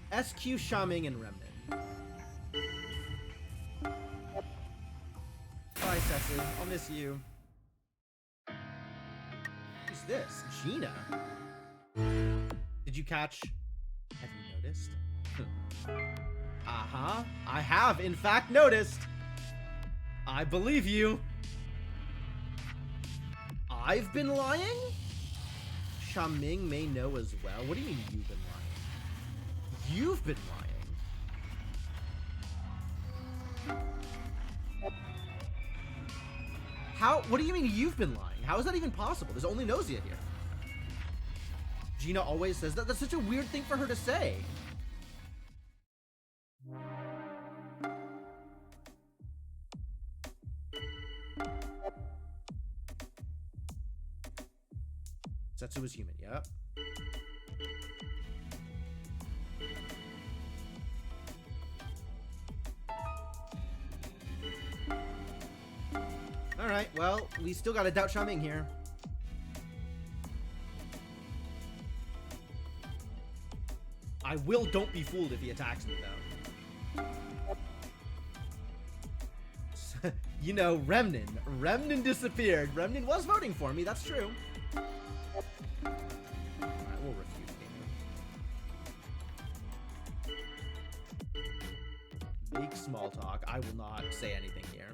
SQ, Xiaoming, and Remnin. Bye, Setsu. I'll miss you. Who's this? Gina? Did you catch? Have you noticed? Uh-huh. I have, in fact, noticed. I believe you. I've been lying? Xiaoming may know as well. What do you mean you've been lying? You've been lying. How? What do you mean you've been lying? How is that even possible? There's only Gnosia here. Gina always says that. That's such a weird thing for her to say. Setsu was human, yep. Alright, well, we still gotta doubt Xiaoming here. I will don't be fooled if he attacks me, though. You know, Remnin. Remnin disappeared. Remnin was voting for me, that's true. Alright, we'll refute game. Make small talk. I will not say anything here.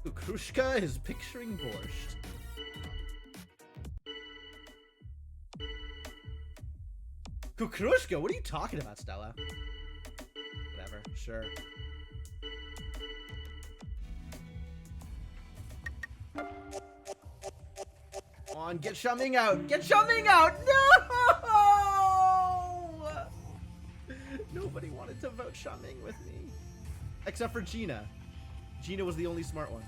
Kukrushka is picturing borscht. Kukrushka? What are you talking about, Stella? Whatever, sure. Come on, get Xiaoming out! Get Xiaoming out! No! Nobody wanted to vote Xiaoming with me. Except for Gina. Gina was the only smart one.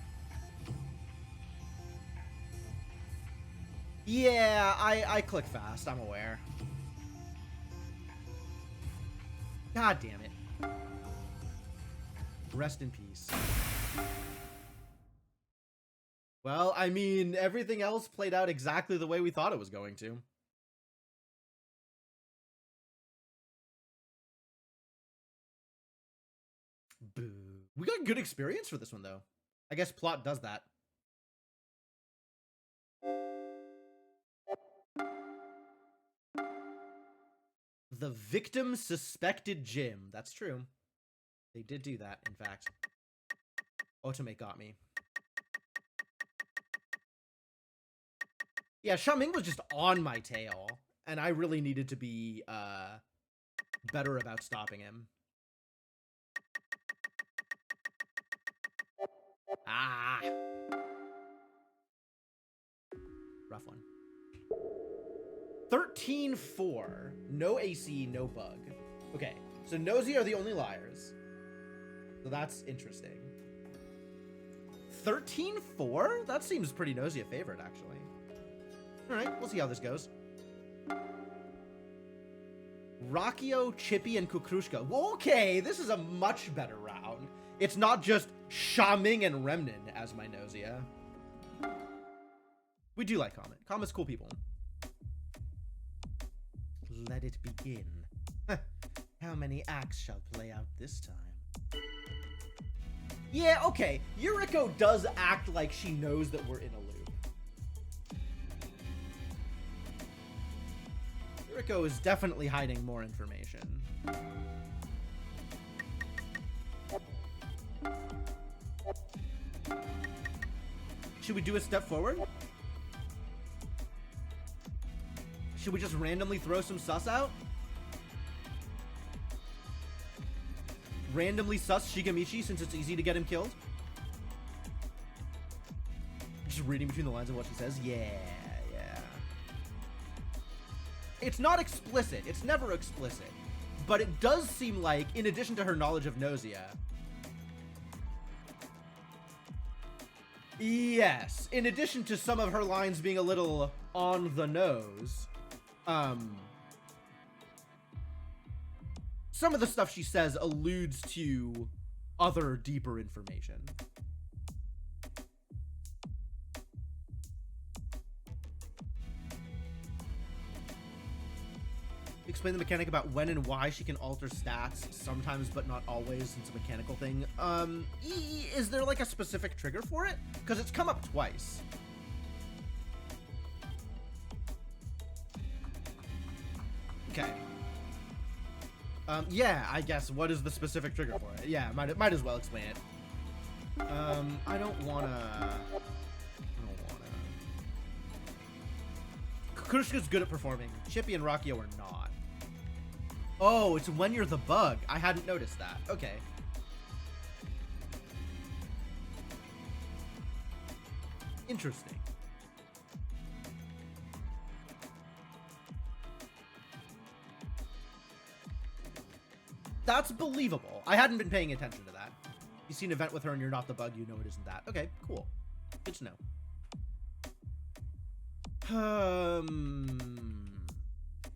Yeah, I click fast. I'm aware. God damn it. Rest in peace. Well, I mean, everything else played out exactly the way we thought it was going to. Boo. We got good experience for this one, though. I guess plot does that. The victim suspected Jim. That's true. They did do that, in fact. Otome got me. Yeah, Xiaoming was just on my tail, and I really needed to be better about stopping him. Ah! Rough one. 13-4. No AC, no bug. Okay, so Gnosia are the only liars. So that's interesting. 13-4? That seems pretty Gnosia favorite, actually. Alright, we'll see how this goes. Rakio, Chippy, and Kukrushka. Okay, this is a much better round. It's not just Xiaoming and Remnin as my Gnosia. We do like Comet. Comet's cool people. Let it begin. How many acts shall play out this time? Yeah, okay. Yuriko does act like she knows that we're in a loop. Yuriko is definitely hiding more information. Should we do a step forward? Should we just randomly throw some sus out? Randomly sus Shigamichi since it's easy to get him killed? Just reading between the lines of what she says? Yeah. It's not explicit. It's never explicit. But it does seem like, in addition to her knowledge of Gnosia... Yes. In addition to some of her lines being a little on the nose... some of the stuff she says alludes to other deeper information. Explain the mechanic about when and why she can alter stats sometimes but not always since it's a mechanical thing. Is there like a specific trigger for it? Because it's come up twice. Okay. Yeah, I guess. What is the specific trigger for it? Yeah, might as well explain it. I don't wanna... Kurushka's good at performing. Chippy and Rakio are not. Oh, it's when you're the bug. I hadn't noticed that. Okay. Interesting. That's believable. I hadn't been paying attention to that. You see an event with her and you're not the bug, you know it isn't that. Okay, cool. Good to know.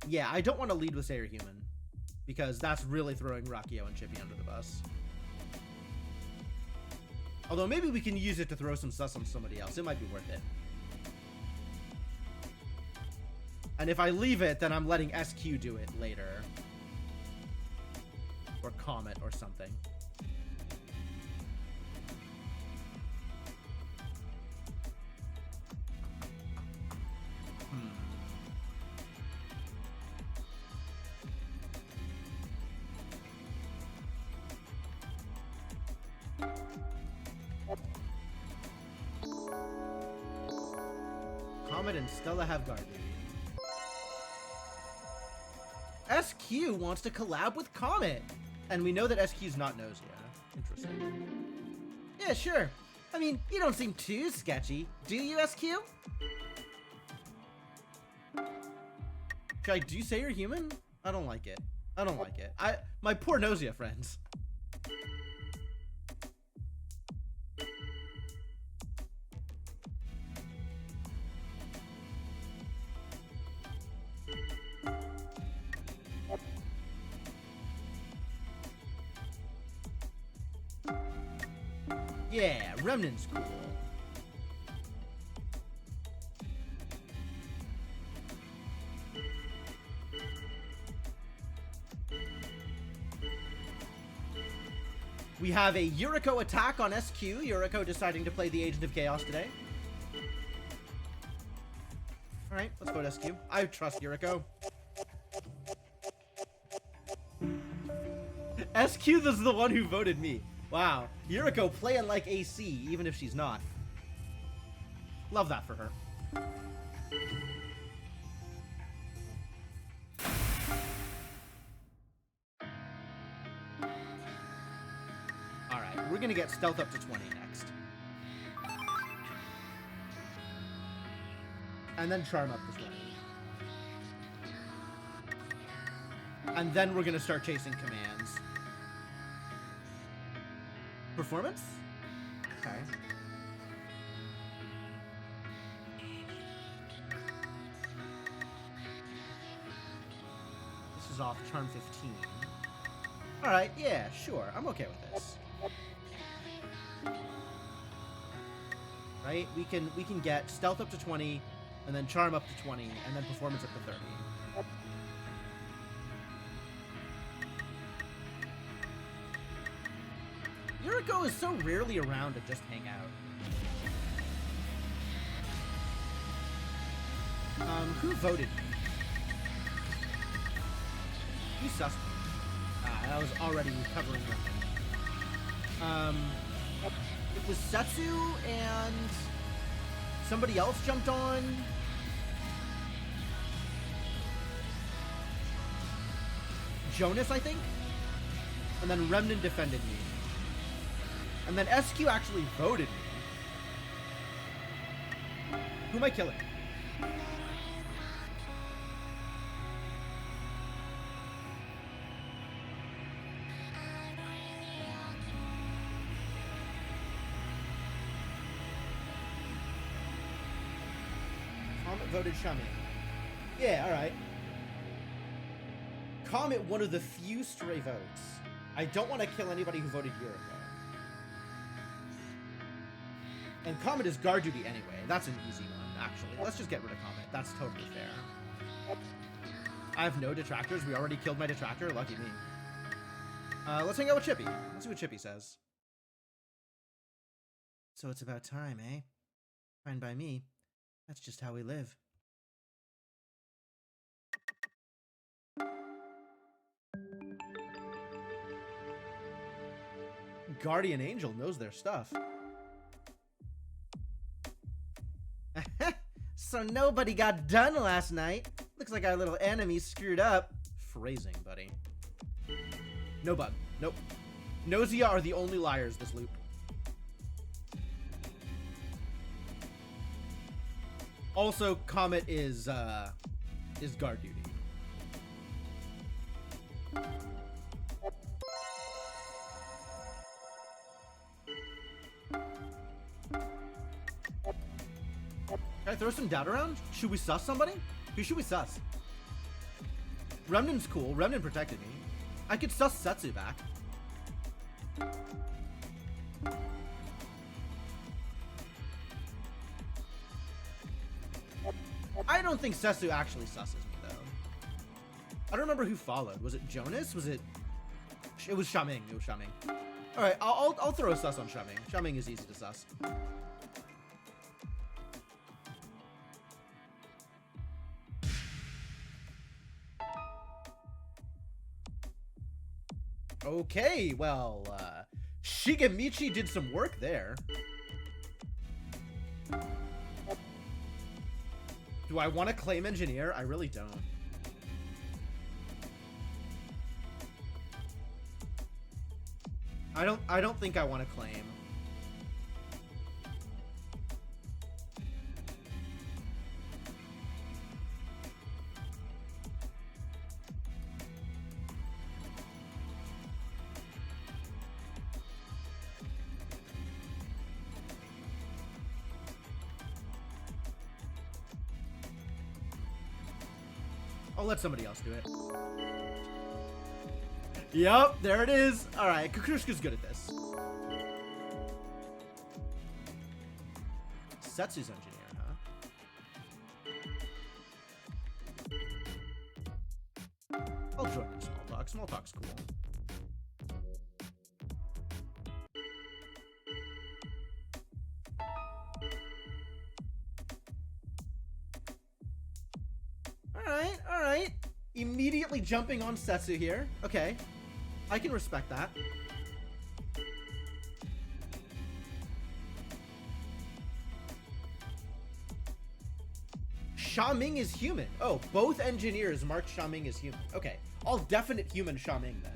Yeah, I don't want to lead with Say You're Human, because that's really throwing Rakio and Chippy under the bus. Although maybe we can use it to throw some sus on somebody else. It might be worth it. And if I leave it, then I'm letting SQ do it later. Or Comet or something. Comet and Stella have guard duty. SQ wants to collab with Comet. And we know that SQ's not Gnosia. Interesting. Yeah, sure. I mean, you don't seem too sketchy, do you, SQ? Should I do Say You're Human? I don't like it. I don't like it. My poor Gnosia friends. Yeah, Remnant's cool. We have a Yuriko attack on SQ. Yuriko deciding to play the Agent of Chaos today. Alright, let's vote SQ. I trust Yuriko. SQ is the one who voted me. Wow. Yuriko playing like AC, even if she's not. Love that for her. Alright, we're gonna get stealth up to 20 next. And then charm up to 20. And then we're gonna start chasing commands. Performance? Okay. This is off charm 15. Alright, yeah, sure. I'm okay with this. Right? We can get stealth up to 20, and then charm up to 20, and then performance up to 30. Yuriko is so rarely around to just hang out. Who voted me? You sussed me. I was already recovering them. It was Setsu and somebody else jumped on. Jonas, I think? And then Remnant defended me. And then SQ actually voted me. Who am I killing? Comet voted Shami. Yeah, alright. Comet, one of the few stray votes. I don't want to kill anybody who voted Yuriko. And Comet is guard duty anyway. That's an easy one, actually. Let's just get rid of Comet. That's totally fair. I have no detractors. We already killed my detractor. Lucky me. Let's hang out with Chippy. Let's see what Chippy says. So it's about time, eh? Fine by me. That's just how we live. Guardian Angel knows their stuff. So nobody got done last night. Looks like our little enemy screwed up. Phrasing, buddy. No bug. Nope. Gnosia are the only liars this loop. Also, Comet is guard duty. Can I throw some doubt around? Should we sus somebody? Who should we sus? Remnant's cool. Remnant protected me. I could sus Setsu back. I don't think Setsu actually susses me, though. I don't remember who followed. Was it Jonas? Was it... It was Shaming. It was Shaming. Alright, I'll throw a sus on Shaming. Shaming is easy to sus. Okay, well, Shigemichi did some work there. Do I want to claim engineer? I really don't. I don't think I want to claim. I'll let somebody else do it. Yep, there it is. All right, Kukushka's good at this. Setsu's engineer, huh? I'll join in small talk. Small talk's cool. All right. Immediately jumping on Setsu here. Okay. I can respect that. Xiaming is human. Oh, both engineers marked Xiaming as human. Okay. All definite human Xiaming then.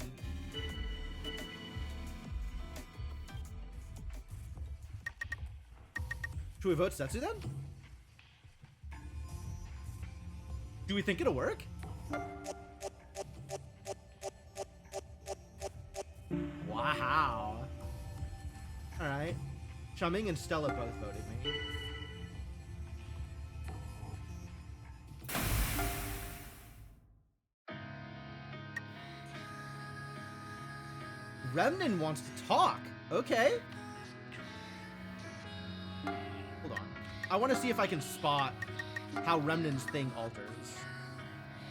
Should we vote Setsu then? Do we think it'll work? Wow. Alright. Xiaming and Stella both voted me. Remnin wants to talk. Okay. Hold on. I want to see if I can spot how Remnin's thing alters.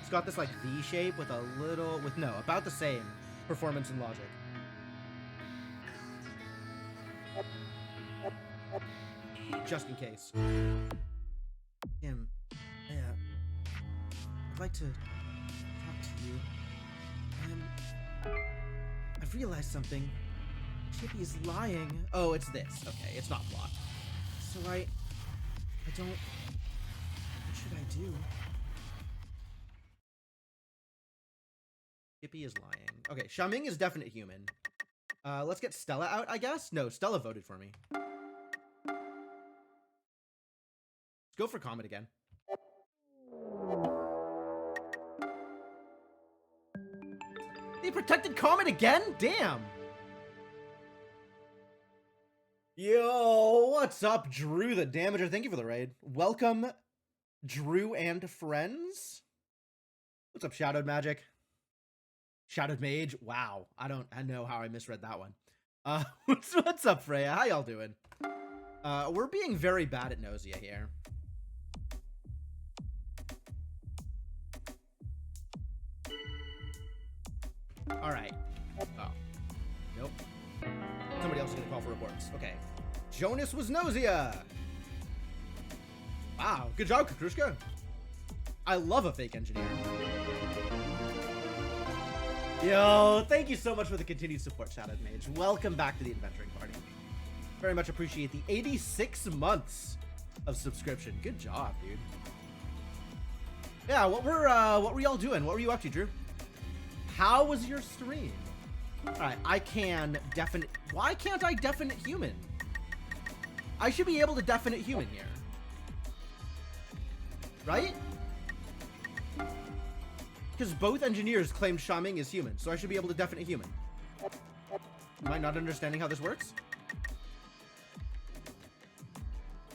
It's got this like V shape with a little, about the same performance and logic. Just in case. Kim, I'd like to talk to you. I've realized something. Chippy is lying. Oh, it's this. Okay, it's not plot. So I don't... What should I do? Chippy is lying. Okay, Xiaming is definite human. Let's get Stella out, I guess? No, Stella voted for me. Let's go for Comet again. They protected Comet again? Damn! Yo, what's up, Drew the Damager? Thank you for the raid. Welcome, Drew and friends. What's up, Shadowed Magic? Shadowed Mage? Wow, I know how I misread that one. What's up, Freya? How y'all doing? We're being very bad at Gnosia here. Alright. Oh. Nope. Somebody else is gonna call for reports. Okay. Jonas was Gnosia! Wow, good job, Kakrushka. I love a fake engineer. Yo, thank you so much for the continued support, Shadowed Mage. Welcome back to the adventuring party. Very much appreciate the 86 months of subscription. Good job, dude. Yeah, what were y'all doing? What were you up to, Drew? How was your stream? Alright, I can definite... Why can't I definite human? I should be able to definite human here. Right? Because both engineers claimed Xiaming is human, so I should be able to definite human. Am I not understanding how this works?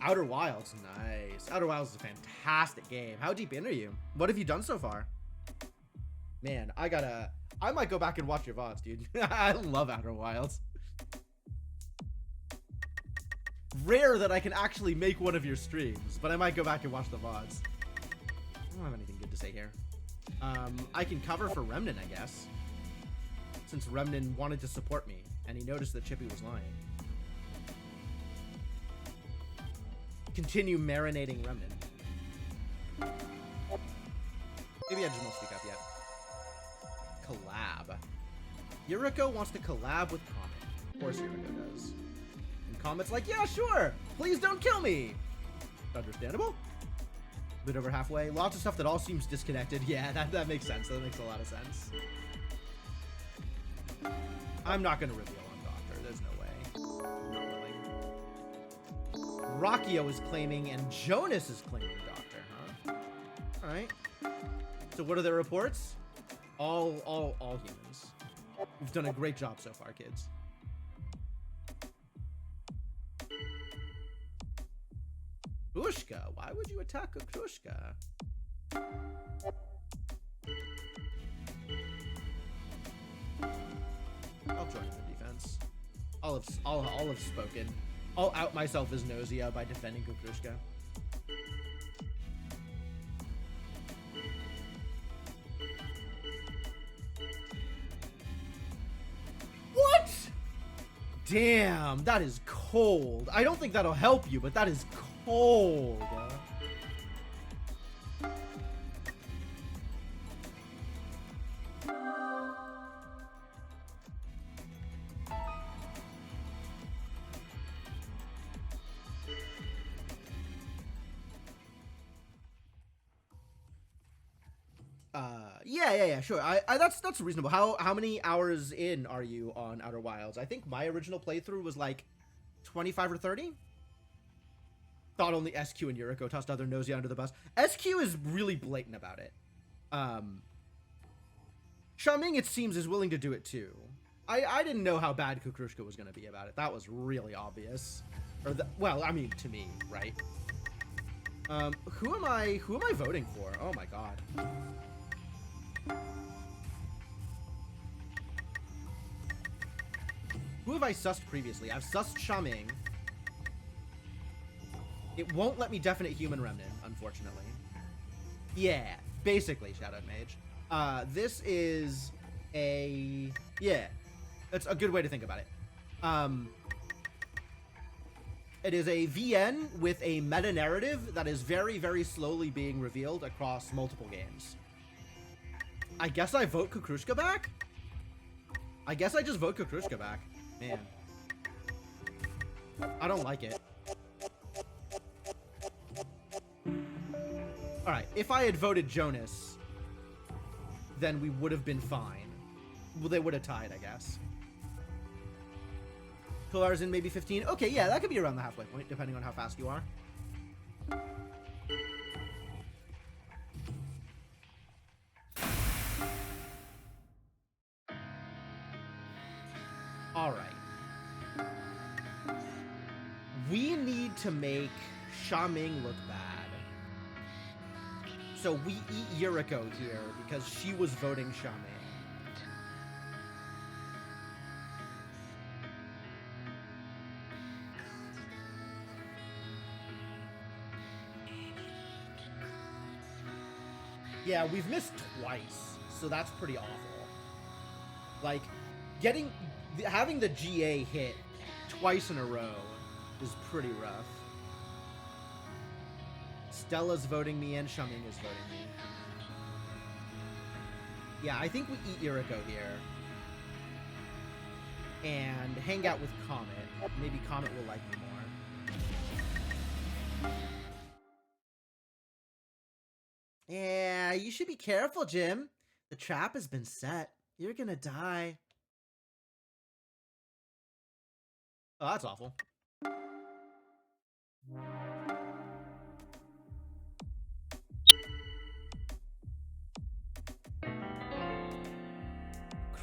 Outer Wilds, nice. Outer Wilds is a fantastic game. How deep in are you? What have you done so far? Man, I might go back and watch your VODs, dude. I love Outer Wilds. Rare that I can actually make one of your streams, but I might go back and watch the VODs. I don't have anything good to say here. I can cover for Remnin, I guess. Since Remnin wanted to support me, and he noticed that Chippy was lying. Continue marinating Remnin. Maybe I just won't speak up yet. Collab. Yuriko wants to collab with Comet. Of course Yuriko does. And Comet's like, yeah, sure! Please don't kill me! Understandable? A bit over halfway. Lots of stuff that all seems disconnected. Yeah, that makes sense. That makes a lot of sense. I'm not going to reveal on Doctor. There's no way. I'm not willing. Rockio is claiming and Jonas is claiming Doctor, huh? Alright. So what are their reports? All humans. We've done a great job so far, kids. Kushka? Why would you attack a Kushka? I'll join in the defense. All have spoken. I'll out myself as Gnosia by defending Kukrushka. What? Damn, that is cold. I don't think that'll help you, but that is cold. Yeah, sure. That's reasonable. How many hours in are you on Outer Wilds? I think my original playthrough was like 25 or 30. Thought only SQ and Yuriko tossed other Gnosia under the bus. SQ is really blatant about it. Shaming, it seems, is willing to do it too. I didn't know how bad Kukrushka was going to be about it. That was really obvious. Well, I mean, to me, right? Who am I voting for? Oh my god. Who have I sussed previously? I've sussed Shaming. It won't let me definite human remnant, unfortunately. Yeah, basically, Shadowed Mage. This is a... Yeah, that's a good way to think about it. It is a VN with a meta-narrative that is very, very slowly being revealed across multiple games. I guess I vote Kukrushka back? I guess I just vote Kukrushka back. Man. I don't like it. Alright, if I had voted Jonas, then we would have been fine. Well, they would have tied, I guess. 12 hours in, maybe 15. Okay, yeah, that could be around the halfway point, depending on how fast you are. Alright. We need to make Shaming look bad. So we eat Yuriko here because she was voting Shaming. Yeah, we've missed twice, so that's pretty awful. Like, having the GA hit twice in a row is pretty rough. Stella's voting me and Shaming is voting me. Yeah, I think we eat Yuriko here. And hang out with Comet. Maybe Comet will like me more. Yeah, you should be careful, Jim. The trap has been set. You're gonna die. Oh, that's awful.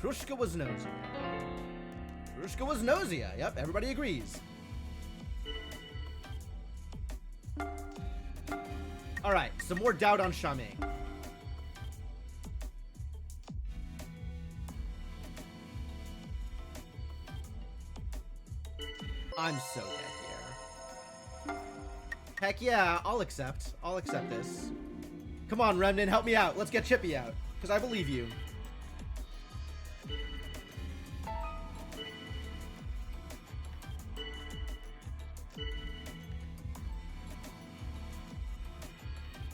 Krushka was Gnosia. Krushka was Gnosia. Yep, everybody agrees. Alright, some more doubt on Shaming. I'm so dead here. Heck yeah, I'll accept. I'll accept this. Come on, Remnant, help me out. Let's get Chippy out. Because I believe you.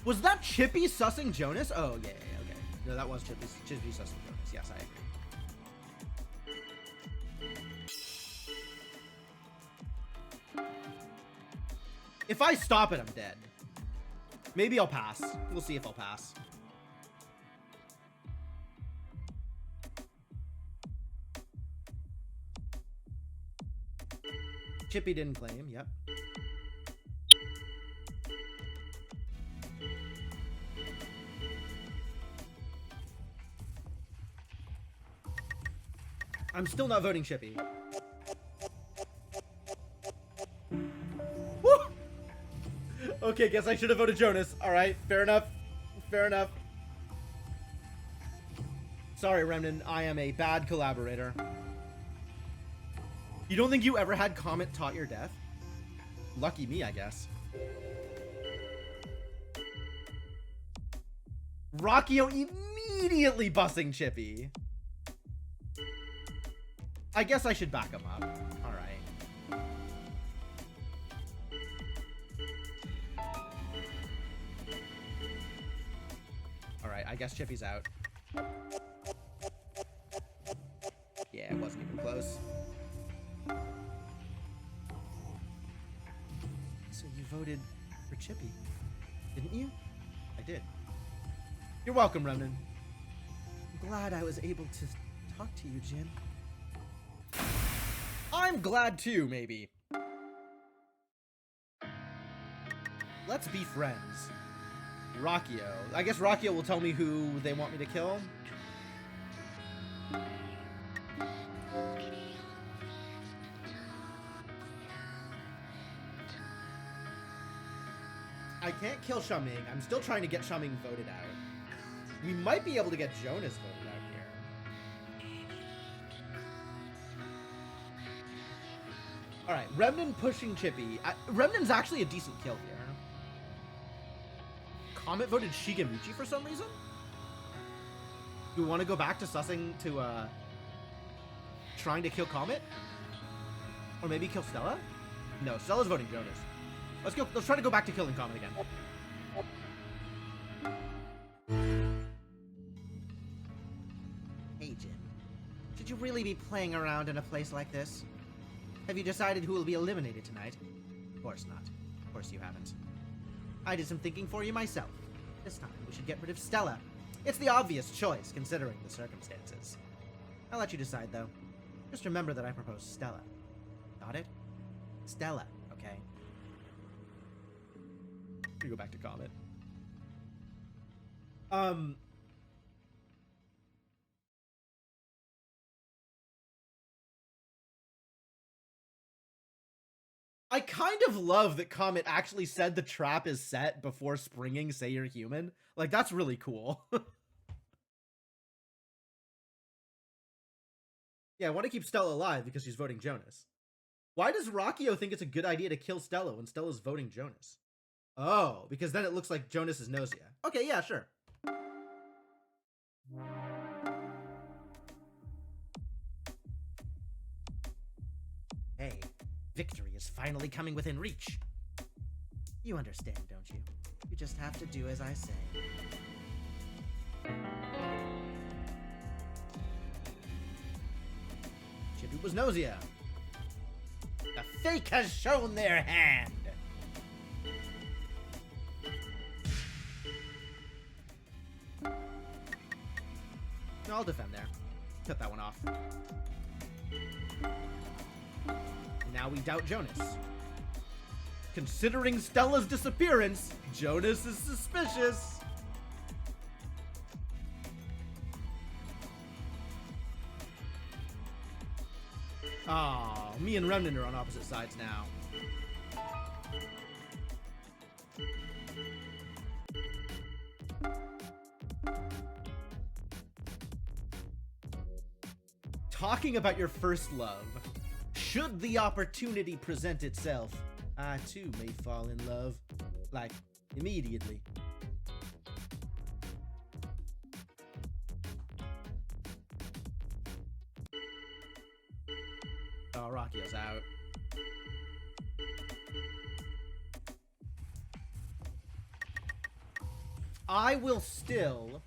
Was that Chippy sussing Jonas? Oh, yeah, okay. No, that was Chippy sussing Jonas. Yes, I agree. If I stop it, I'm dead. Maybe I'll pass. We'll see if I'll pass. Chippy didn't claim, yep. I'm still not voting Chippy. Woo! Okay, guess I should have voted Jonas. Alright, fair enough. Fair enough. Sorry, Remnant. I am a bad collaborator. You don't think you ever had Comet taught your death? Lucky me, I guess. Rockio immediately bussing Chippy. I guess I should back him up. Alright. Alright, I guess Chippy's out. Yeah, it wasn't even close. So you voted for Chippy, didn't you? I did. You're welcome, Remnant. I'm glad I was able to talk to you, Jin. I'm glad too, maybe. Let's be friends. Rockio. I guess Rockio will tell me who they want me to kill. I can't kill Shaming. I'm still trying to get Shaming voted out. We might be able to get Jonas voted out here. Alright, Remnant pushing Chippy. Remnant's actually a decent kill here. Comet voted Shigemuchi for some reason? Do we want to go back to sussing to, trying to kill Comet? Or maybe kill Stella? No, Stella's voting Jonas. Let's try to go back to killing Comet again. Hey, Jin. Should you really be playing around in a place like this? Have you decided who will be eliminated tonight? Of course not. Of course you haven't. I did some thinking for you myself. This time, we should get rid of Stella. It's the obvious choice, considering the circumstances. I'll let you decide, though. Just remember that I proposed Stella. Got it? Stella, okay? We go back to Comet. I kind of love that Comet actually said the trap is set before springing Say You're Human. Like, that's really cool. Yeah, I want to keep Stella alive because she's voting Jonas. Why does Rockio think it's a good idea to kill Stella when Stella's voting Jonas? Oh, because then it looks like Jonas is Gnosia. Okay, yeah, sure. Hey, victory is finally coming within reach. You understand, don't you? You just have to do as I say. Chippy was Gnosia. The fake has shown their hand. No, I'll defend there. Cut that one off. Now we doubt Jonas. Considering Stella's disappearance, Jonas is suspicious. Aw, me and Remnant are on opposite sides now. Talking about your first love. Should the opportunity present itself, I too may fall in love. Like, immediately. Oh, Rockio's out. I will still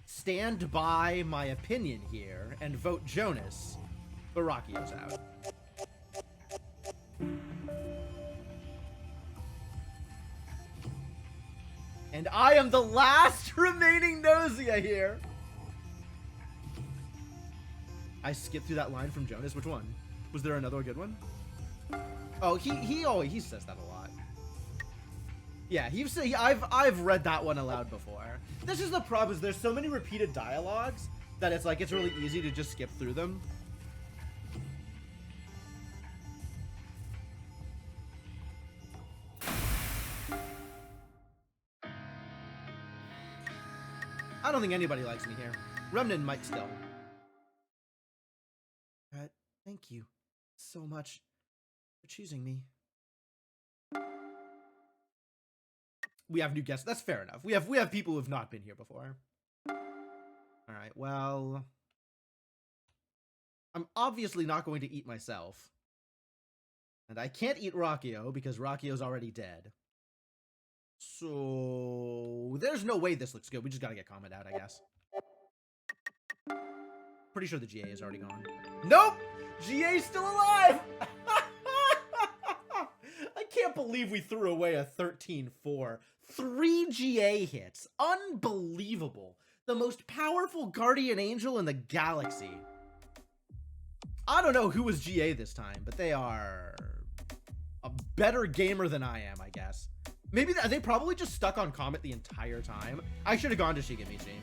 stand by my opinion here and vote Jonas, but Rockio's out. And I am the last remaining Gnosia here. I skipped through that line from Jonas. Which one? Was there another good one? Oh, he says that a lot. Yeah, I've read that one aloud before. This is the problem, is there's so many repeated dialogues that it's like it's really easy to just skip through them. I don't think anybody likes me here. Remnant might still. Thank you so much for choosing me. We have new guests. That's fair enough. We have people who have not been here before. All right. Well, I'm obviously not going to eat myself. And I can't eat Rakio because Rakio's already dead. So there's no way this looks good. We just gotta get comment out, I guess. Pretty sure the GA is already gone. Nope! GA's still alive! I can't believe we threw away a 13-4. 3 GA hits. Unbelievable. The most powerful guardian angel in the galaxy. I don't know who was GA this time, but they are a better gamer than I am, I guess. Maybe they probably just stuck on Comet the entire time. I should have gone to Shigemichi.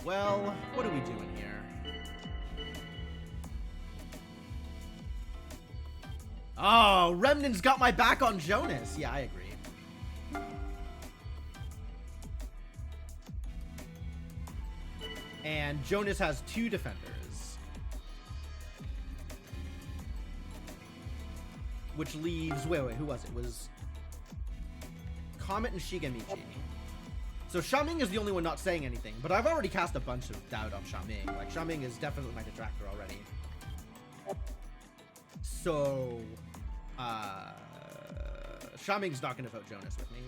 Well, what are we doing here? Oh, Remnant's got my back on Jonas. Yeah, I agree. And Jonas has 2 defenders. Which leaves... Wait, who was it? It was Comet and Shigemichi. So Shaming is the only one not saying anything, but I've already cast a bunch of doubt on Shaming. Like, Shaming is definitely my detractor already. So, Shaming's not going to vote Jonas with me.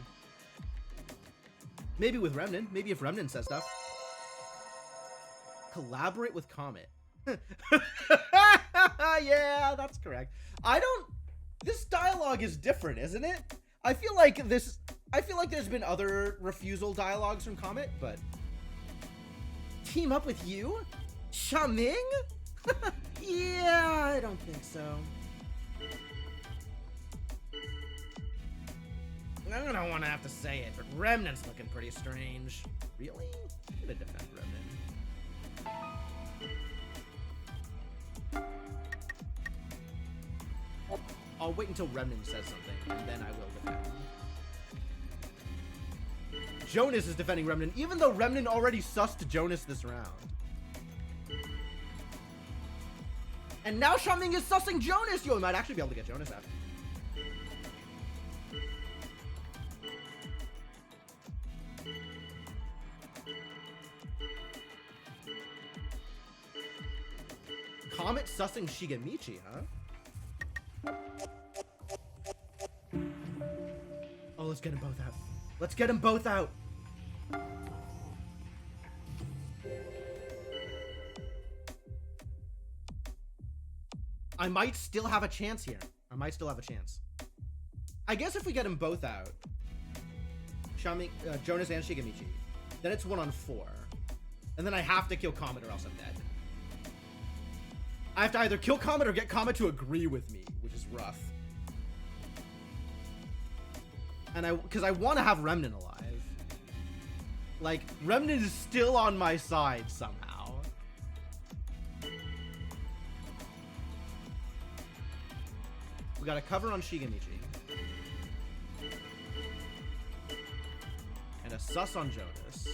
Maybe with Remnant. Maybe if Remnant says stuff. Collaborate with Comet. Yeah, that's correct. This dialogue is different, isn't it? I feel like there's been other refusal dialogues from Comet, but team up with you? Shaming? Yeah, I don't think so. I don't want to have to say it, but Remnant's looking pretty strange. Really? I'm gonna defend Remnant. I'll wait until Remnant says something, and then I will defend. Jonas is defending Remnant, even though Remnant already sussed Jonas this round. And now Shaming is sussing Jonas! Yo, we might actually be able to get Jonas out. Comet sussing Shigemichi, huh? Oh, let's get them both out. Let's get them both out. I might still have a chance here. I might still have a chance. I guess if we get them both out, Jonas and Shigemichi, then it's 1-on-4. And then I have to kill Comet or else I'm dead. I have to either kill Comet or get Comet to agree with me, which is rough. And because I want to have Remnant alive. Like, Remnant is still on my side somehow. We got a cover on Shigemichi. And a sus on Jonas.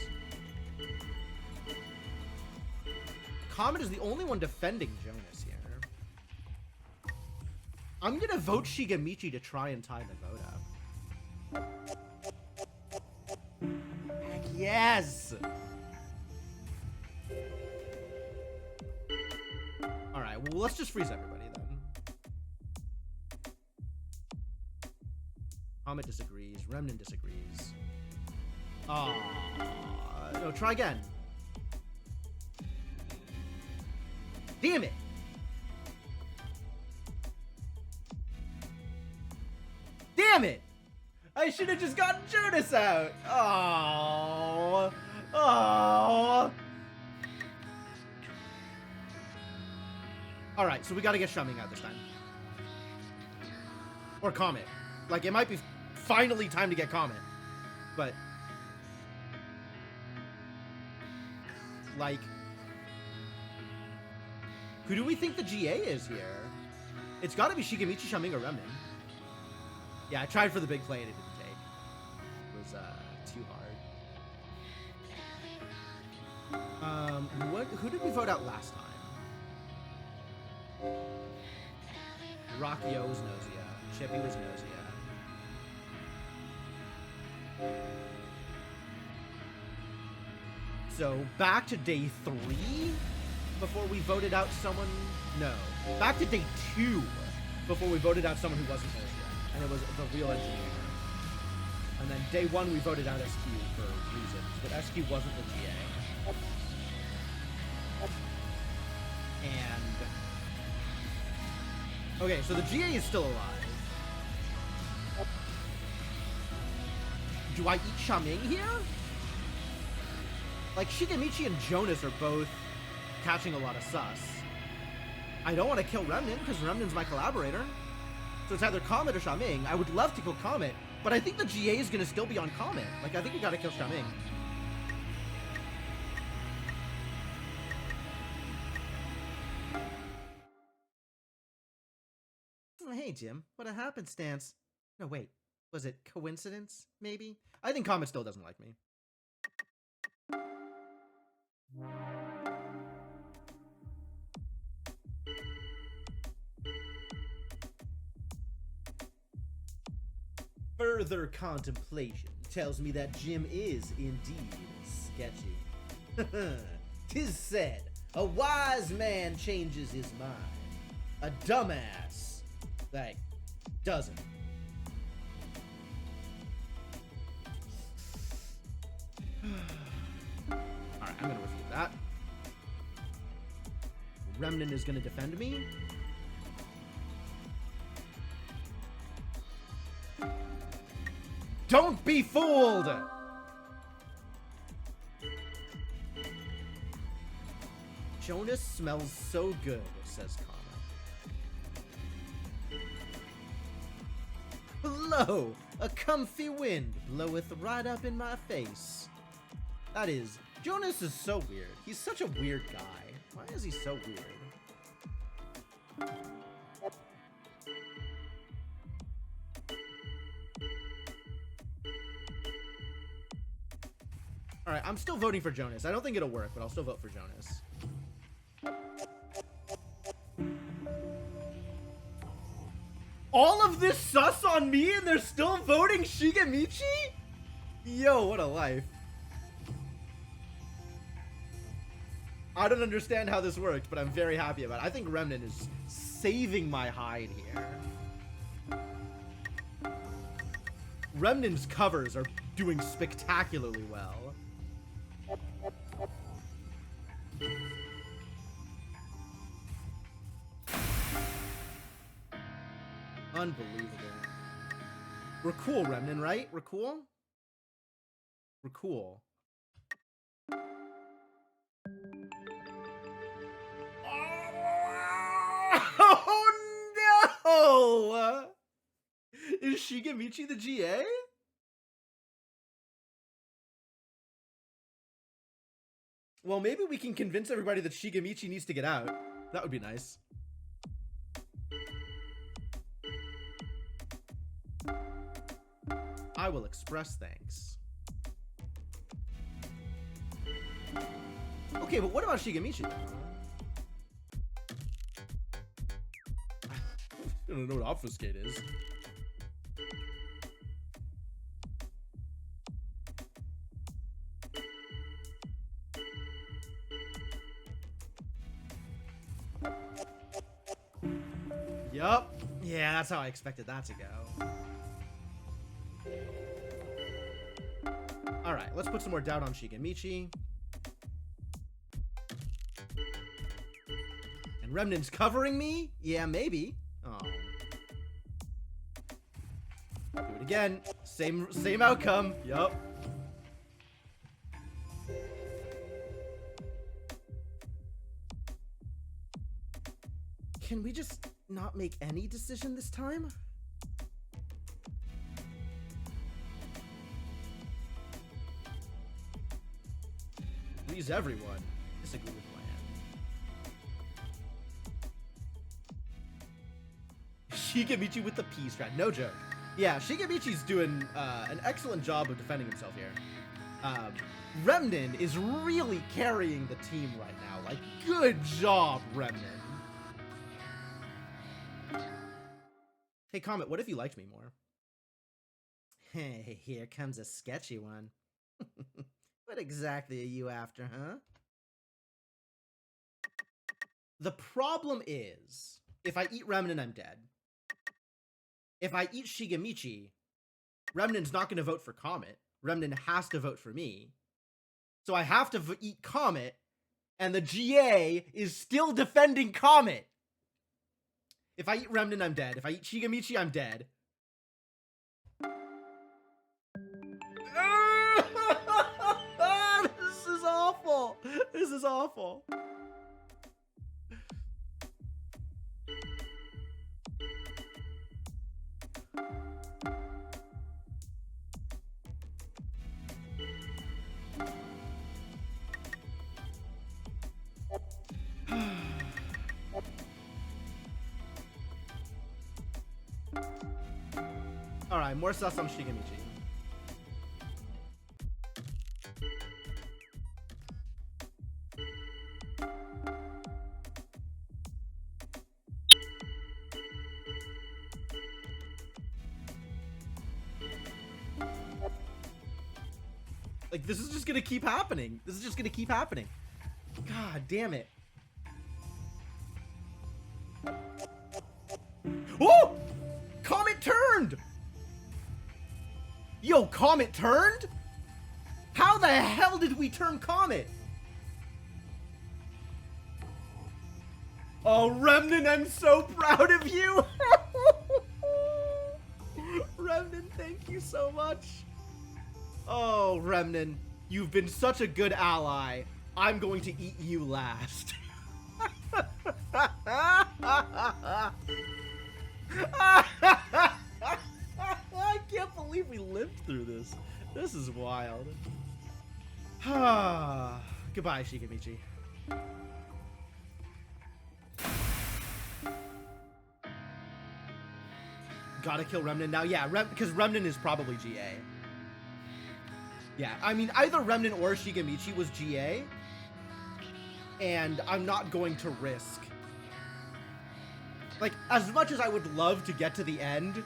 Comet is the only one defending Jonas here. I'm gonna vote Shigemichi to try and tie the vote up. Heck yes! Alright, well, let's just freeze everybody then. Comet disagrees. Remnant disagrees. No, try again. Damn it! Damn it! I should have just gotten Jonas out! Oh, oh. Alright, so we gotta get Shaming out this time. Or Comet. Like, it might be finally time to get Comet. But... like... who do we think the GA is here? It's gotta be Shigemichi, Shaming, or Remnant. Yeah, I tried for the big play and it didn't take. It was, too hard. Who did we vote out last time? Rockio was Gnosia. Chippy was Gnosia. So, back to day 3 before we voted out someone... No. Back to day 2 before we voted out someone who wasn't Gnosia. And it was the real engineer. And then day 1 we voted out SQ for reasons, but SQ wasn't the GA. And... Okay, so the GA is still alive. Do I eat Xiaming here? Like, Shigemichi and Jonas are both catching a lot of sus. I don't want to kill Remnant, because Remnant's my collaborator. So it's either Comet or Xiaming. I would love to kill Comet, but I think the GA is going to still be on Comet. Like, I think we got to kill Xiaming. Hey, Jim. What a happenstance. No, wait. Was it coincidence, maybe? I think Comet still doesn't like me. Further contemplation tells me that Jim is indeed sketchy. 'Tis said, a wise man changes his mind. A dumbass, like, doesn't. Alright, I'm gonna refute that. Remnant is gonna defend me. Don't be fooled! Jonas smells so good, says Connor. Lo, a comfy wind bloweth right up in my face. That is, Jonas is so weird. He's such a weird guy. Why is he so weird? Alright, I'm still voting for Jonas. I don't think it'll work, but I'll still vote for Jonas. All of this sus on me and they're still voting Shigemichi? Yo, what a life. I don't understand how this worked, but I'm very happy about it. I think Remnant is saving my hide here. Remnant's covers are doing spectacularly well. Unbelievable. We're cool, Remnant, right? We're cool? We're cool. Oh no! Is Shigemichi the GA? Well, maybe we can convince everybody that Shigemichi needs to get out. That would be nice. I will express thanks. Okay, but what about Shigemichi? I don't know what obfuscate is. Yup. Yeah, that's how I expected that to go. Alright, let's put some more doubt on Shigemichi. And Remnant's covering me? Yeah, maybe. Oh. Do it again. Same outcome. Yup. Can we just not make any decision this time? Please everyone. Disagree with plan. Shigemichi with the P strat. No joke. Yeah, Shigemichi's doing an excellent job of defending himself here. Remnant is really carrying the team right now. Like, good job, Remnant. Hey, Comet, what if you liked me more? Hey, here comes a sketchy one. What exactly are you after, huh? The problem is, if I eat Remnin, I'm dead. If I eat Shigemichi, Remnin's not going to vote for Comet. Remnin has to vote for me. So I have to eat Comet, and the GA is still defending Comet. If I eat Remnin, I'm dead. If I eat Shigemichi, I'm dead. This is awful. This is awful. Alright, more sus on Shigemichi. Like, this is just gonna keep happening. This is just gonna keep happening. God damn it. Oh! Comet turned! Yo, Comet turned? How the hell did we turn Comet? Oh, Remnin, I'm so proud of you! Remnin, thank you so much. Oh, Remnin, you've been such a good ally. I'm going to eat you last. I can't believe we lived through this. This is wild. Goodbye, Shigemichi. Gotta kill Remnin now. Yeah, because Remnin is probably GA. Yeah, I mean, either Remnin or Shigemichi was GA. And I'm not going to risk. Like, as much as I would love to get to the end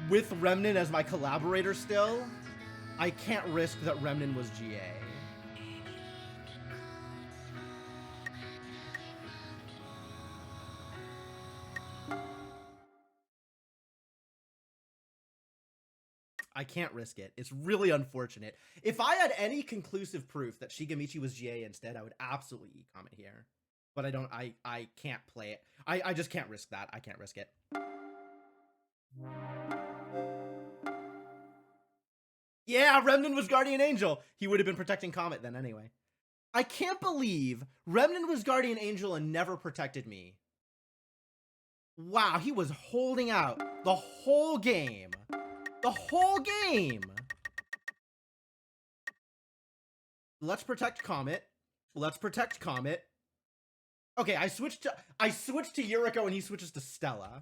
with Remnin as my collaborator still, I can't risk that Remnin was GA. I can't risk it. It's really unfortunate. If I had any conclusive proof that Shigemichi was GA instead, I would absolutely eat Comet here. But I don't, I can't play it. I just can't risk that. I can't risk it. Yeah, Remnin was Guardian Angel. He would have been protecting Comet then anyway. I can't believe Remnin was Guardian Angel and never protected me. Wow, he was holding out the whole game. The whole game! Let's protect Comet. Let's protect Comet. Okay, I switched to Yuriko and he switches to Stella.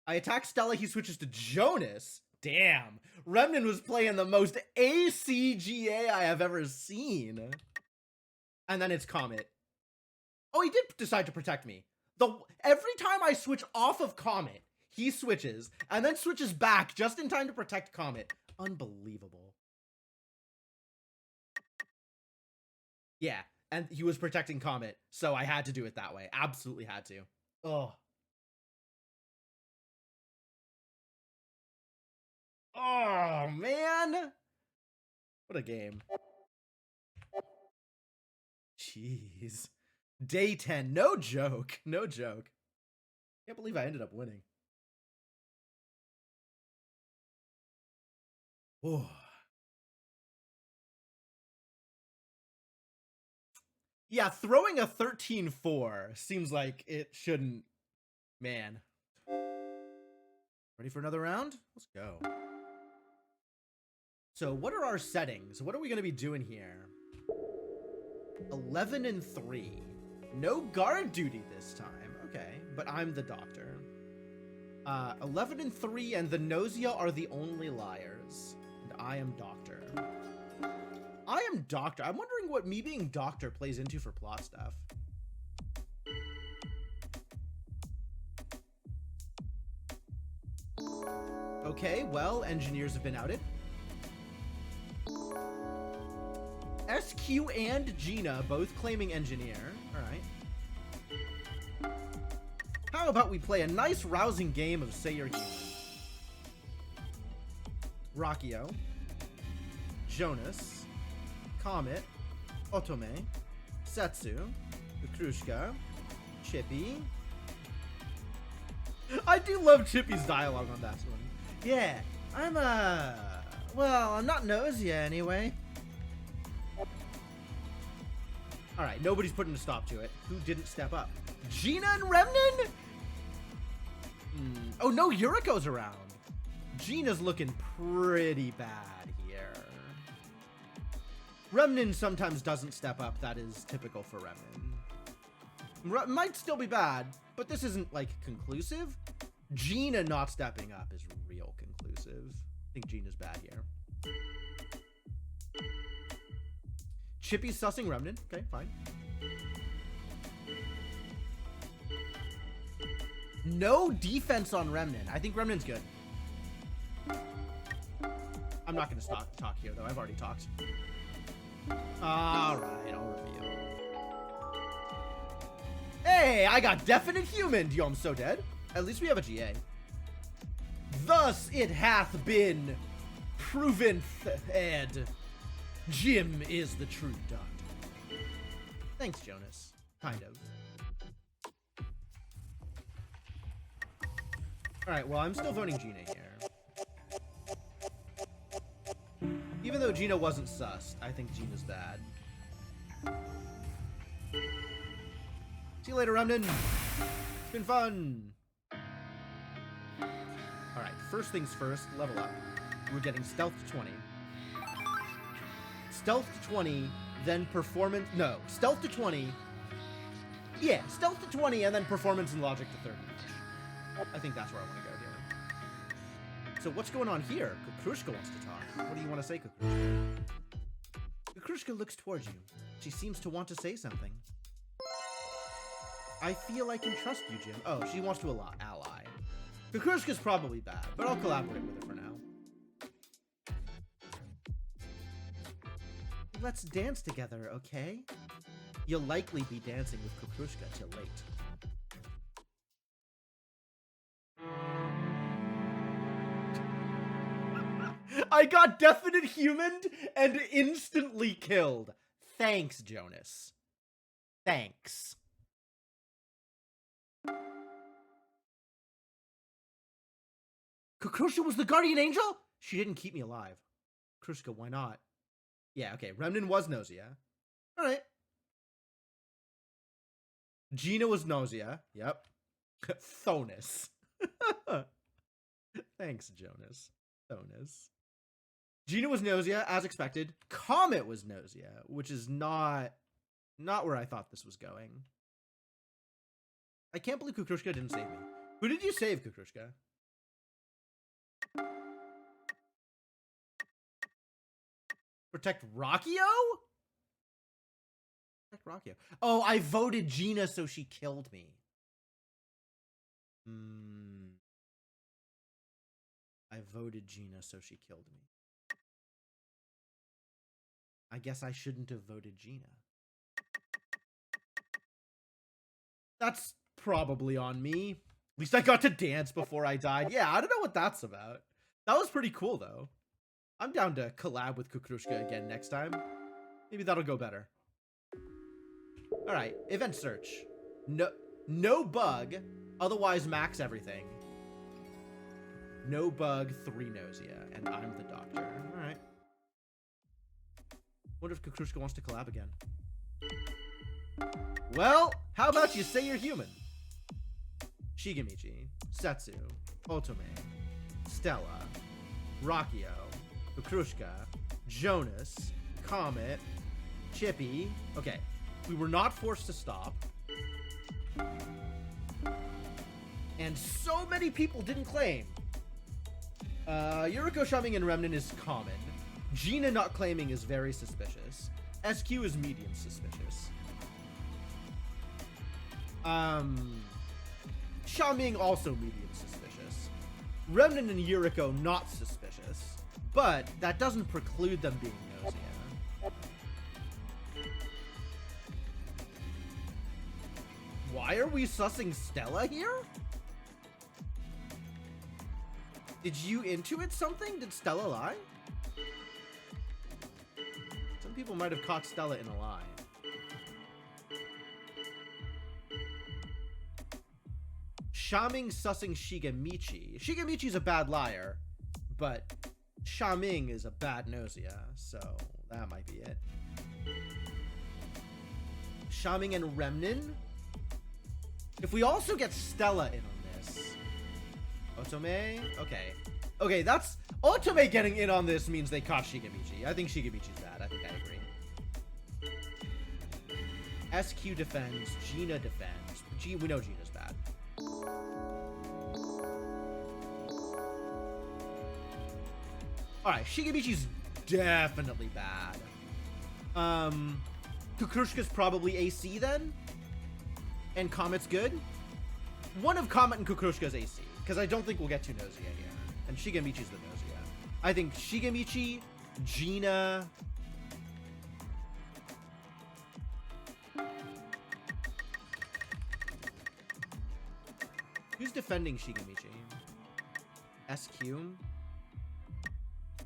I attack Stella, he switches to Jonas. Damn. Remnin was playing the most ACGA I have ever seen. And then it's Comet. Oh, he did decide to protect me. Every time I switch off of Comet, he switches, and then switches back just in time to protect Comet. Unbelievable. Yeah, and he was protecting Comet, so I had to do it that way. Absolutely had to. Oh. Oh, man! What a game. Jeez. Day 10. No joke. No joke. Can't believe I ended up winning. Oh. Yeah, throwing a 13-4 seems like it shouldn't. Man. Ready for another round? Let's go. So what are our settings? What are we going to be doing here? 11 and 3. No guard duty this time. Okay, but I'm the doctor. 11 and 3 and the Gnosia are the only liars. And I am doctor. I am doctor. I'm wondering what me being doctor plays into for plot stuff. Okay, well, engineers have been outed. SQ and Gina both claiming engineer. Alright. How about we play a nice, rousing game of Say You're Human? Rockio, Jonas, Comet, Otome, Setsu, Kukrushka, Chippy. I do love Chippy's dialogue on that one. Yeah, well, I'm not Gnosia anyway. Alright, nobody's putting a stop to it. Who didn't step up? Gina and Remnin? Oh, no, Yuriko's around. Gina's looking pretty bad here. Remnin sometimes doesn't step up. That is typical for Remnin. Might still be bad, but this isn't, like, conclusive. Gina not stepping up is real conclusive. I think Gina's bad here. Chippy's sussing Remnin. Okay, fine. No defense on Remnin. I think Remnin's good. I'm not going to talk here, though. I've already talked. Alright, I'll reveal. Hey, I got definite human. Yo, I'm so dead. At least we have a GA. Thus it hath been proven and Jim is the true dot. Thanks, Jonas. Kind of. Alright, well, I'm still voting Gina here. Even though Gina wasn't sussed, I think Gina's bad. See you later, Remnin. It's been fun. Alright, first things first, level up. We're getting stealth to 20. Stealth to 20, then performance... No, stealth to 20. Yeah, stealth to 20, and then performance and logic to 30. I think that's where I want to go here. So what's going on here? Kukrushka wants to talk. What do you want to say, Kukrushka? Kukrushka looks towards you. She seems to want to say something. I feel I can trust you, Jim. Oh, she wants to ally. Kukrushka's probably bad, but I'll collaborate with her for now. Let's dance together, okay? You'll likely be dancing with Kukrushka till late. I got definite humaned and instantly killed. Thanks, Jonas. Thanks. Kukrushka was the guardian angel? She didn't keep me alive. Kukrushka, why not? Yeah, okay. Remnin was Gnosia. Alright. Gina was Gnosia. Yep. Thonus. Thanks, Jonas. Thonus. Gina was Gnosia, as expected. Comet was Gnosia, which is not where I thought this was going. I can't believe Kukrushka didn't save me. Who did you save, Kukrushka? Protect Rockio? Protect Rockio. Oh, I voted Gina, so she killed me. I voted Gina, so she killed me. I guess I shouldn't have voted Gina. That's probably on me. At least I got to dance before I died. Yeah, I don't know what that's about. That was pretty cool, though. I'm down to collab with Kukrushka again next time. Maybe that'll go better. Alright, event search. No bug, otherwise max everything. No bug, 3 Gnosia, and I'm the doctor. Alright. Wonder if Kukrushka wants to collab again. Well, how about you say you're human? Shigemichi, Setsu, Otome, Stella, Rockio, Kukrushka, Jonas, Comet, Chippy. Okay, we were not forced to stop. And so many people didn't claim. Yuriko Shumming and Remnin is common. Gina not claiming is very suspicious. SQ is medium suspicious. Shumming also medium suspicious. Remnant and Yuriko, not suspicious. But that doesn't preclude them being Gnosia. Why are we sussing Stella here? Did you intuit something? Did Stella lie? Some people might have caught Stella in a lie. Shaming sussing Shigemichi. Shigemichi's a bad liar, but Shaming is a bad Gnosia, so that might be it. Shaming and Remnin? If we also get Stella in on this... Otome? Okay. Okay, that's... Otome getting in on this means they caught Shigemichi. I think Shigemichi's bad. I think I agree. SQ defends. Gina defends. We know Gina's bad. Alright, Shigemichi's definitely bad. Kukurushka's probably AC then? And Comet's good? One of Comet and Kukurushka's AC, because I don't think we'll get to Gnosia here. And Shigemichi's the Gnosia. I think Shigemichi, Gina... Who's defending Shigemichi? SQ?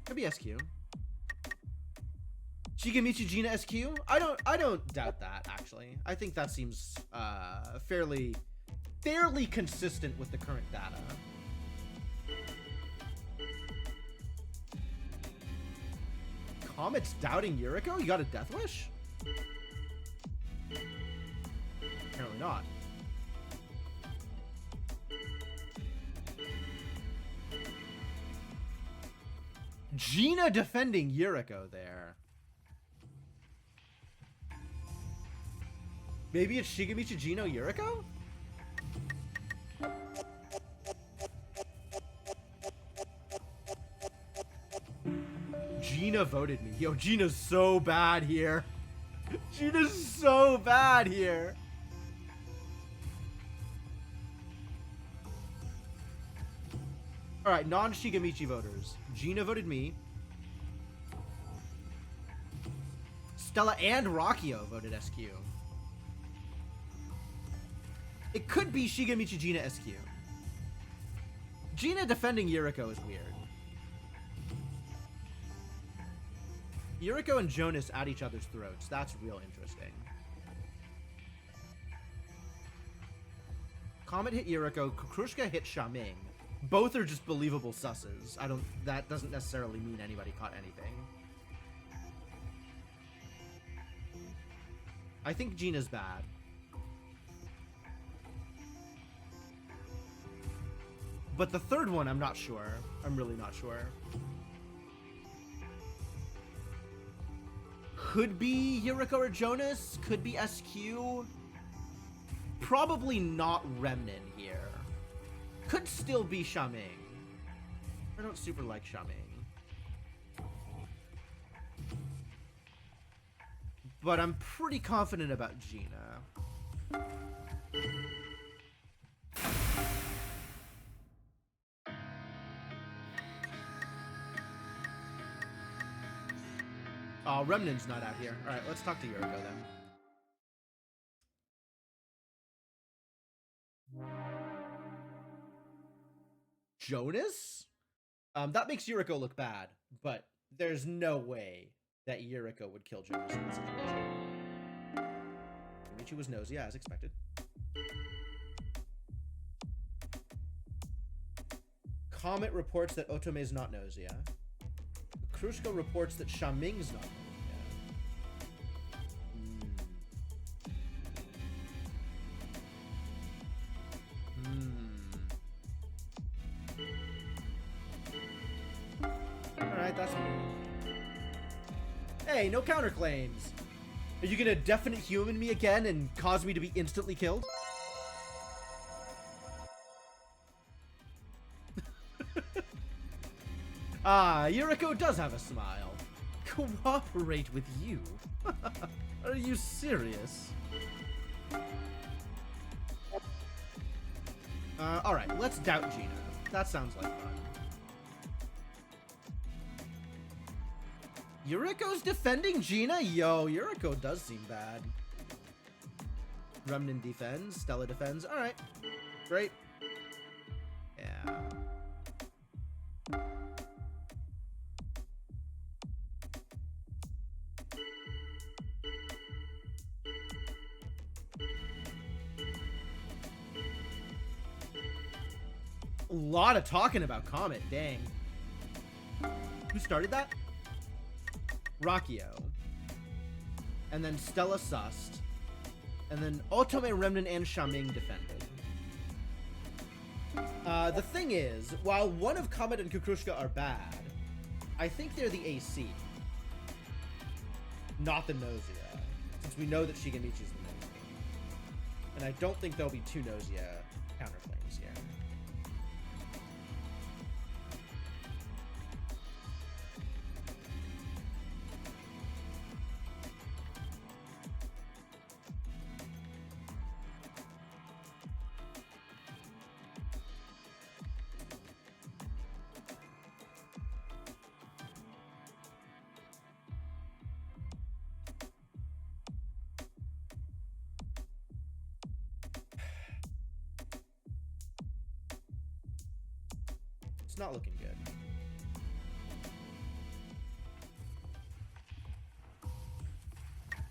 Could be SQ. Shigemichi, Gina, SQ? I don't doubt that, actually. I think that seems fairly consistent with the current data. Comet's doubting Yuriko? You got a death wish? Apparently not. Gina defending Yuriko there. Maybe it's Shigemichi, Gino, Yuriko? Gina voted me. Yo, Gina's so bad here. Gina's so bad here. Alright, non-Shigemichi voters. Gina voted me. Stella and Rakio voted SQ. It could be Shigemichi, Gina, SQ. Gina defending Yuriko is weird. Yuriko and Jonas at each other's throats. That's real interesting. Comet hit Yuriko. Kukurushka hit Shaming. Both are just believable susses. That doesn't necessarily mean anybody caught anything. I think Gina's bad. But the third one, I'm not sure. I'm really not sure. Could be Yuriko or Jonas. Could be SQ. Probably not Remnant here. Could still be Shaming. I don't super like Shaming. But I'm pretty confident about Gina. Oh, Remnant's not out here. Alright, let's talk to Yuriko then. Jonas? That makes Yuriko look bad, but there's no way that Yuriko would kill Jonas in this situation. Michi was Gnosia, as expected. Comet reports that Otome is not Gnosia. Krushko reports that Shaming's not Gnosia. Alright, that's me. Hey, no counterclaims. Are you gonna definite human me again and cause me to be instantly killed? Ah, Yuriko does have a smile. Cooperate with you? Are you serious? Alright, let's doubt Gina. That sounds like fun. Yuriko's defending Gina? Yo, Yuriko does seem bad. Remnant defends, Stella defends. Alright. Great. Yeah. A lot of talking about Comet, dang. Who started that? Rakio. And then Stella sussed. And then Otome, Remnant, and Shaming defended. The thing is, while one of Comet and Kukushka are bad, I think they're the AC. Not the Gnosia. Since we know that Shigamichi's the Gnosia. And I don't think there'll be two Gnosia counterclaims here. It's not looking good.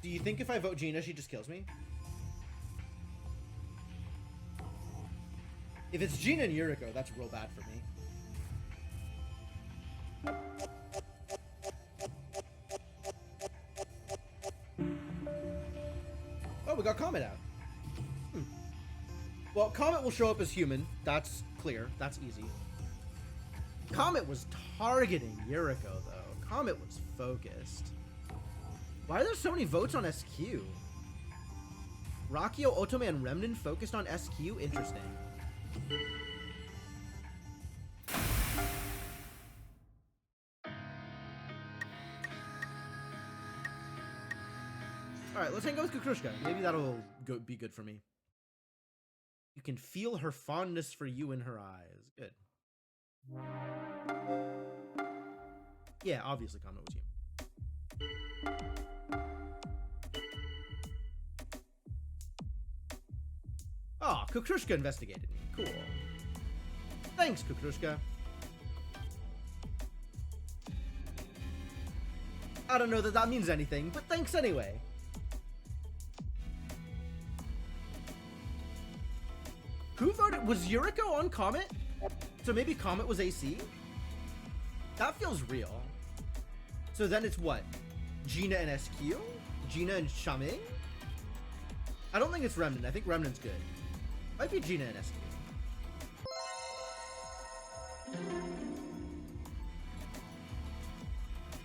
Do you think if I vote Gina, she just kills me? If it's Gina and Yuriko, that's real bad for me. Oh, we got Comet out. Well, Comet will show up as human. That's clear. That's easy. Comet was targeting Yuriko, though. Comet was focused. Why are there so many votes on SQ? Rakio, Otome, and Remnant focused on SQ? Interesting. Alright, let's hang out with Kukushka. Maybe that'll be good for me. You can feel her fondness for you in her eyes. Good. Yeah, obviously Comet was you. Oh, Kukushka investigated me. Cool. Thanks, Kukushka. I don't know that that means anything, but thanks anyway. Who voted? Was Yuriko on Comet? So maybe Comet was AC? That feels real. So then it's what? Gina and SQ? Gina and Shaming? I don't think it's Remnant. I think Remnant's good. Might be Gina and SQ.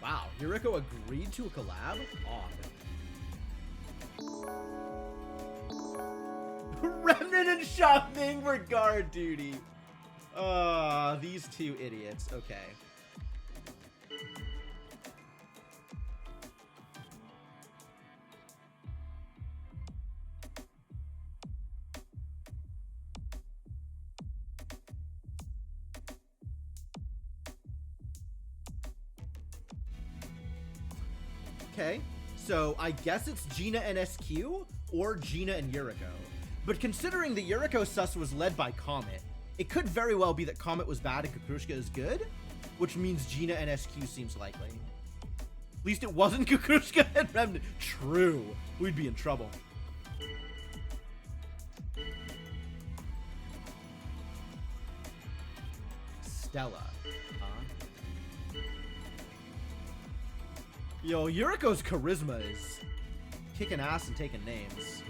Wow, Yuriko agreed to a collab? Odd. Remnant and Shaming were guard duty. These two idiots. Okay. Okay, so I guess it's Gina and SQ or Gina and Yuriko. But considering the Yuriko sus was led by Comet, it could very well be that Comet was bad and Kukushka is good, which means Gina and SQ seems likely. At least it wasn't Kukushka and Remnant. True. We'd be in trouble. Stella. Yo, Yuriko's charisma is kicking ass and taking names.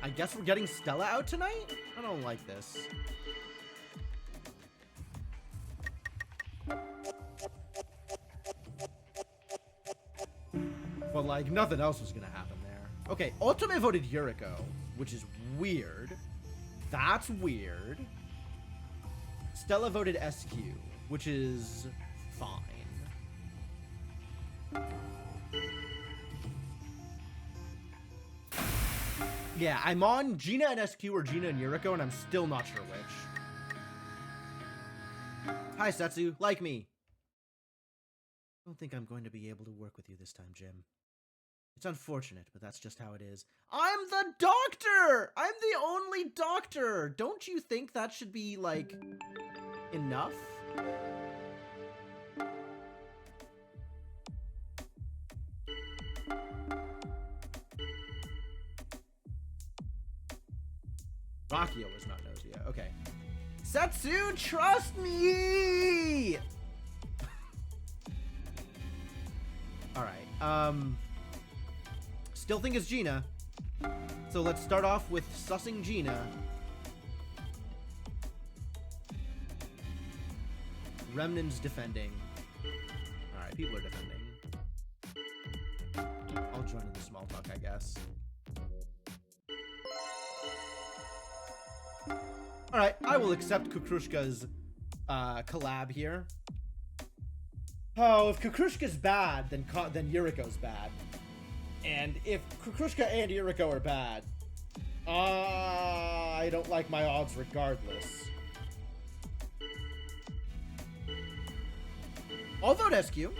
I guess we're getting Stella out tonight? I don't like this. But like, nothing else was gonna happen there. Okay, Otome voted Yuriko, which is weird. That's weird. Stella voted SQ, which is fine. Yeah, I'm on Gina and SQ or Gina and Yuriko, and I'm still not sure which. Hi, Setsu. Like me. I don't think I'm going to be able to work with you this time, Jim. It's unfortunate, but that's just how it is. I'm the doctor! I'm the only doctor! Don't you think that should be, like, enough? Rakio is not Gnosia. Okay. Setsu, trust me! Alright, still think it's Gina. So let's start off with sussing Gina. Remnant's defending. Alright, people are defending. I'll join in the small talk, I guess. Alright, I will accept Kukrushka's collab here. Oh, if Kukrushka's bad, then Yuriko's bad. And if Kukrushka and Yuriko are bad, I don't like my odds regardless. I'll vote SQ.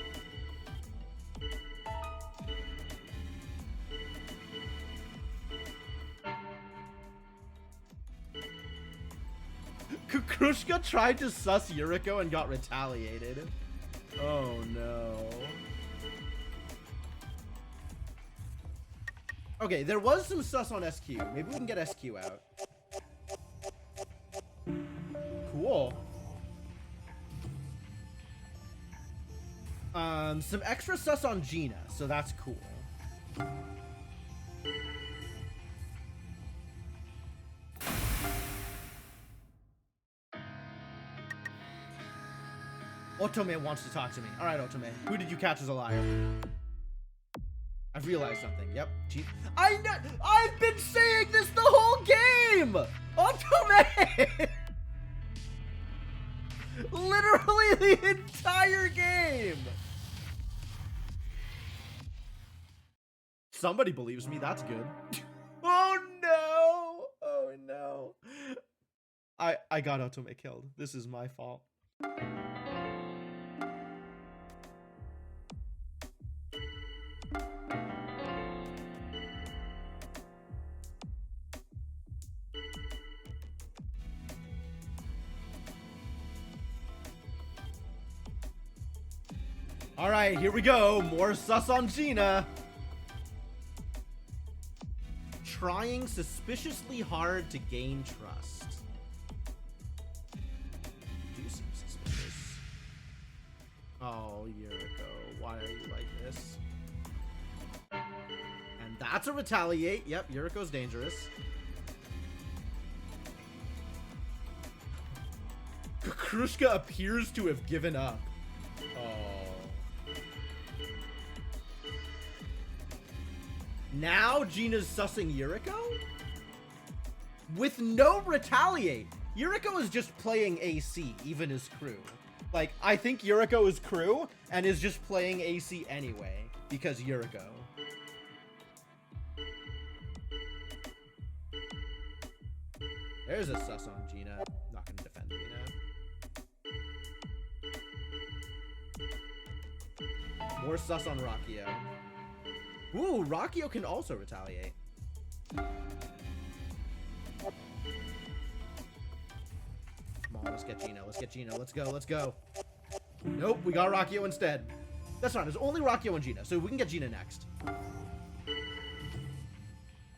Kukrushka tried to suss Yuriko and got retaliated. Oh no. Okay, there was some sus on SQ. Maybe we can get SQ out. Cool. Some extra sus on Gina, so that's cool. Otome wants to talk to me. Alright, Otome. Who did you catch as a liar? I've realized something. Yep. I've been saying this the whole game! Otome! Literally the entire game! Somebody believes me. That's good. Oh no! Oh no. I got Otome killed. This is my fault. Alright, here we go. More sus on Gina. Trying suspiciously hard to gain trust. You seem suspicious. Oh, Yuriko, why are you like this? And that's a retaliate. Yep, Yuriko's dangerous. Kukrushka appears to have given up. Oh. Now Gina's sussing Yuriko? With no retaliate. Yuriko is just playing AC, even as crew. Like, I think Yuriko is crew, and is just playing AC anyway, because Yuriko. There's a sus on Gina. Not gonna defend Gina. More sus on Rakio. Ooh, Rakio can also retaliate. Come on, let's get Gino. Let's get Gino. Let's go. Let's go. Nope, we got Rakio instead. That's fine. There's only Rakio and Gina, so we can get Gina next.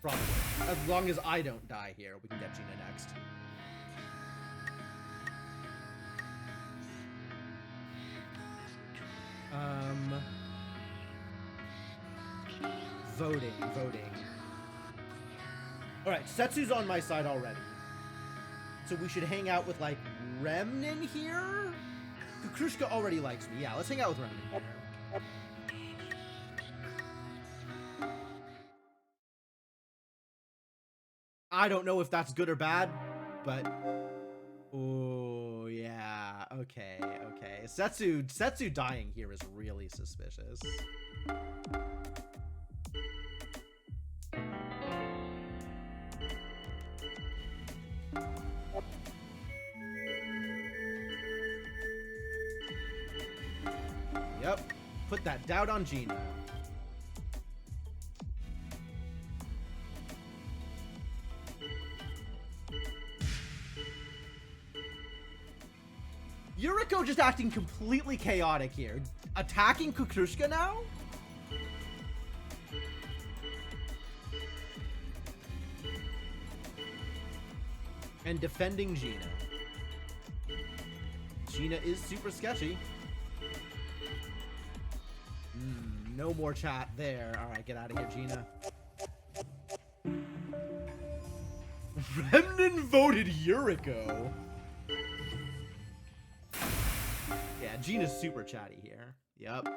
Probably. As long as I don't die here, we can get Gina next. Voting. Alright, Setsu's on my side already. So we should hang out with, like, Remnant here? Kukrushka already likes me. Yeah, let's hang out with Remnant here. I don't know if that's good or bad, but... Oh, yeah. Okay. Setsu dying here is really Yep. Put that doubt on Gina. Yuriko just acting completely chaotic here. Attacking Kukrushka now? And defending Gina. Gina is super sketchy. No more chat there. Alright, get out of here, Gina. Remnant voted Yuriko. Yeah, Gina's super chatty here. Yep.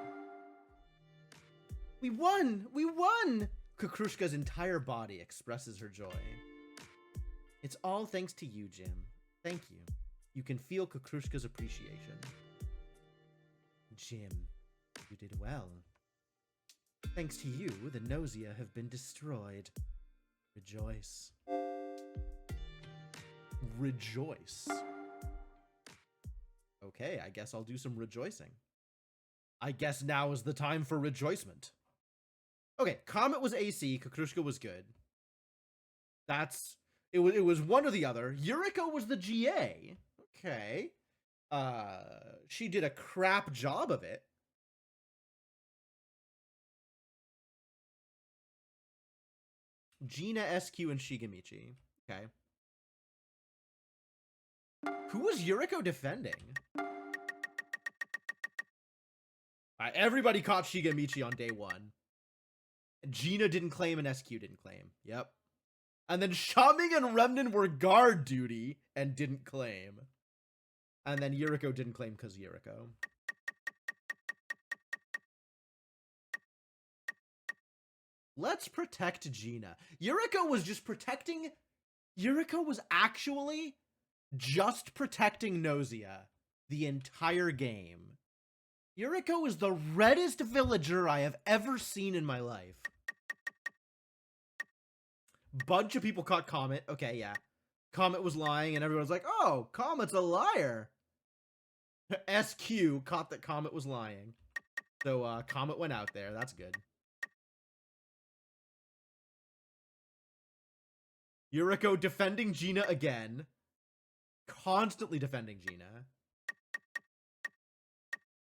We won! We won! Kukrushka's entire body expresses her joy. It's all thanks to you, Jim. Thank you. You can feel Kukrushka's appreciation. Jim, you did well. Thanks to you, the Gnosia have been destroyed. Rejoice. Rejoice. Okay, I guess I'll do some rejoicing. I guess now is the time for rejoicement. Okay, Comet was AC, Kukrushka was good. It was one or the other. Yuriko was the GA. Okay. She did a crap job of it. Gina, SQ, and Shigemichi. Okay. Who was Yuriko defending? Everybody caught Shigemichi on day one. Gina didn't claim and SQ didn't claim. Yep. And then Shaming and Remnant were guard duty and didn't claim. And then Yuriko didn't claim because Yuriko. Let's protect Gina. Yuriko was just protecting... Yuriko was actually just protecting Gnosia the entire game. Yuriko is the reddest villager I have ever seen in my life. Bunch of people caught Comet. Okay, yeah. Comet was lying and everyone's like, oh, Comet's a liar. SQ caught that Comet was lying. So, Comet went out there. That's good. Yuriko defending Gina again. Constantly defending Gina.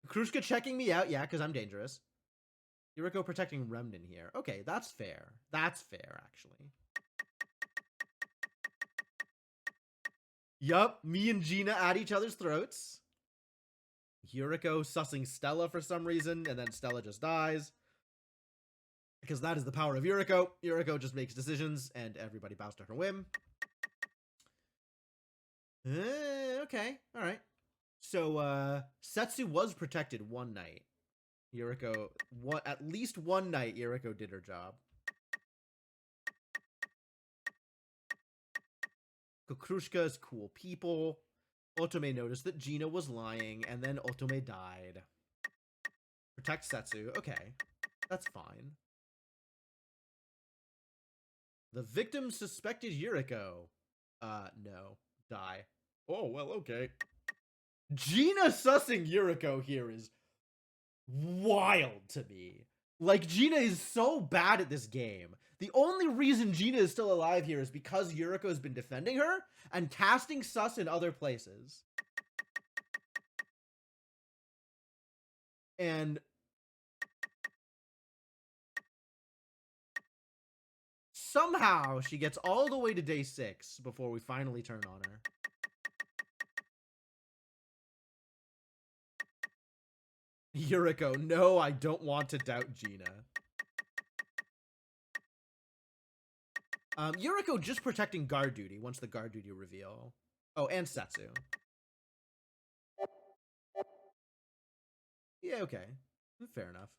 Krushka checking me out. Yeah, because I'm dangerous. Yuriko protecting Remnant here. Okay, that's fair. That's fair, actually. Yup, me and Gina at each other's throats. Yuriko sussing Stella for some reason, and then Stella just dies. Because that is the power of Yuriko. Yuriko just makes decisions, and everybody bows to her whim. Okay, alright. So, Setsu was protected one night. Yuriko, at least one night, Yuriko did her job. Kukrushka's cool people. Otome noticed that Gina was lying, and then Otome died. Protect Setsu. Okay, that's fine. The victim suspected Yuriko. No. Die. Oh, well, okay. Gina sussing Yuriko here is wild to me. Like, Gina is so bad at this game. The only reason Gina is still alive here is because Yuriko has been defending her and casting sus in other places. And somehow she gets all the way to day 6 before we finally turn on her. Yuriko, no, I don't want to doubt Gina. Yuriko just protecting guard duty once the guard duty reveal. Oh, and Setsu. Yeah, okay. Fair enough.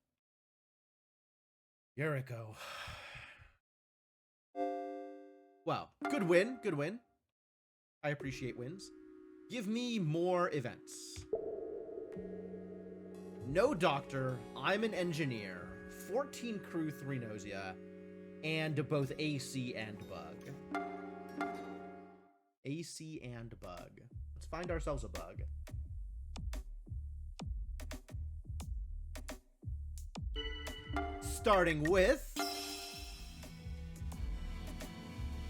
Yuriko. Well, good win, good win. I appreciate wins. Give me more events. No doctor, I'm an engineer, 14 crew, 3 Gnosia, and both AC and bug. AC and bug. Let's find ourselves a bug. Starting with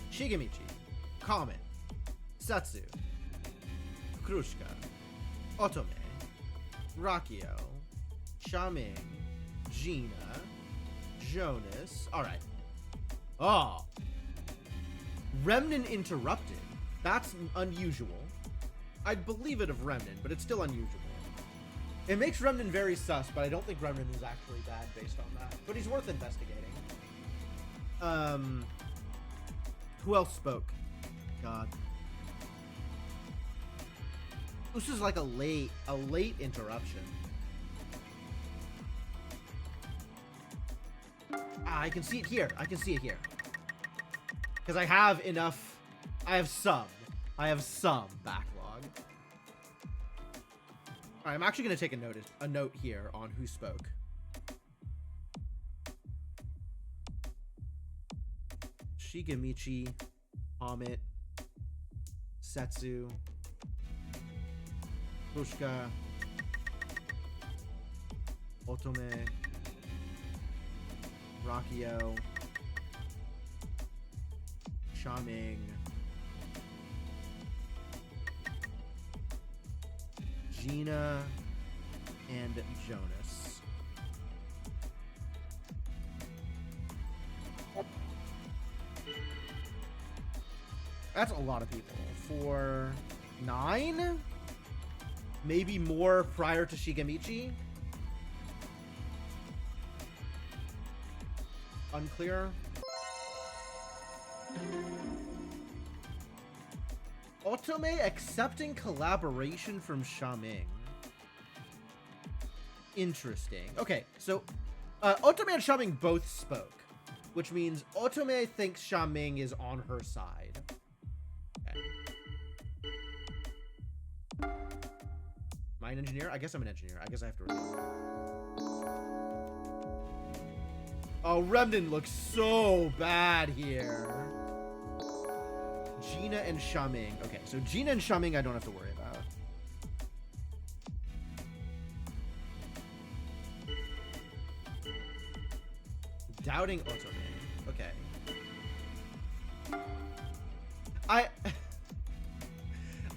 Shigemichi, Kamen, Satsu, Krushka, Otome, Rakio, Shaming, Gina, Jonas. Alright. Oh. Remnant interrupted. That's unusual. I'd believe it of Remnant, but it's still unusual. It makes Remnant very sus, but I don't think Remnant is actually bad based on that. But he's worth investigating. Who else spoke? God. This is like a late interruption. I can see it here. I can see it here. Because I have enough. I have some backlog. Alright, I'm actually going to take a note here on who spoke. Shigemichi, Amit, Setsu, Krushka, Otome, Rakio, Shaming, Gina, and Jonas. That's a lot of people. For 9? Maybe more prior to Shigemichi? Unclear. Otome accepting collaboration from Shaming. Interesting. Okay, so Otome and Shaming both spoke, which means Otome thinks Shaming is on her side. Okay. Am I an engineer? I guess I'm an engineer. I guess I have to reveal. Oh, Remnant looks so bad here. Gina and Shaming. Okay, so Gina and Shaming I don't have to worry about. Doubting Otome. Okay.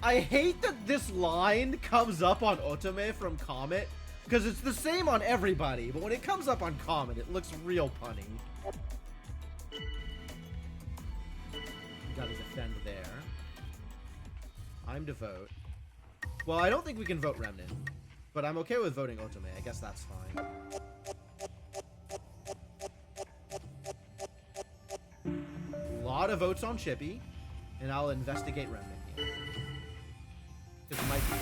I hate that this line comes up on Otome from Comet, because it's the same on everybody, but when it comes up on Comet, it looks real punny. Gotta defend there. I'm to vote. Well, I don't think we can vote Remnant, but I'm okay with voting Otome. I guess that's fine. A lot of votes on Chippy, and I'll investigate Remnant here. Because it might be hard.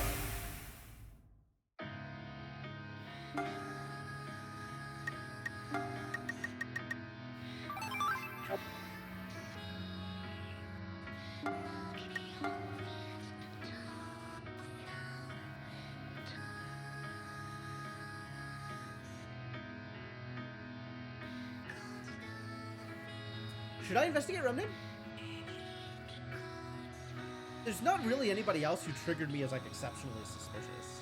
Should I investigate Remnant? There's not really anybody else who triggered me as, like, exceptionally suspicious.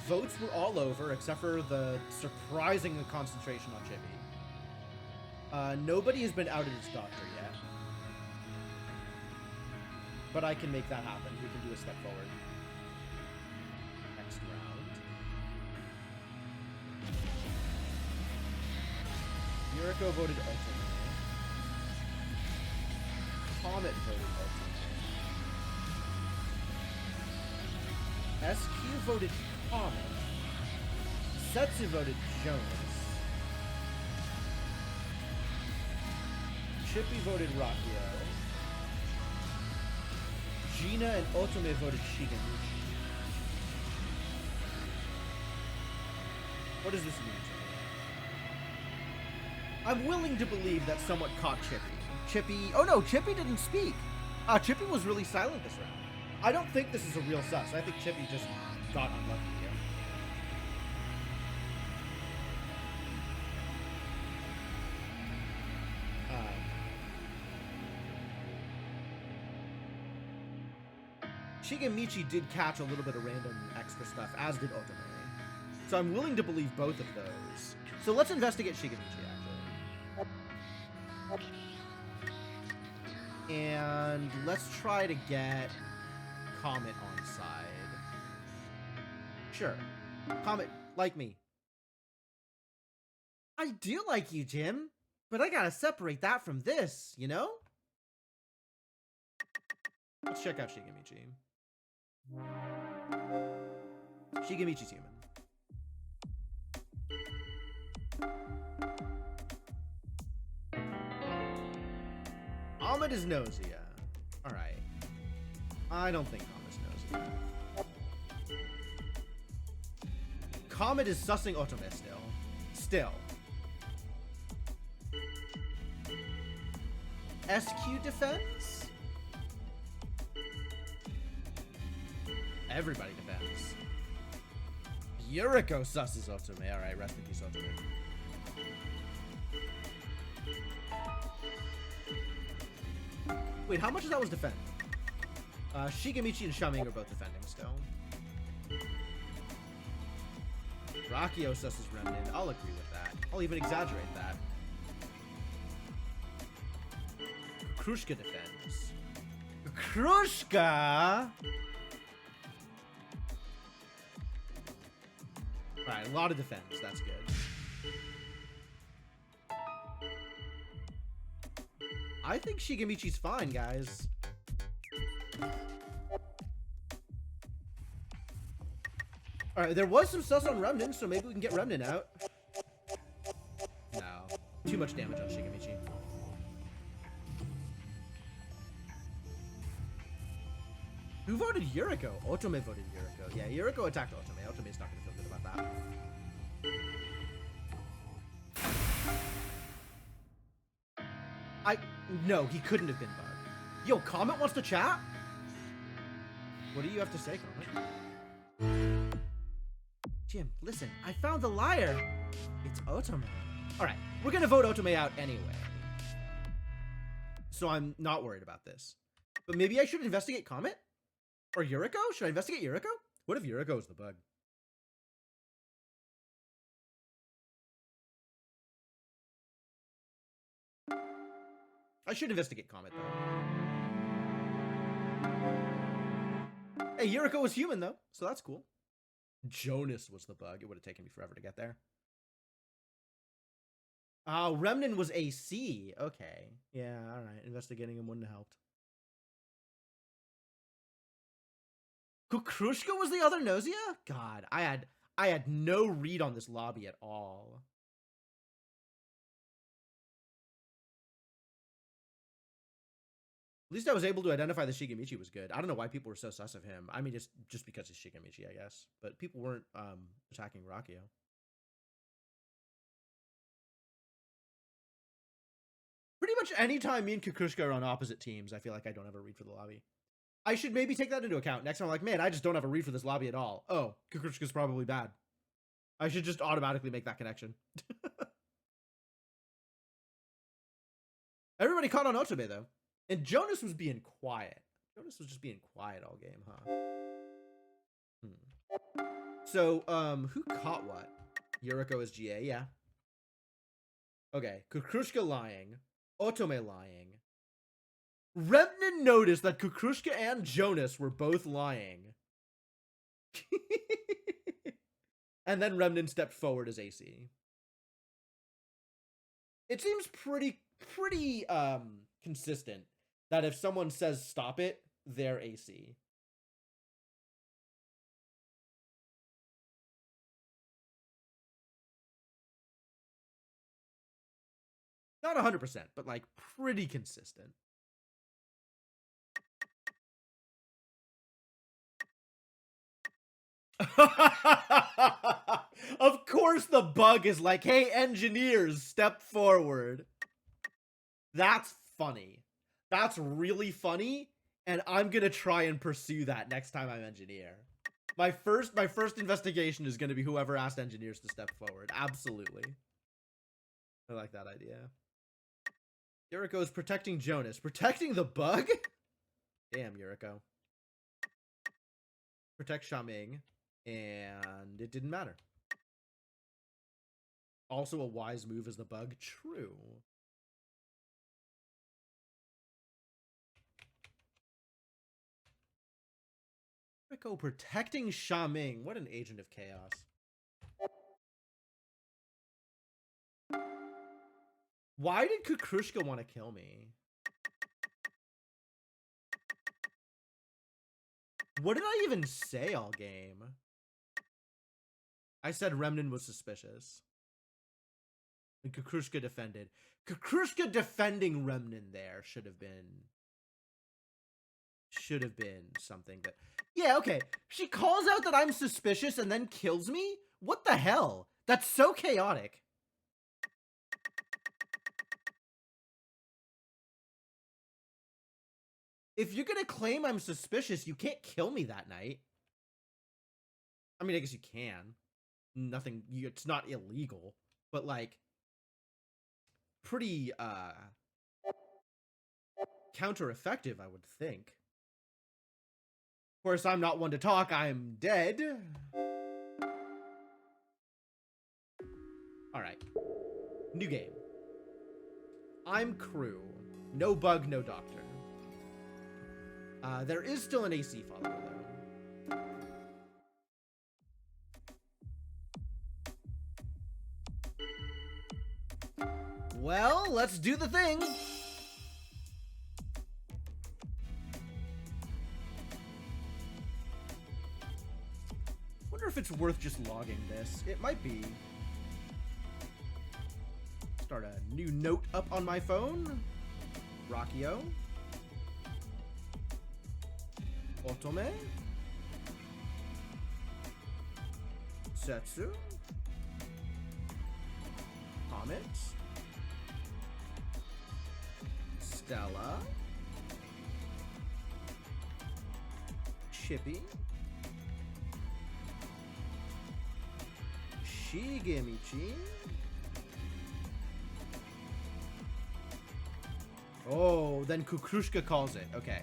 Votes were all over, except for the surprising concentration on Chippy. Nobody has been outed as Doctor yet. But I can make that happen. We can do a step forward. Next round. Yuriko voted Otome. Comet voted Otome. SQ voted Comet. Setsu voted Jonas. Chippy voted Rakio. Gina and Otome voted Shigemichi. What does this mean to me? I'm willing to believe that someone caught Chippy. Chippy... Oh no, Chippy didn't speak. Chippy was really silent this round. I don't think this is a real sus. I think Chippy just got unlucky here. Shigemichi did catch a little bit of random extra stuff, as did Otome. So I'm willing to believe both of those. So let's investigate Shigemichi, actually. And let's try to get Comet on side. Sure. Comet, like me. I do like you, Jim. But I gotta separate that from this, you know? Let's check out Shigemichi. Shigemichi's human. Ahmed is Gnosia. Alright. I don't think Ahmed's Gnosia. Comet is sussing Otome still. Still. SQ defense? Everybody defends. Yuriko susses Otome. Alright, rest in peace, Otome. Wait, how much of that was defend? Shigemichi and Shaming are both defending still. Rakio susses Remnant. I'll agree with that. I'll even exaggerate that. Krushka defends. Krushka! Alright, a lot of defense. That's good. I think Shigemichi's fine, guys. Alright, there was some sus on Remnant, so maybe we can get Remnant out. No. Too much damage on Shigemichi. Who voted Yuriko? Otome voted Yuriko. Yeah, Yuriko attacked Otome. Otome's not going to feel good about that. No, he couldn't have been bugged. Yo, Comet wants to chat? What do you have to say, Comet? Jim, listen, I found the liar. It's Otome. Alright, we're gonna vote Otome out anyway. So I'm not worried about this. But maybe I should investigate Comet? Or Yuriko? Should I investigate Yuriko? What if Yuriko is the bug? I should investigate Comet, though. Hey, Yuriko was human, though, so that's cool. Jonas was the bug. It would have taken me forever to get there. Oh, Remnant was AC. Okay. Yeah, alright. Investigating him wouldn't have helped. Kukrushka was the other Gnosia? God, I had no read on this lobby at all. At least I was able to identify that Shigemichi was good. I don't know why people were so sus of him. I mean, just because it's Shigemichi, I guess. But people weren't attacking Rakio. Pretty much anytime me and Kukrushka are on opposite teams, I feel like I don't have a read for the lobby. I should maybe take that into account. Next time I'm like, man, I just don't have a read for this lobby at all. Oh, Kukrushka's probably bad. I should just automatically make that connection. Everybody caught on Otome, though. And Jonas was being quiet. Jonas was just being quiet all game, huh? So, who caught what? Yuriko is GA, yeah. Okay, Kukrushka lying. Otome lying. Remnant noticed that Kukrushka and Jonas were both lying. And then Remnant stepped forward as AC. It seems pretty consistent that if someone says stop it, they're AC. Not 100%, but like pretty consistent. Of course the bug is like, hey, engineers, step forward. That's funny. That's really funny, and I'm gonna try and pursue that next time I'm engineer. My first investigation is gonna be whoever asked engineers to step forward. Absolutely. I like that idea. Yuriko is protecting Jonas. Protecting the bug? Damn, Yuriko. Protect Shaming. And it didn't matter. Also a wise move as the bug. True. Rico protecting Shaming. What an agent of chaos. Why did Kukrushka want to kill me? What did I even say all game? I said Remnin was suspicious. And Kukrushka defended. Kukrushka defending Remnin there should have been something that... Yeah, okay. She calls out that I'm suspicious and then kills me? What the hell? That's so chaotic. If you're gonna claim I'm suspicious, you can't kill me that night. I mean, I guess you can. Nothing, it's not illegal. But, like, pretty, counter-effective, I would think. Of course, I'm not one to talk, I'm dead. Alright. New game. I'm crew. No bug, no doctor. There is still an AC follower, though. Well, let's do the thing! Wonder if it's worth just logging this. It might be. Start a new note up on my phone. Rockio. Otome. Setsu. Comet. Stella. Chippy. Shigemichi. Oh, then Kukrushka calls it. Okay.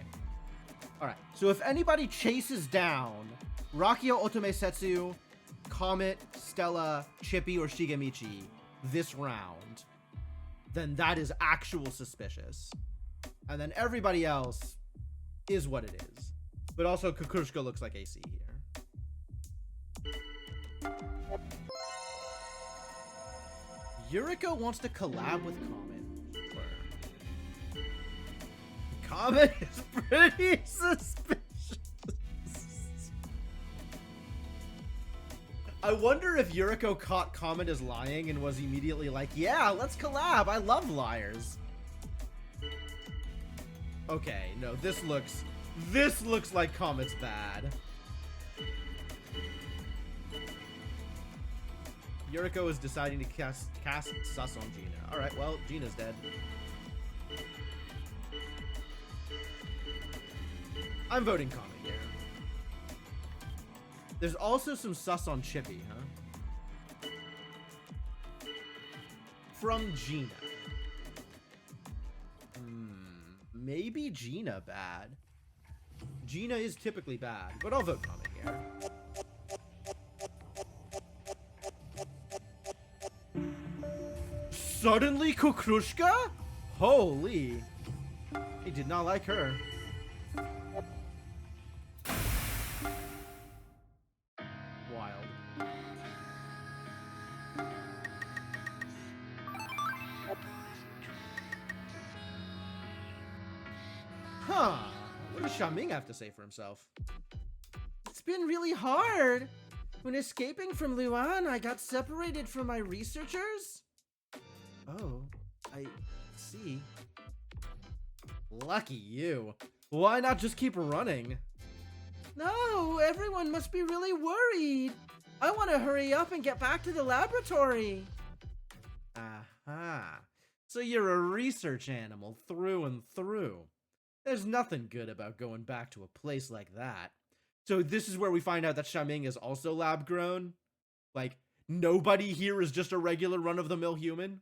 Alright, so if anybody chases down Rakio, Otome Setsu, Comet, Stella, Chippy, or Shigemichi this round, then that is actual suspicious. And then everybody else is what it is. But also Kukrushka looks like AC here. Yuriko wants to collab with Comet. Comet is pretty suspicious. I wonder if Yuriko caught Comet as lying and was immediately like, yeah, let's collab. I love liars. Okay, no, this looks like Comet's bad. Yuriko is deciding to cast sus on Gina. Alright, well, Gina's dead. I'm voting Comet here. There's also some sus on Chippy, huh? From Gina. Maybe Gina bad. Gina is typically bad, but I'll vote Comet here. Suddenly Kukrushka? Holy. He did not like her. Wild. Huh. What does Shaming have to say for himself? It's been really hard. When escaping from Luan, I got separated from my researchers. Oh, I see. Lucky you. Why not just keep running? No, everyone must be really worried. I want to hurry up and get back to the laboratory. Aha. So you're a research animal through and through. There's nothing good about going back to a place like that. So this is where we find out that Shaming is also lab grown? Like, nobody here is just a regular run-of-the-mill human?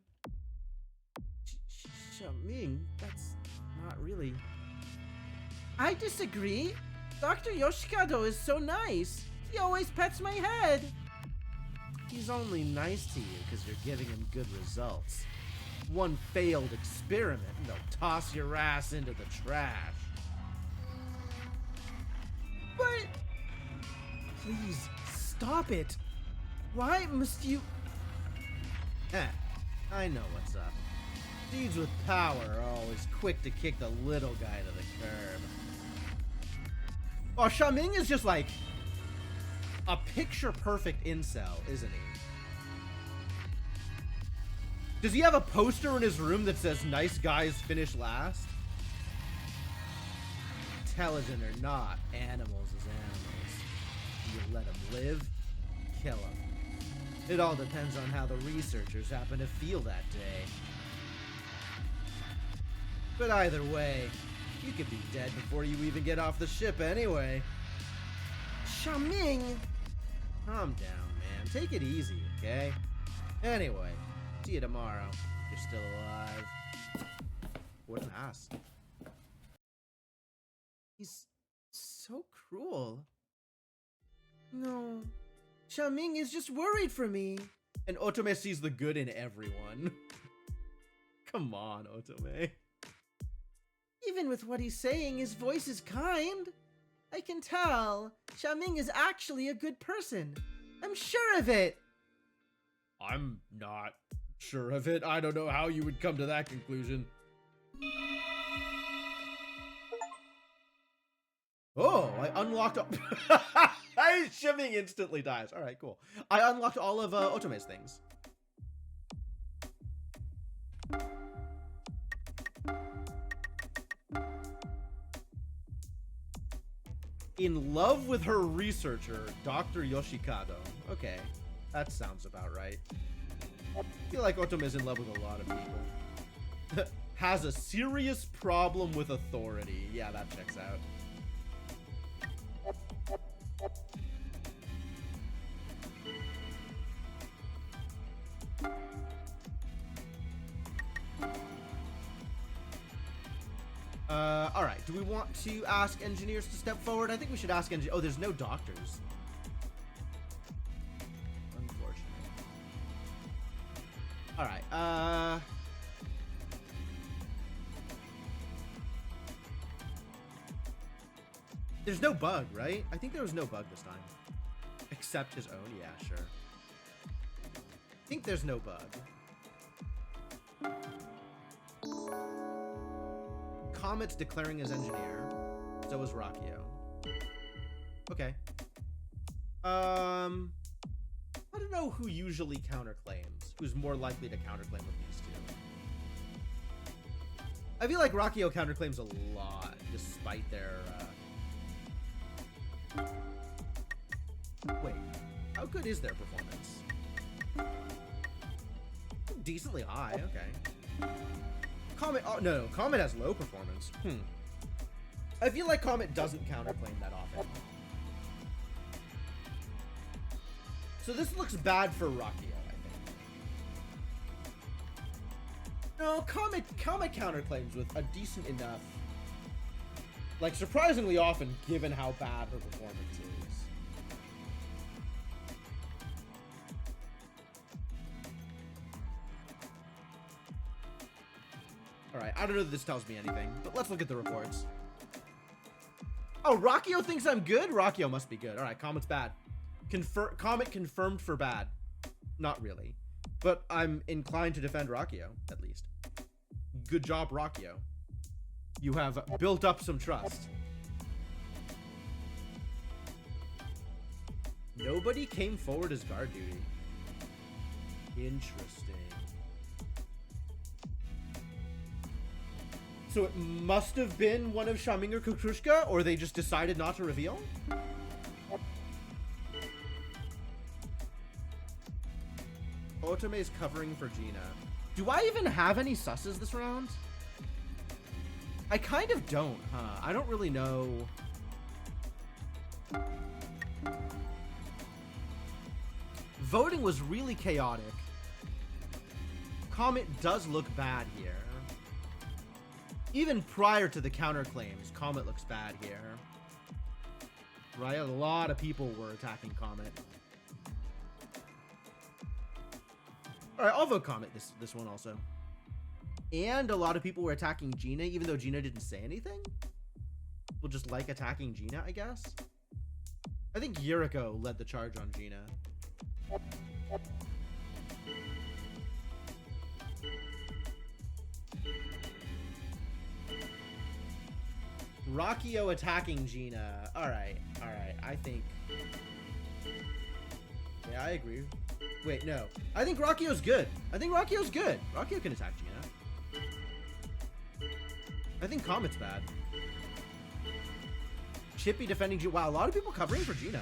Shaming, that's not really... I disagree. Dr. Yoshikado is so nice. He always pets my head. He's only nice to you because you're giving him good results. One failed experiment and they'll toss your ass into the trash. But... Please, stop it. Why must you... I know what's up. Dudes with power are always quick to kick the little guy to the curb. Oh, Xiaming is just like a picture-perfect incel, isn't he? Does he have a poster in his room that says nice guys finish last? Intelligent or not, animals is animals. You let them live, kill them. It all depends on how the researchers happen to feel that day. But either way, you could be dead before you even get off the ship anyway. Xiaming! Calm down, man. Take it easy, okay? Anyway, see you tomorrow. If you're still alive. Wouldn't ask. He's so cruel. No. Xiaming is just worried for me. And Otome sees the good in everyone. Come on, Otome. Even with what he's saying, his voice is kind. I can tell. Xiaming is actually a good person. I'm sure of it. I'm not sure of it. I don't know how you would come to that conclusion. Oh, I unlocked... Xiaming instantly dies. All right, cool. I unlocked all of Otome's things. In love with her researcher, Dr. Yoshikado. Okay, that sounds about right. I feel like Otome's in love with a lot of people. Has a serious problem with authority. Yeah, that checks out. Alright, do we want to ask engineers to step forward? I think we should ask engineers. Oh, there's no doctors. Unfortunate. Alright, there's no bug, right? I think there was no bug this time. Except his own, yeah, sure. I think there's no bug. Comet's declaring as engineer. So is Rakio. Okay. I don't know who usually counterclaims. Who's more likely to counterclaim with these two. I feel like Rakio counterclaims a lot, despite their, Wait, how good is their performance? Decently high, okay. Comet, oh, no, Comet has low performance. I feel like Comet doesn't counterclaim that often. So this looks bad for Rakio, I think. No, Comet counterclaims with a decent enough, like surprisingly often, given how bad her performance is. Alright, I don't know that this tells me anything, but let's look at the reports. Oh, Rakio thinks I'm good? Rakio must be good. Alright, Comet's bad. Comet confirmed for bad. Not really. But I'm inclined to defend Rakio, at least. Good job, Rakio. You have built up some trust. Nobody came forward as guard duty. Interesting. So it must have been one of Xiaming or Kukushka, or they just decided not to reveal? Otome is covering for Gina. Do I even have any susses this round? I kind of don't, huh? I don't really know. Voting was really chaotic. Comet does look bad here. Even prior to the counterclaims, Comet looks bad here. Right? A lot of people were attacking Comet. All right, I'll vote Comet this one also. And a lot of people were attacking Gina, even though Gina didn't say anything. We'll just like attacking Gina, I guess. I think Yuriko led the charge on Gina. Rockio attacking Gina. Alright, alright. I think... Yeah, I agree. Wait, no. I think Rockio's good. I think Rockio's good. Rockio can attack Gina. I think Comet's bad. Chippy defending Gina. Wow, a lot of people covering for Gina.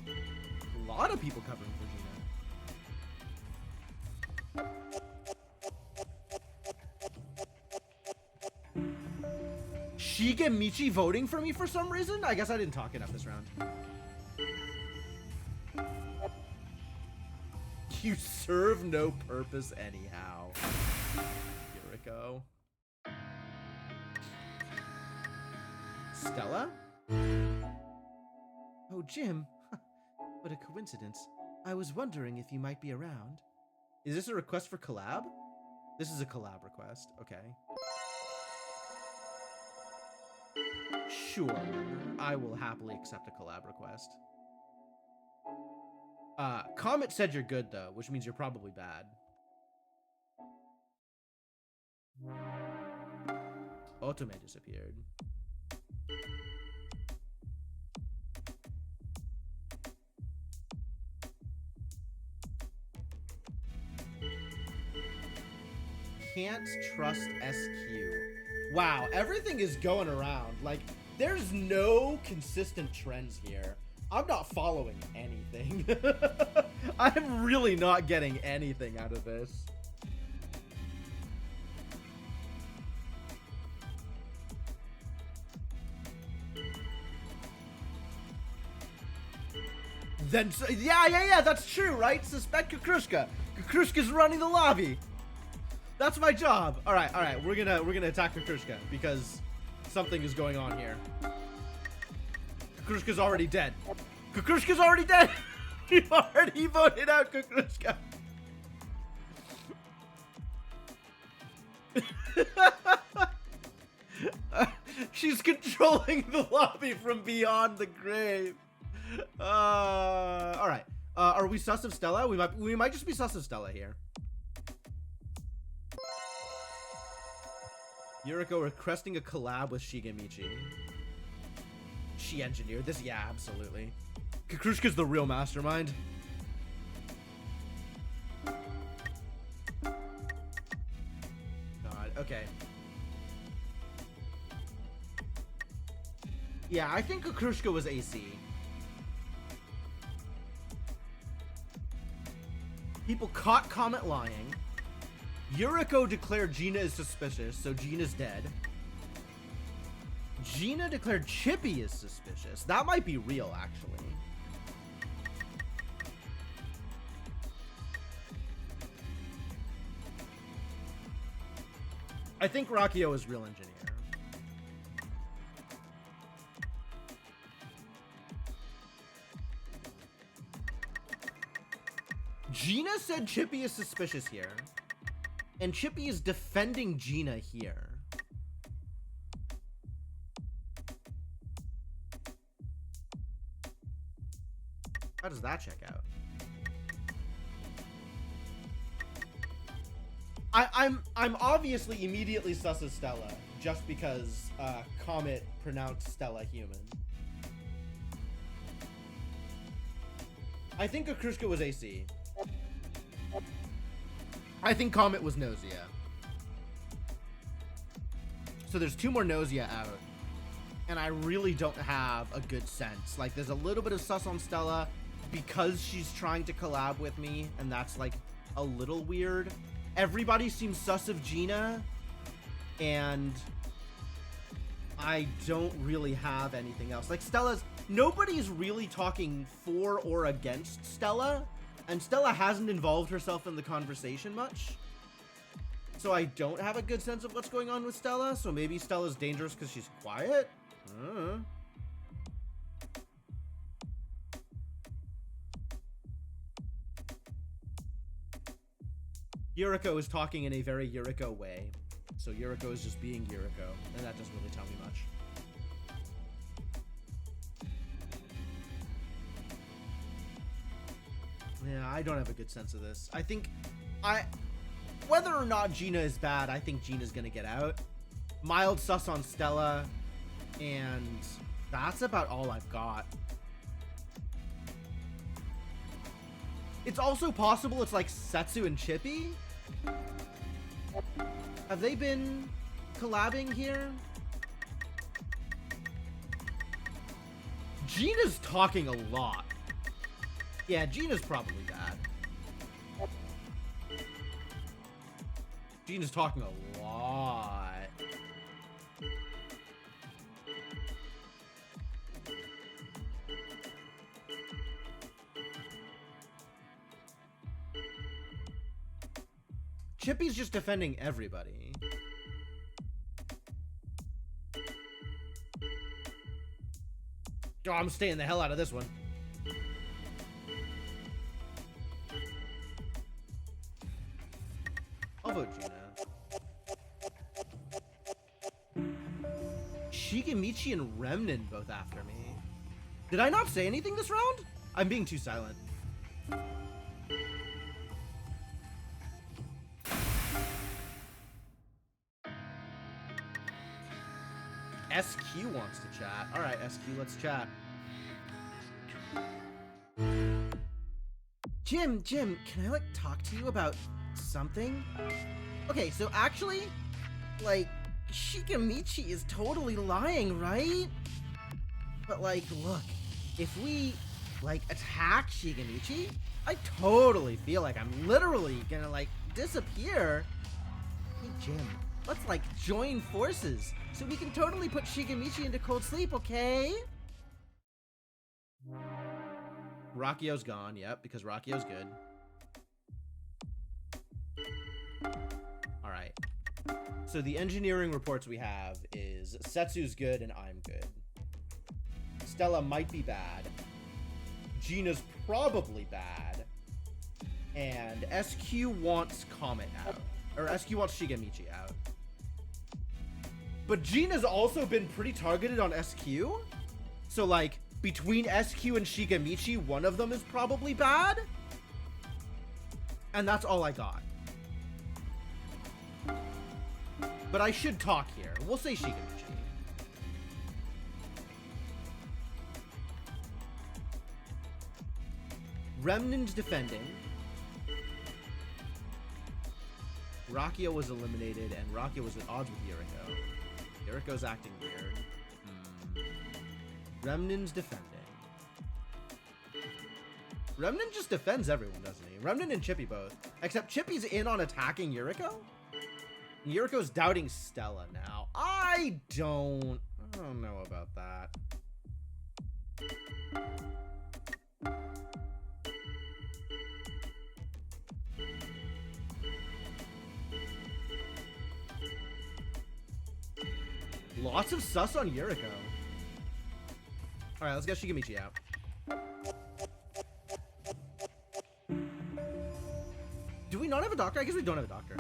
A lot of people covering for Gina. Shigemichi voting for me for some reason? I guess I didn't talk enough this round. You serve no purpose anyhow. Yuriko. Stella? Oh, Jim. What a coincidence. I was wondering if you might be around. Is this a request for collab? This is a collab request. Okay. Sure. I will happily accept a collab request. Comet said you're good, though, which means you're probably bad. Otome disappeared. Can't trust SQ. Wow, everything is going around. Like, there's no consistent trends here. I'm not following anything. I'm really not getting anything out of this. Then, yeah, that's true, right? Suspect Kukrushka. Kukrushka's running the lobby. That's my job. All right. We're gonna attack Kukrushka because something is going on here. Kukrushka's already dead. Kukrushka's already dead. You already voted out Kukrushka. She's controlling the lobby from beyond the grave. All right. Are we sus of Stella? We might just be sus of Stella here. Yuriko requesting a collab with Shigemichi. She engineered this? Yeah, absolutely. Kukrushka's the real mastermind. God, okay. Yeah, I think Kukrushka was AC. People caught Comet lying. Yuriko declared Gina is suspicious, so Gina's dead. Gina declared Chippy is suspicious. That might be real, actually. I think Rockio is real engineer. Gina said Chippy is suspicious here. And Chippy is defending Gina here. How does that check out? I'm obviously immediately sus of Stella just because Comet pronounced Stella human. I think Kukrushka was AC. I think Comet was Gnosia. So there's two more Gnosia out. And I really don't have a good sense. Like, there's a little bit of sus on Stella because she's trying to collab with me. And that's, like, a little weird. Everybody seems sus of Gina. And I don't really have anything else. Like, nobody's really talking for or against Stella. And Stella hasn't involved herself in the conversation much. So I don't have a good sense of what's going on with Stella. So maybe Stella's dangerous because she's quiet? I don't know. Yuriko is talking in a very Yuriko way. So Yuriko is just being Yuriko, and that doesn't really tell me much. Yeah, I don't have a good sense of this. I think whether or not Gina is bad, I think Gina's gonna get out. Mild sus on Stella, and that's about all I've got. It's also possible it's like Setsu and Chippy. Have they been collabing here? Gina's talking a lot. Yeah, Gina's probably bad. Gina's talking a lot. Chippy's just defending everybody. Oh, I'm staying the hell out of this one. I'll vote Gina. Shigemichi and Remnant both after me. Did I not say anything this round? I'm being too silent. SQ wants to chat. All right, SQ, let's chat. Jim, can I, like, talk to you about something? Okay, so actually, like, Shigemichi is totally lying, right? But, like, look, if we, like, attack Shigemichi, I totally feel like I'm literally gonna, like, disappear. Hey, Jim, let's, like, join forces so we can totally put Shigemichi into cold sleep, okay? Rakio's gone, yep, because Rakio's good. Alright. So the engineering reports we have is Setsu's good and I'm good. Stella might be bad. Gina's probably bad. And SQ wants Comet out. Or SQ wants Shigemichi out. But Gina's also been pretty targeted on SQ. So, like, between SQ and Shigemichi, one of them is probably bad. And that's all I got. But I should talk here. We'll say Shigemichi. Remnant defending. Rakio was eliminated, and Rakio was at odds with Yuriko. Yuriko's acting weird. Remnant's defending. Remnant just defends everyone, doesn't he? Remnant and Chippy both. Except Chippy's in on attacking Yuriko? And Yuriko's doubting Stella now. I don't know about that. Lots of sus on Yuriko. Alright, let's get Shigemichi out. Do we not have a doctor? I guess we don't have a doctor.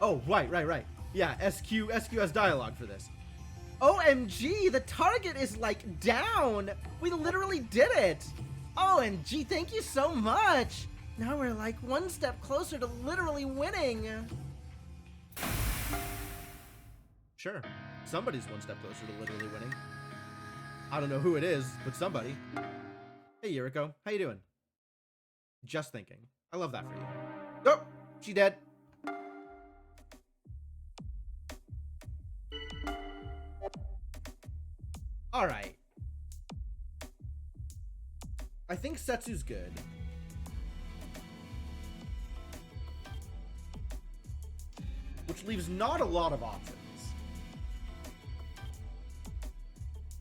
Oh, right. Yeah, SQ has dialogue for this. OMG, the target is, like, down! We literally did it! OMG, thank you so much! Now we're, like, one step closer to literally winning! Sure. Somebody's one step closer to literally winning. I don't know who it is, but somebody. Hey, Yuriko. How you doing? Just thinking. I love that for you. Oh! She dead. Alright. I think Setsu's good. Which leaves not a lot of options.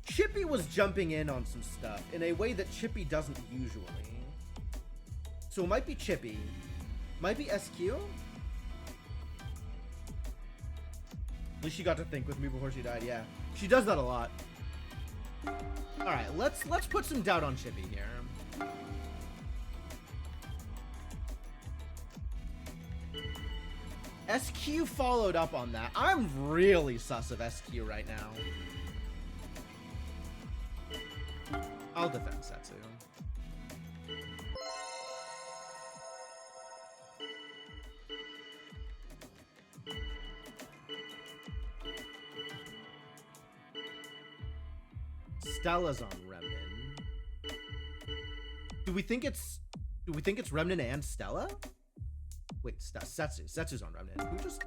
Chippy was jumping in on some stuff in a way that Chippy doesn't usually. So it might be Chippy. Might be SQ? At least she got to think with me before she died, yeah. She does that a lot. Alright, let's put some doubt on Chippy here. SQ followed up on that. I'm really sus of SQ right now. I'll defend Setsu. Stella's on Remnin. Do we think it's Remnin and Stella? Wait, Setsu's on Remnin. Who just...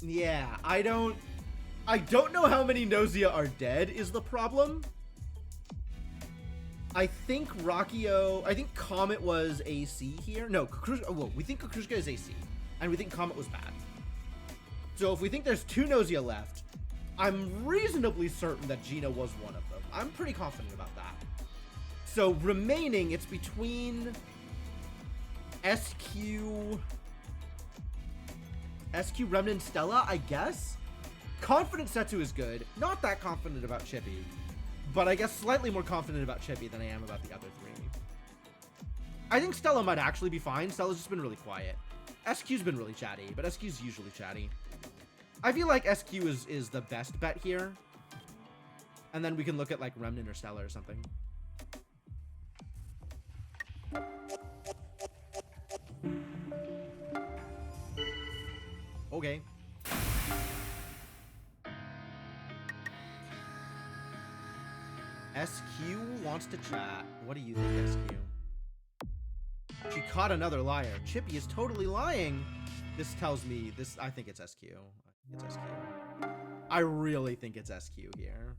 Yeah, I don't know how many Gnosia are dead is the problem. I think Comet was AC here. No, well, we think Kukrushka is AC, and we think Comet was bad. So if we think there's 2 Gnosia left, I'm reasonably certain that Gina was one of them. I'm pretty confident about that. So remaining, it's between SQ, Remnant, Stella, I guess. Confident Setsu is good. Not that confident about Chippy, but I guess slightly more confident about Chippy than I am about the other 3. I think Stella might actually be fine. Stella's just been really quiet. SQ's been really chatty, but SQ's usually chatty. I feel like SQ is the best bet here. And then we can look at like Remnant or Stella or something. Okay. SQ wants to chat. What do you think, SQ? She caught another liar. Chippy is totally lying. This tells me this. I think it's SQ. I think it's SQ. I really think it's SQ here.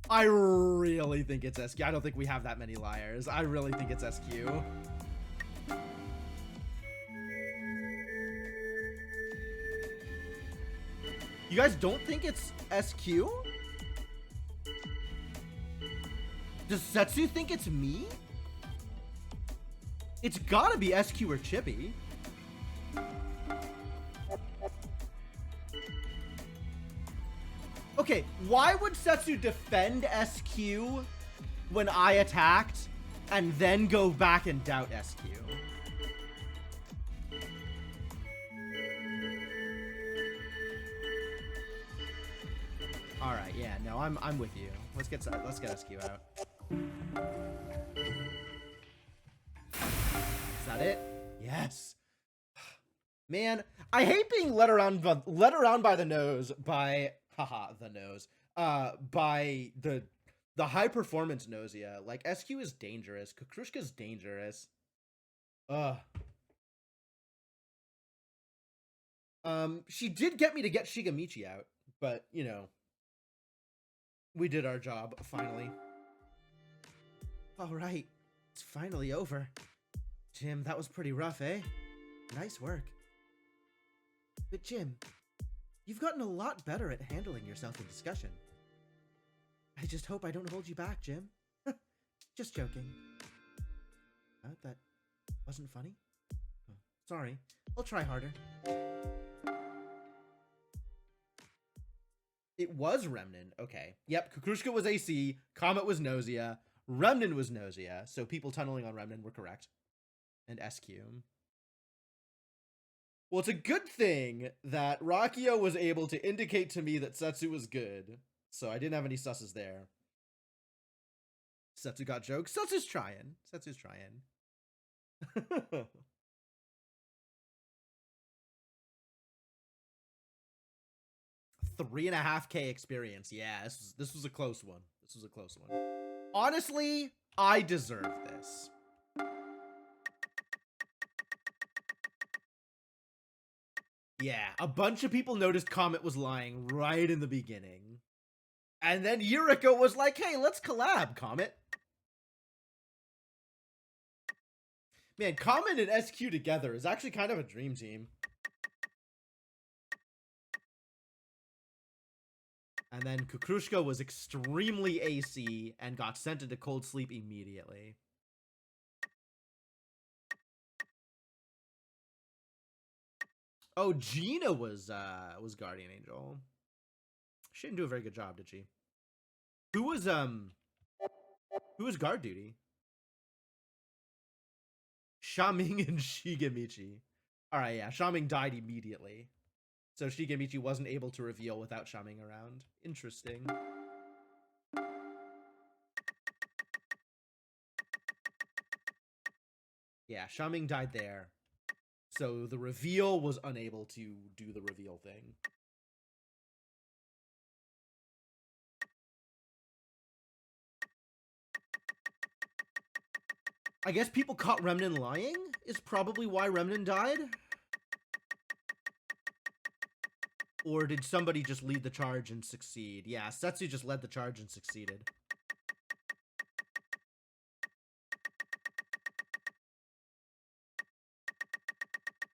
I really think it's SQ. I don't think we have that many liars. I really think it's SQ. You guys don't think it's SQ? Does Setsu think it's me? It's gotta be SQ or Chippy. Okay, why would Setsu defend SQ when I attacked and then go back and doubt SQ? All right, yeah, no, I'm with you. Let's get SQ out. Is that it? Yes. Man, I hate being led around by the nose by the nose. By the high performance Gnosia. Like SQ is dangerous. Kukrushka's dangerous. She did get me to get Shigamichi out, but you know, we did our job finally. All right, it's finally over. Jim, that was pretty rough, eh? Nice work. But Jim, you've gotten a lot better at handling yourself in discussion. I just hope I don't hold you back, Jim. Just joking. That wasn't funny? Oh, sorry. I'll try harder. It was Remnant. Okay. Yep, Kukrushka was AC, Comet was Gnosia, Remnant was Gnosia, so people tunneling on Remnant were correct. And SQ. Well, it's a good thing that Rakio was able to indicate to me that Setsu was good, so I didn't have any susses there. Setsu got jokes. Setsu's trying. 3.5K experience. Yeah, this was a close one. Honestly, I deserve this. Yeah, a bunch of people noticed Comet was lying right in the beginning. And then Yuriko was like, hey, let's collab, Comet. Man, Comet and SQ together is actually kind of a dream team. And then Kukrushka was extremely AC and got sent into cold sleep immediately. Oh, Gina was Guardian Angel. She didn't do a very good job, did she? Who was Who is guard duty? Shaming and Shigemichi. Alright, yeah, Shaming died immediately. So Shigemichi wasn't able to reveal without Shaming around. Interesting. Yeah, Shaming died there. So the reveal was unable to do the reveal thing. I guess people caught Remnin lying is probably why Remnin died. Or did somebody just lead the charge and succeed? Yeah, Setsu just led the charge and succeeded.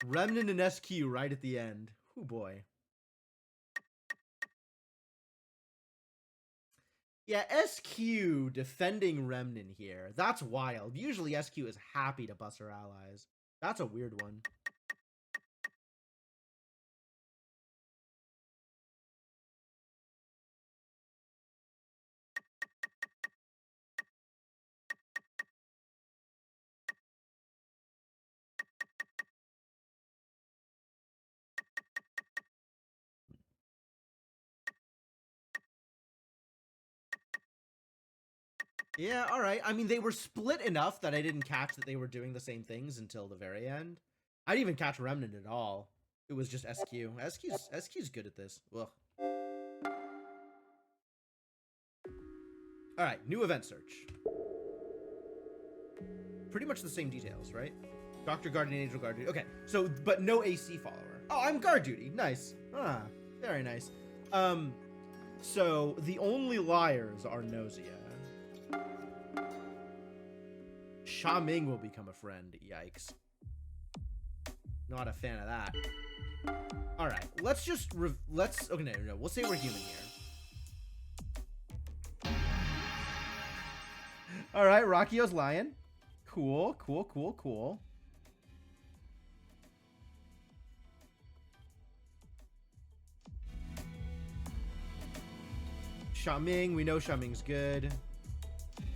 Remnin and SQ right at the end. Oh boy. Yeah, SQ defending Remnin here. That's wild. Usually SQ is happy to bust her allies. That's a weird one. Yeah, alright. I mean, they were split enough that I didn't catch that they were doing the same things until the very end. I didn't even catch Remnant at all. It was just SQ. SQ's good at this. Ugh. Alright, new event search. Pretty much the same details, right? Doctor, Guardian, Angel, Guard Duty. Okay, so, but no AC follower. Oh, I'm Guard Duty. Nice. Ah, very nice. So, the only liars are Gnosia. Sha Ming will become a friend. Yikes. Not a fan of that. Alright, let's just... okay, no. We'll say we're human here. Alright, Rakio's lying. Cool. Sha Ming, we know Sha Ming's good.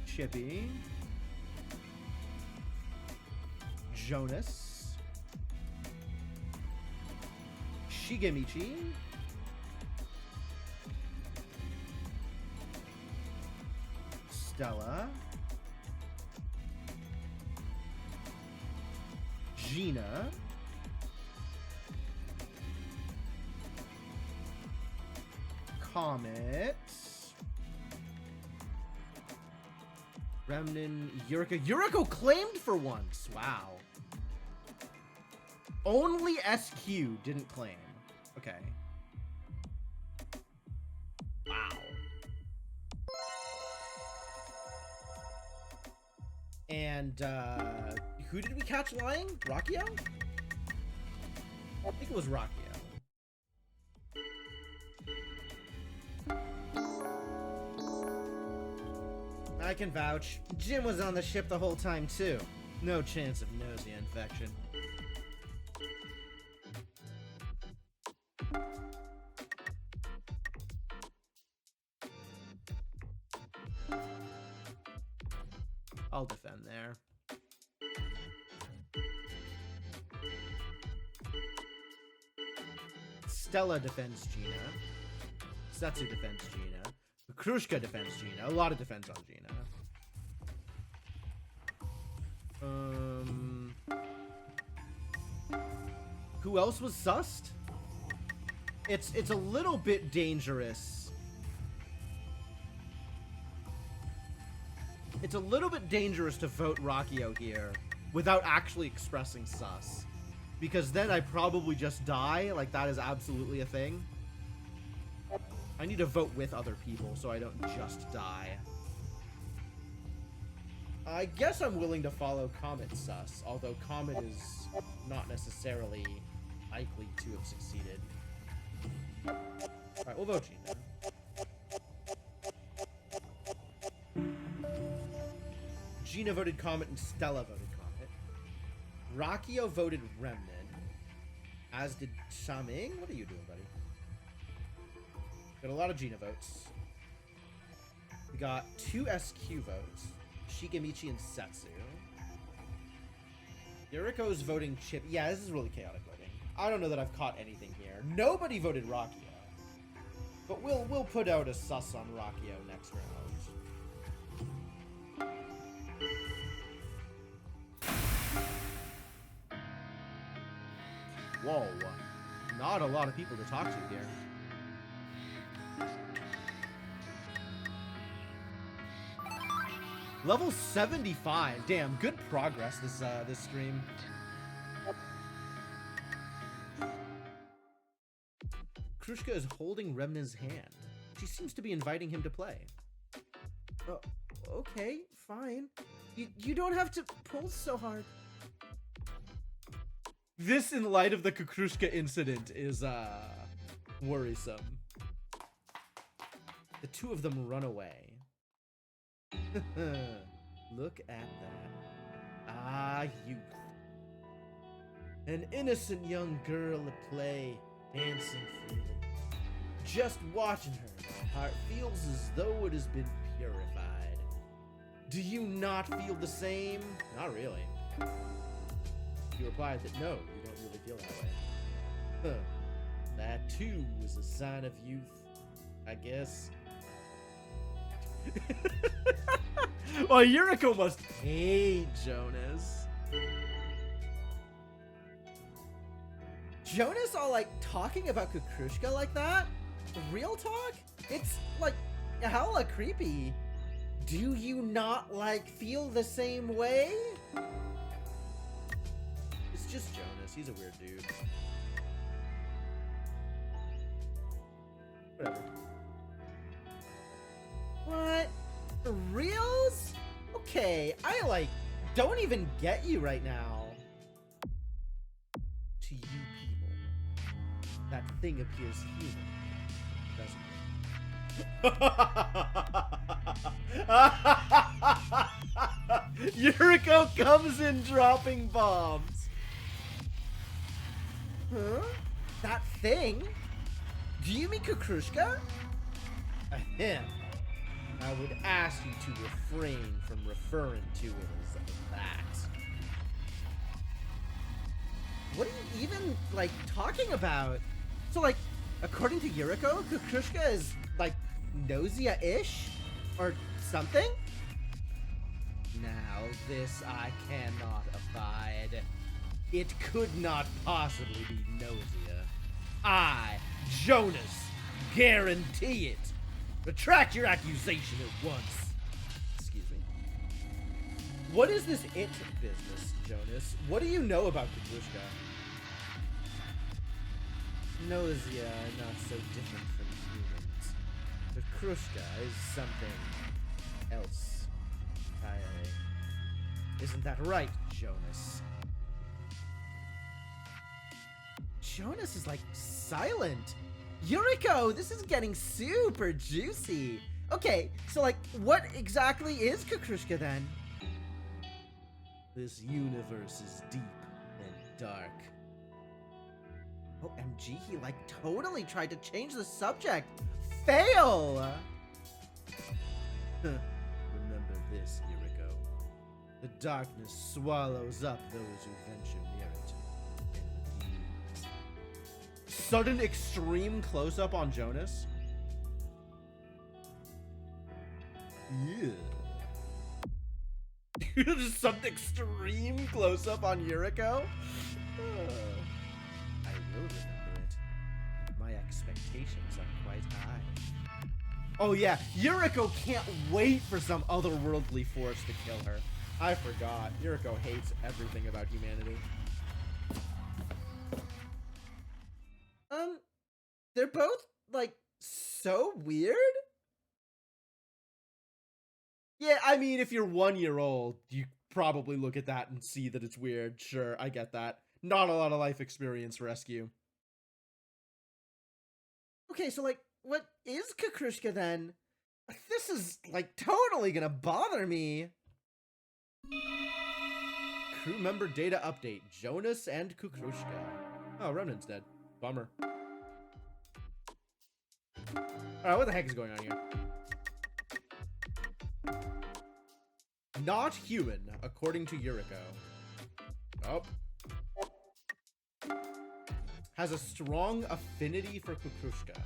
Chippy. Jonas. Shigemichi. Stella. Gina. Comet. Remnin, Yuriko. Yuriko claimed for once. Wow. Only SQ didn't claim. Okay. Wow. And, who did we catch lying? Rakio? I think it was Rakio. I can vouch. Jim was on the ship the whole time, too. No chance of Gnosia infection. I'll defend there. Stella defends Gina. Setsu defends Gina. Krushka defends Gina. A lot of defense on Gina. Who else was sussed? It's a little bit dangerous. It's a little bit dangerous to vote Rakio here without actually expressing sus. Because then I probably just die. Like, that is absolutely a thing. I need to vote with other people so I don't just die. I guess I'm willing to follow Comet sus, although Comet is not necessarily likely to have succeeded. Alright, we'll vote Gina. Gina voted Comet and Stella voted Comet. Rakio voted Remnant. As did Sha Ming. What are you doing, buddy? Got a lot of Gina votes. We got 2 SQ votes. Shigemichi and Setsu. Yuriko's voting Chip. Yeah, this is really chaotic voting. I don't know that I've caught anything here. Nobody voted Rakio. But we'll put out a sus on Rakio next round. Whoa. Not a lot of people to talk to here. Level 75. Damn, good progress this stream. Krushka is holding Remna's hand. She seems to be inviting him to play. Okay, fine. You don't have to pull so hard. This, in light of the Kukrushka incident, is worrisome. The two of them run away. Look at that. Ah, youth. An innocent young girl at play, dancing freely. Just watching her, my heart feels as though it has been purified. Do you not feel the same? Not really. You replied that no, you don't really feel that way. Huh. That too is a sign of youth, I guess. Well, Yuriko must hate Jonas. Jonas all like talking about Kukrushka like that? Real talk? It's like hella creepy. Do you not like feel the same way? It's just Jonas. He's a weird dude. Whatever. What? For reals? Okay, I like don't even get you right now. To you people, that thing appears human, doesn't it? Yuriko comes in dropping bombs. Huh? That thing? Do you mean Kukrushka? Him. I would ask you to refrain from referring to it as that. What are you even, like, talking about? So, like, according to Yuriko, Kukrushka is, like, Gnosia-ish? Or something? Now, this I cannot abide. It could not possibly be Gnosia. I, Jonas, guarantee it. Retract your accusation at once. Excuse me. What is this it business, Jonas? What do you know about Kukrushka? Gnosia are not so different from humans. But Krushka is something else entirely. Isn't that right, Jonas? Jonas is, like, silent. Yuriko, this is getting super juicy. Okay, so, like, what exactly is Kukrushka then? This universe is deep and dark. OMG, he, like, totally tried to change the subject. Fail! Remember this, Yuriko. The darkness swallows up those who venture near it. And with ease. Sudden extreme close-up on Jonas. Yeah. Just some extreme close-up on Yuriko? I will remember it. My expectations are quite high. Oh yeah, Yuriko can't wait for some otherworldly force to kill her. I forgot. Yuriko hates everything about humanity. They're both, like, so weird? Yeah, I mean, if you're 1 year old, you probably look at that and see that it's weird. Sure, I get that. Not a lot of life experience rescue. Okay, so, like, what is Kukrushka then? This is, like, totally gonna bother me. Crew member data update. Jonas and Kukrushka. Oh, Ronan's dead. Bummer. Alright, what the heck is going on here? Not human, according to Yuriko. Oh. Has a strong affinity for Kukrushka.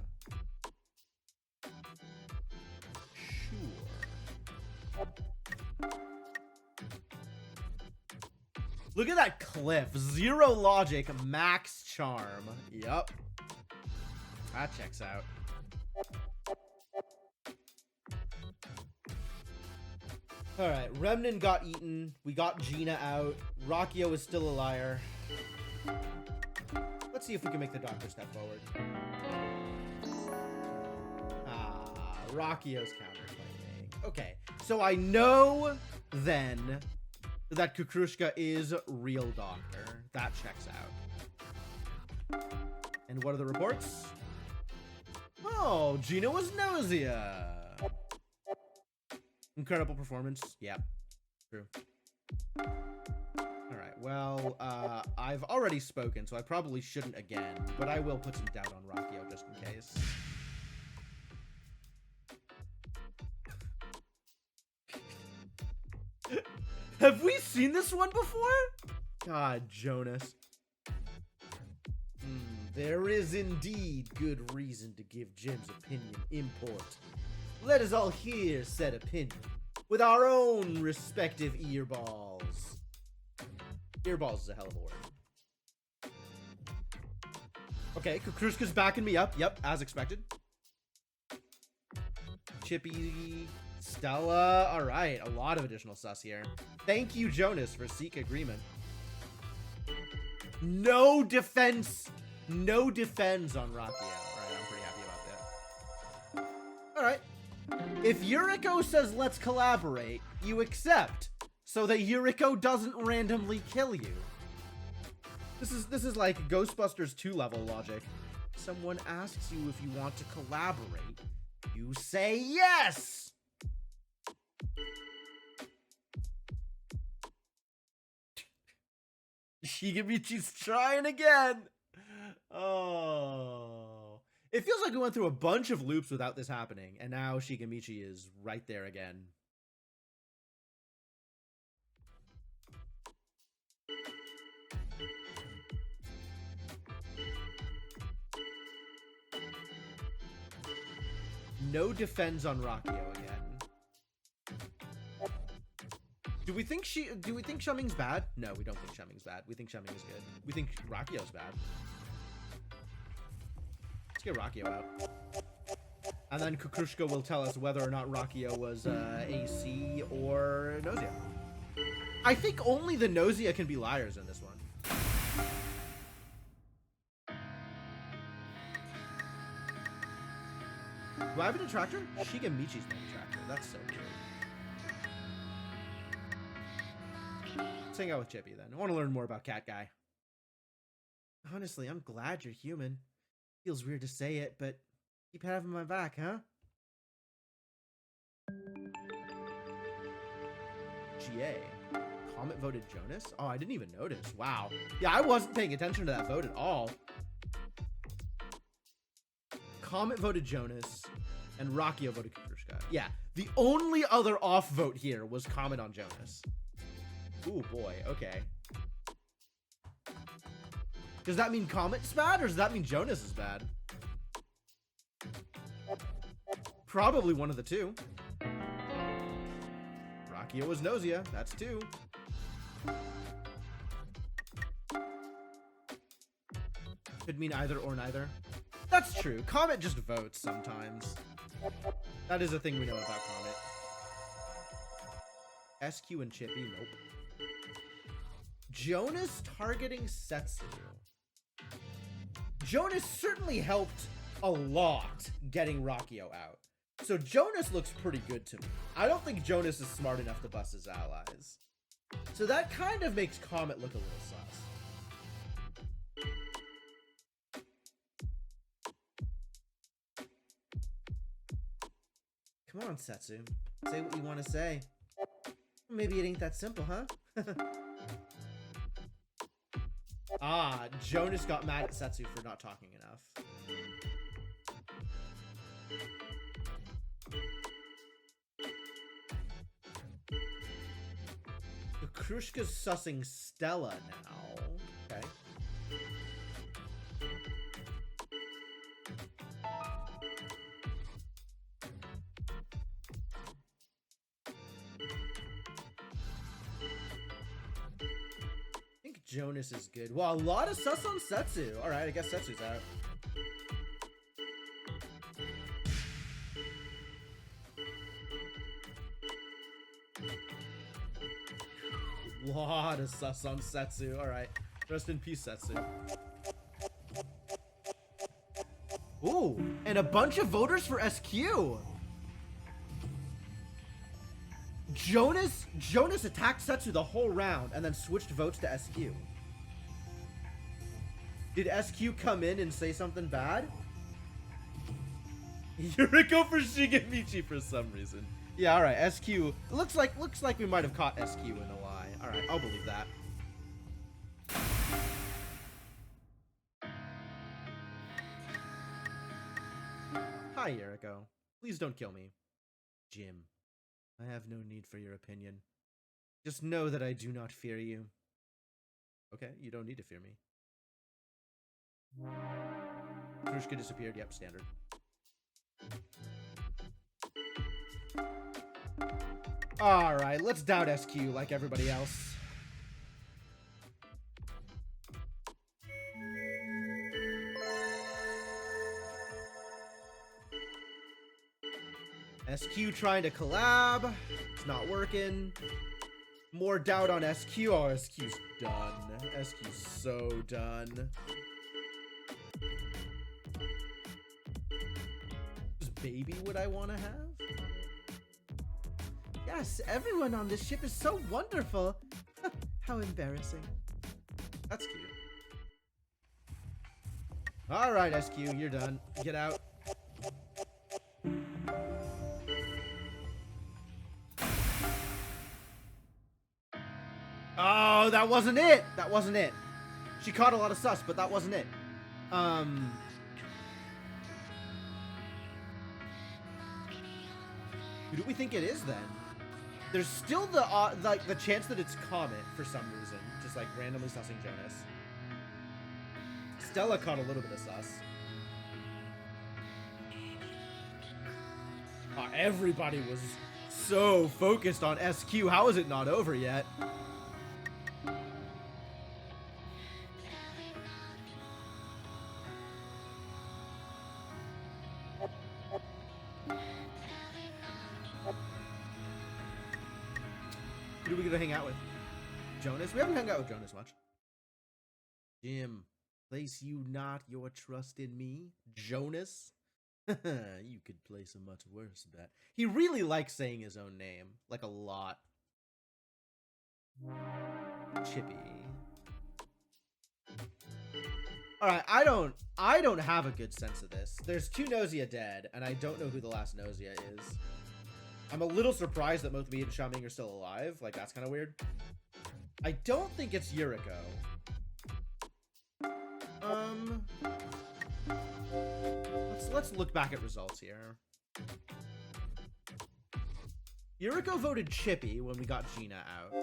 Sure. Look at that cliff. 0 logic, max charm. Yup. That checks out. Alright, Remnant got eaten. We got Gina out. Rockio is still a liar. Let's see if we can make the doctor step forward. Ah, Rockio's counterclaiming. Okay, so I know then that Kukrushka is real doctor. That checks out. And what are the reports? Oh, Gina was Gnosia. Incredible performance. Yep. True. Alright, well, I've already spoken, so I probably shouldn't again, but I will put some doubt on Rockio just in case. Have we seen this one before? God, Jonas. There is indeed good reason to give Jim's opinion import. Let us all hear said opinion, with our own respective earballs. Earballs is a hell of a word. Okay, Kukrushka's backing me up. Yep, as expected. Chippy, Stella. All right, a lot of additional sus here. Thank you, Jonas, for seek agreement. No defense. No defense on Rockio. All right, I'm pretty happy about that. All right. If Yuriko says let's collaborate, you accept, so that Yuriko doesn't randomly kill you. This is like Ghostbusters 2 level logic. Someone asks you if you want to collaborate, you say yes! Shigemichi's trying again! Oh... It feels like we went through a bunch of loops without this happening, and now Shigemichi is right there again. No defense on Rockio again. Do we think Shuming's bad? No, we don't think Shuming's bad. We think Shuming is good. We think Rockio's bad. Let's get Rockio out. And then Kukrushka will tell us whether or not Rockio was AC or Gnosia. I think only the Gnosia can be liars in this one. Do I have a detractor? Shigemichi's my detractor. That's so weird. Let's hang out with Chippy then. I want to learn more about Cat Guy. Honestly, I'm glad you're human. Feels weird to say it, but keep having my back, huh? GA. Comet voted Jonas? Oh, I didn't even notice. Wow. Yeah, I wasn't paying attention to that vote at all. Comet voted Jonas, and Rockio voted Kukrushka. Yeah, the only other off vote here was Comet on Jonas. Ooh, boy, okay. Does that mean Comet's bad, or does that mean Jonas is bad? Probably one of the two. Rockio was Gnosia, that's two. Could mean either or neither. That's true. Comet just votes sometimes. That is a thing we know about Comet. SQ and Chippy, nope. Jonas targeting Setsu. Jonas certainly helped a lot getting Rockio out. So Jonas looks pretty good to me. I don't think Jonas is smart enough to bust his allies. So that kind of makes Comet look a little sus. Come on, Setsu. Say what you want to say. Maybe it ain't that simple, huh? Ah, Jonas got mad at Setsu for not talking enough. Krushka's sussing Stella now. Okay. I think Jonas is good. Wow, a lot of sus on Setsu. Alright, I guess Setsu's out. Lot of sus on Setsu. Alright. Rest in peace, Setsu. Ooh, and a bunch of voters for SQ. Jonas attacked Setsu the whole round and then switched votes to SQ. Did SQ come in and say something bad? Yuriko for Shigemichi for some reason. Yeah, alright, SQ. Looks like we might have caught SQ in a lie. Alright, I'll believe that. Hi, Yuriko. Please don't kill me. Jim, I have no need for your opinion. Just know that I do not fear you. Okay, you don't need to fear me. Krushka disappeared. Yep, standard. Alright, let's doubt SQ like everybody else. SQ trying to collab. It's not working. More doubt on SQ. Oh, SQ's done. SQ's so done. Whose baby would I want to have? Yes, everyone on this ship is so wonderful. How embarrassing. That's cute. Alright, SQ, you're done. Get out. Oh, that wasn't it! That wasn't it. She caught a lot of sus, but that wasn't it. Who do we think it is then? There's still the chance that it's Comet for some reason, just like randomly sussing Jonas. Stella caught a little bit of sus. Everybody was so focused on SQ. How is it not over yet? Who do we get to hang out with? Jonas? We haven't hung out with Jonas much. Jim, place you not your trust in me? Jonas? You could place a much worse bet. He really likes saying his own name. Like a lot. Chippy. Alright, I don't have a good sense of this. There's 2 Gnosia dead, and I don't know who the last Gnosia is. I'm a little surprised that both me and Xiaoming are still alive. Like, that's kind of weird. I don't think it's Yuriko. Let's look back at results here. Yuriko voted Chippy when we got Gina out.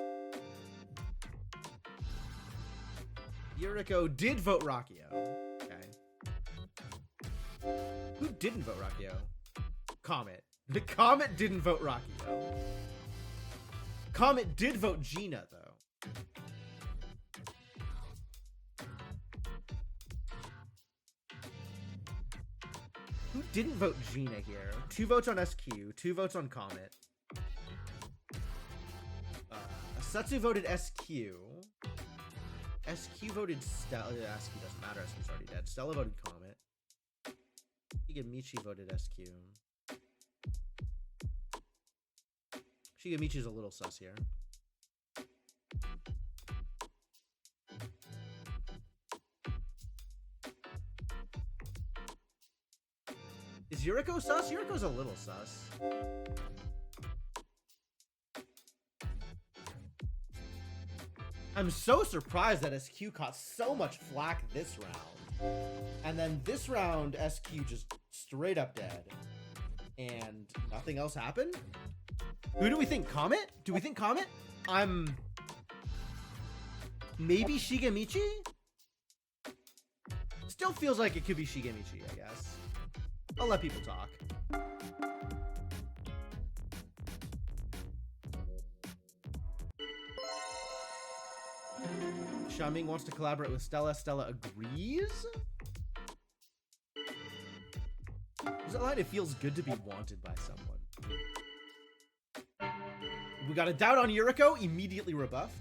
Yuriko did vote Rakio. Okay. Who didn't vote Rakio? Comet. The Comet didn't vote Rakio. Comet did vote Gina, though. Who didn't vote Gina here? 2 votes on SQ, 2 votes on Comet. Satsu voted SQ. SQ voted Stella. SQ doesn't matter. SQ's already dead. Stella voted Comet. Shigemichi voted SQ. Shigemichi's a little sus here. Is Yuriko sus? Yuriko's a little sus. I'm so surprised that SQ caught so much flack this round. And then this round, SQ just straight up dead. And nothing else happened? Who do we think? Comet? Do we think Comet? I'm Maybe Shigemichi? Still feels like it could be Shigemichi, I guess. I'll let people talk. Xiaoming wants to collaborate with Stella. Stella agrees? There's a line, it feels good to be wanted by someone. We got a doubt on Yuriko, immediately rebuffed.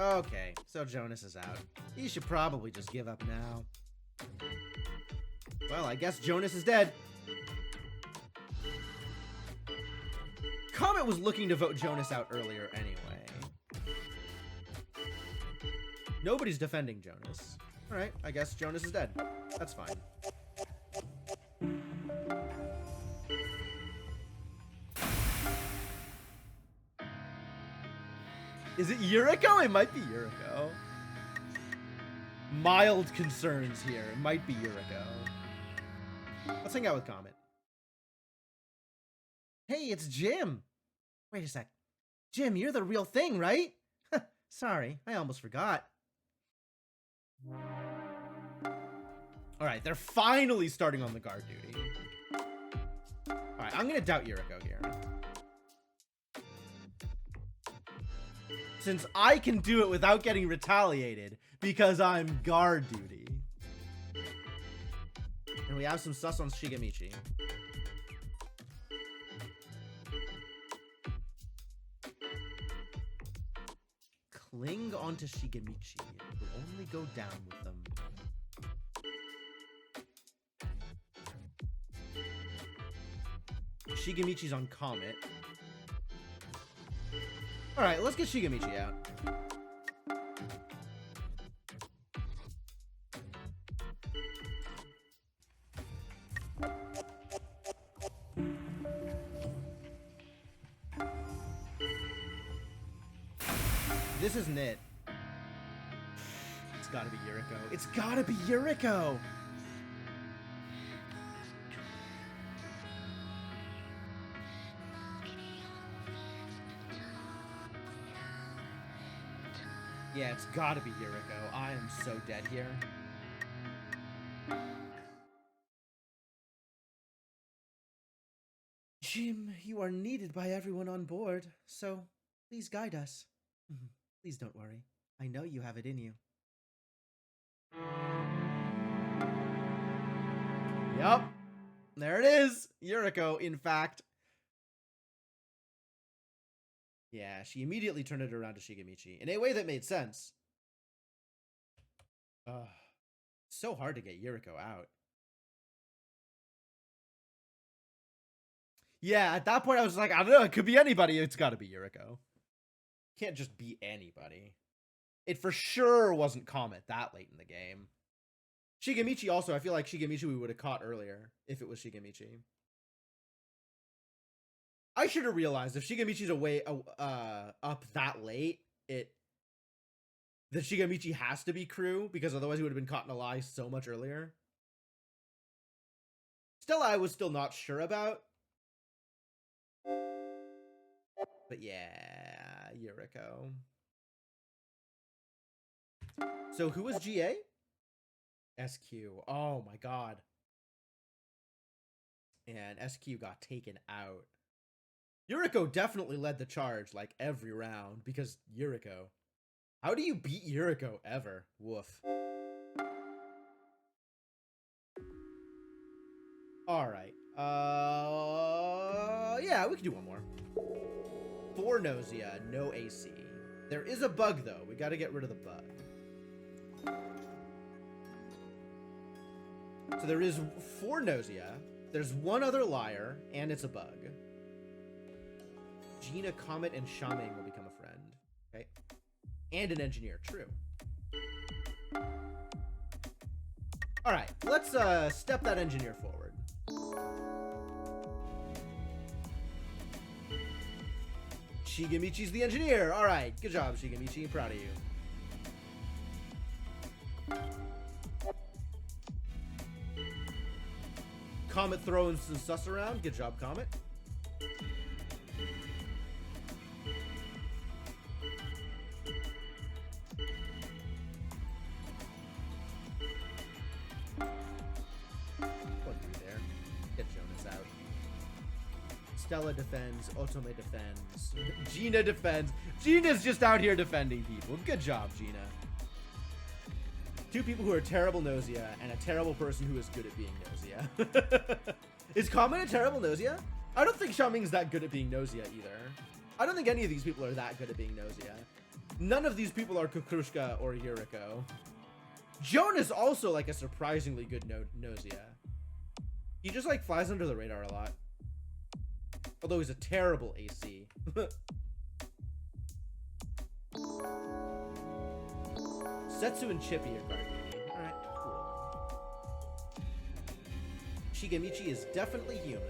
Okay, so Jonas is out. He should probably just give up now. Well, I guess Jonas is dead. Comet was looking to vote Jonas out earlier anyway. Nobody's defending Jonas. Alright, I guess Jonas is dead. That's fine. Is it Yuriko? It might be Yuriko. Mild concerns here. It might be Yuriko. Let's hang out with Comet. Hey, it's Jim. Wait a sec. Jim, you're the real thing, right? Sorry, I almost forgot. Alright, they're finally starting on the guard duty. Alright, I'm gonna doubt Yuriko here. Since I can do it without getting retaliated because I'm guard duty. And we have some sus on Shigemichi. Cling onto Shigemichi. It will only go down with them. Shigemichi's on Comet. Alright, let's get Shigemichi out. This isn't it. It's gotta be Yuriko. It's gotta be Yuriko! Yeah, it's gotta be Yuriko. I am so dead here. Jim, you are needed by everyone on board, so please guide us. Please don't worry. I know you have it in you. Yep. There it is. Yuriko, in fact. Yeah, she immediately turned it around to Shigemichi in a way that made sense. So hard to get Yuriko out. Yeah, at that point I was like, I don't know, it could be anybody. It's got to be Yuriko. Can't just be anybody. It for sure wasn't Comet that late in the game. Shigemichi also, I feel like Shigemichi we would have caught earlier if it was Shigemichi. I should have realized if Shigemichi's away up that late, that Shigemichi has to be crew, because otherwise he would have been caught in a lie so much earlier. Stella I was still not sure about. But yeah, Yuriko. So who was GA? SQ. Oh my god. And SQ got taken out. Yuriko definitely led the charge like every round because Yuriko. How do you beat Yuriko ever? Woof. Alright. Yeah, we can do one more. For Gnosia, no AC. There is a bug though. We gotta get rid of the bug. So there is 4 Gnosia. There's one other liar, and it's a bug. Gina, Comet, and Xiaoming will become a friend. Okay. And an engineer. True. Alright, let's step that engineer forward. Shigemichi's the engineer. Alright, good job, Shigemichi. I'm proud of you. Comet throwing some sus around. Good job, Comet. Stella defends. Otome defends. Gina defends. Gina's just out here defending people. Good job, Gina. Two people who are terrible Gnosia and a terrible person who is good at being Gnosia. Is Comet a terrible Gnosia? I don't think Xiaoming's that good at being Gnosia either. I don't think any of these people are that good at being Gnosia. None of these people are Kukrushka or Yuriko. Joan is also like a surprisingly good Gnosia. He just like flies under the radar a lot. Although he's a terrible AC. Setsu and Chippy are guard duty. Alright, cool. Shigemichi is definitely human.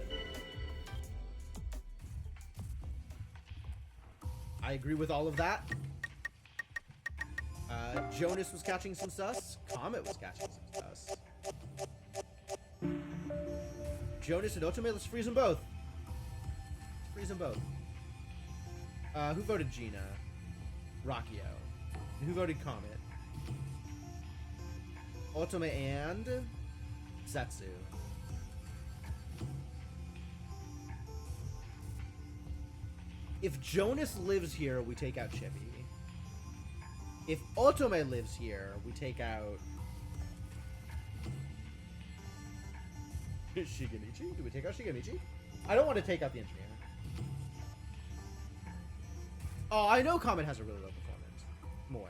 I agree with all of that. Jonas was catching some sus. Comet was catching some sus. Jonas and Otome, let's freeze them both. Let's freeze them both. Who voted Gina? Rakio. And who voted Comet? Otome and Setsu. If Jonas lives here, we take out Chippy. If Otome lives here, we take out Shigemichi. Do we take out Shigemichi? I don't want to take out the engineer. Oh, I know Comet has a really low performance. More.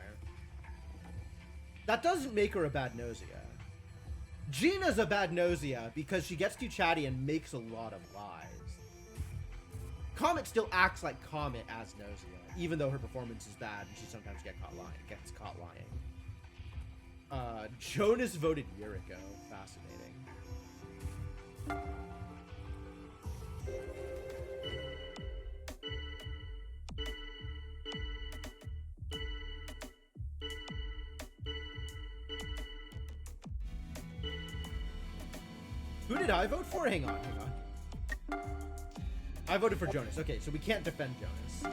That doesn't make her a bad Gnosia. Gina's a bad Gnosia because she gets too chatty and makes a lot of lies. Comet still acts like Comet as Gnosia, even though her performance is bad and she sometimes gets caught lying. Jonas voted Yuriko. Fascinating. Who did I vote for? Hang on. I voted for Jonas. Okay, so we can't defend Jonas.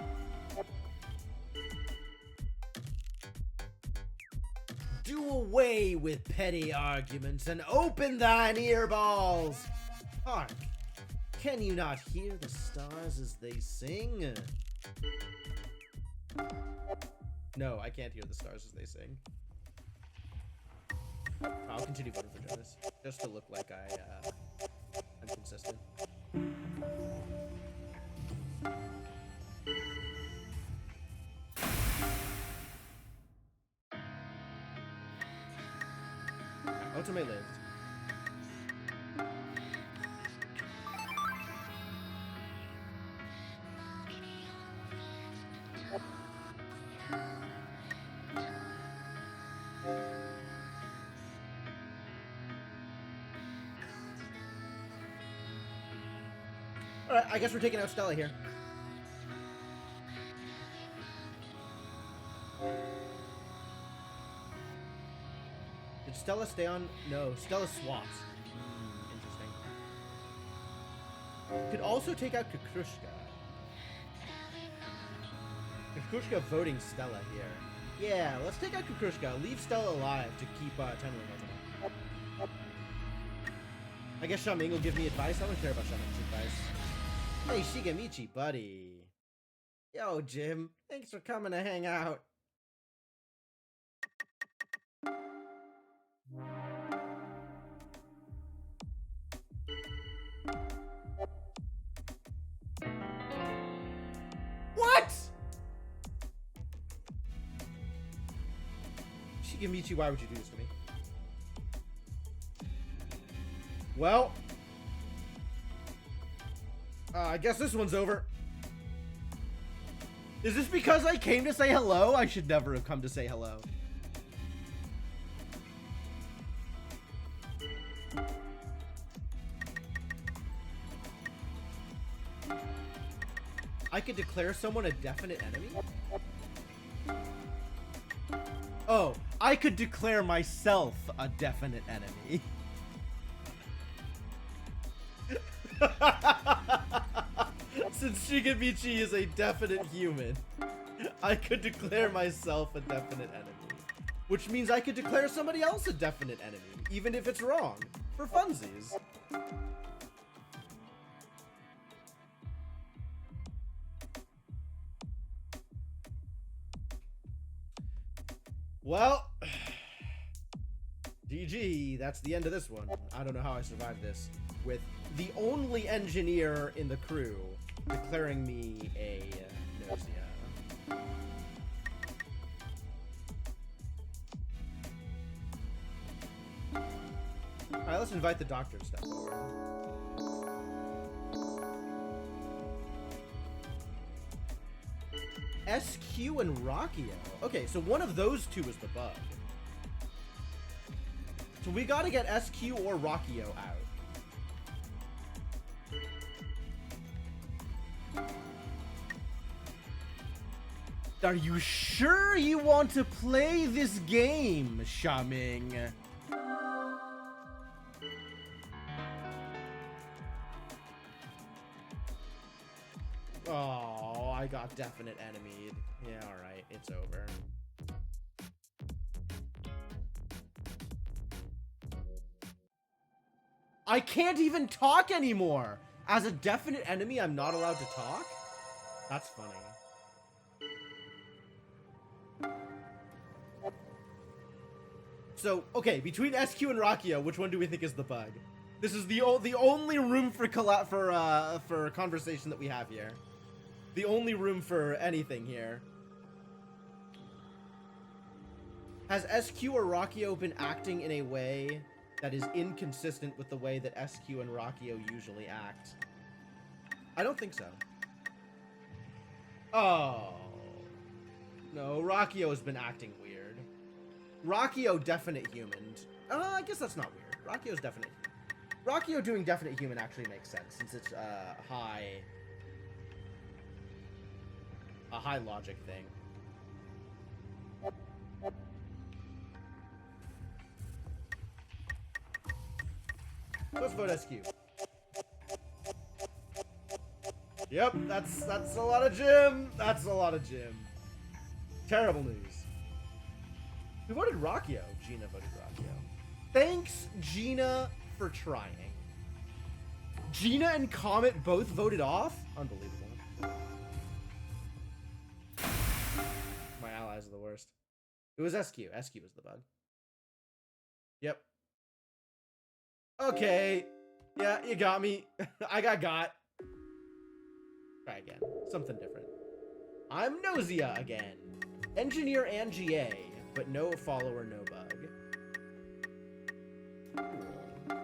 Do away with petty arguments and open thine earballs. Hark, can you not hear the stars as they sing? No, I can't hear the stars as they sing. I'll continue voting for Jonas, just to look like I'm consistent. Otome lived. Alright, I guess we're taking out Stella here. Did Stella stay on? No, Stella swaps. Interesting. Could also take out Kukrushka. Kukrushka voting Stella here. Yeah, let's take out Kukrushka. Leave Stella alive to keep Tenlin open. I guess Xiaoming will give me advice. I don't care about Xiaoming's advice. Hey, Shigemichi, buddy. Yo, Jim. Thanks for coming to hang out. What? Shigemichi, why would you do this to me? Well, I guess this one's over. Is this because I came to say hello? I should never have come to say hello. I could declare someone a definite enemy? Oh, I could declare myself a definite enemy. Since Shigemichi is a definite human, I could declare myself a definite enemy. Which means I could declare somebody else a definite enemy, even if it's wrong, for funsies. Well, GG, that's the end of this one. I don't know how I survived this with the only engineer in the crew declaring me a Gnosia. Alright, let's invite the doctor to step forward. SQ and Rockio. Okay, so one of those two is the bug. So we gotta get SQ or Rockio out. Are you sure you want to play this game, Shaming? Oh, I got definite enemied. Yeah, alright, it's over. I can't even talk anymore! As a definite enemy, I'm not allowed to talk? That's funny. So, okay, between SQ and Rockio, which one do we think is the bug? This is the only room for conversation that we have here. The only room for anything here. Has SQ or Rockio been acting in a way that is inconsistent with the way that SQ and Rockio usually act? I don't think so. Oh. No, Rockio has been acting weird. Rockio definite human. I guess that's not weird. Rockio's definite human. Rockio doing definite human actually makes sense since it's a high logic thing. Let's vote SQ. Yep, that's a lot of Jim. That's a lot of Jim. Terrible news. Who voted Rockio? Gina voted Rockio. Thanks, Gina, for trying. Gina and Comet both voted off? Unbelievable. My allies are the worst. It was SQ. SQ was the bug. Yep. Okay. Yeah, you got me. I got. Try again. Something different. I'm Gnosia again. Engineer and GA, but no follower, no bug. Cool.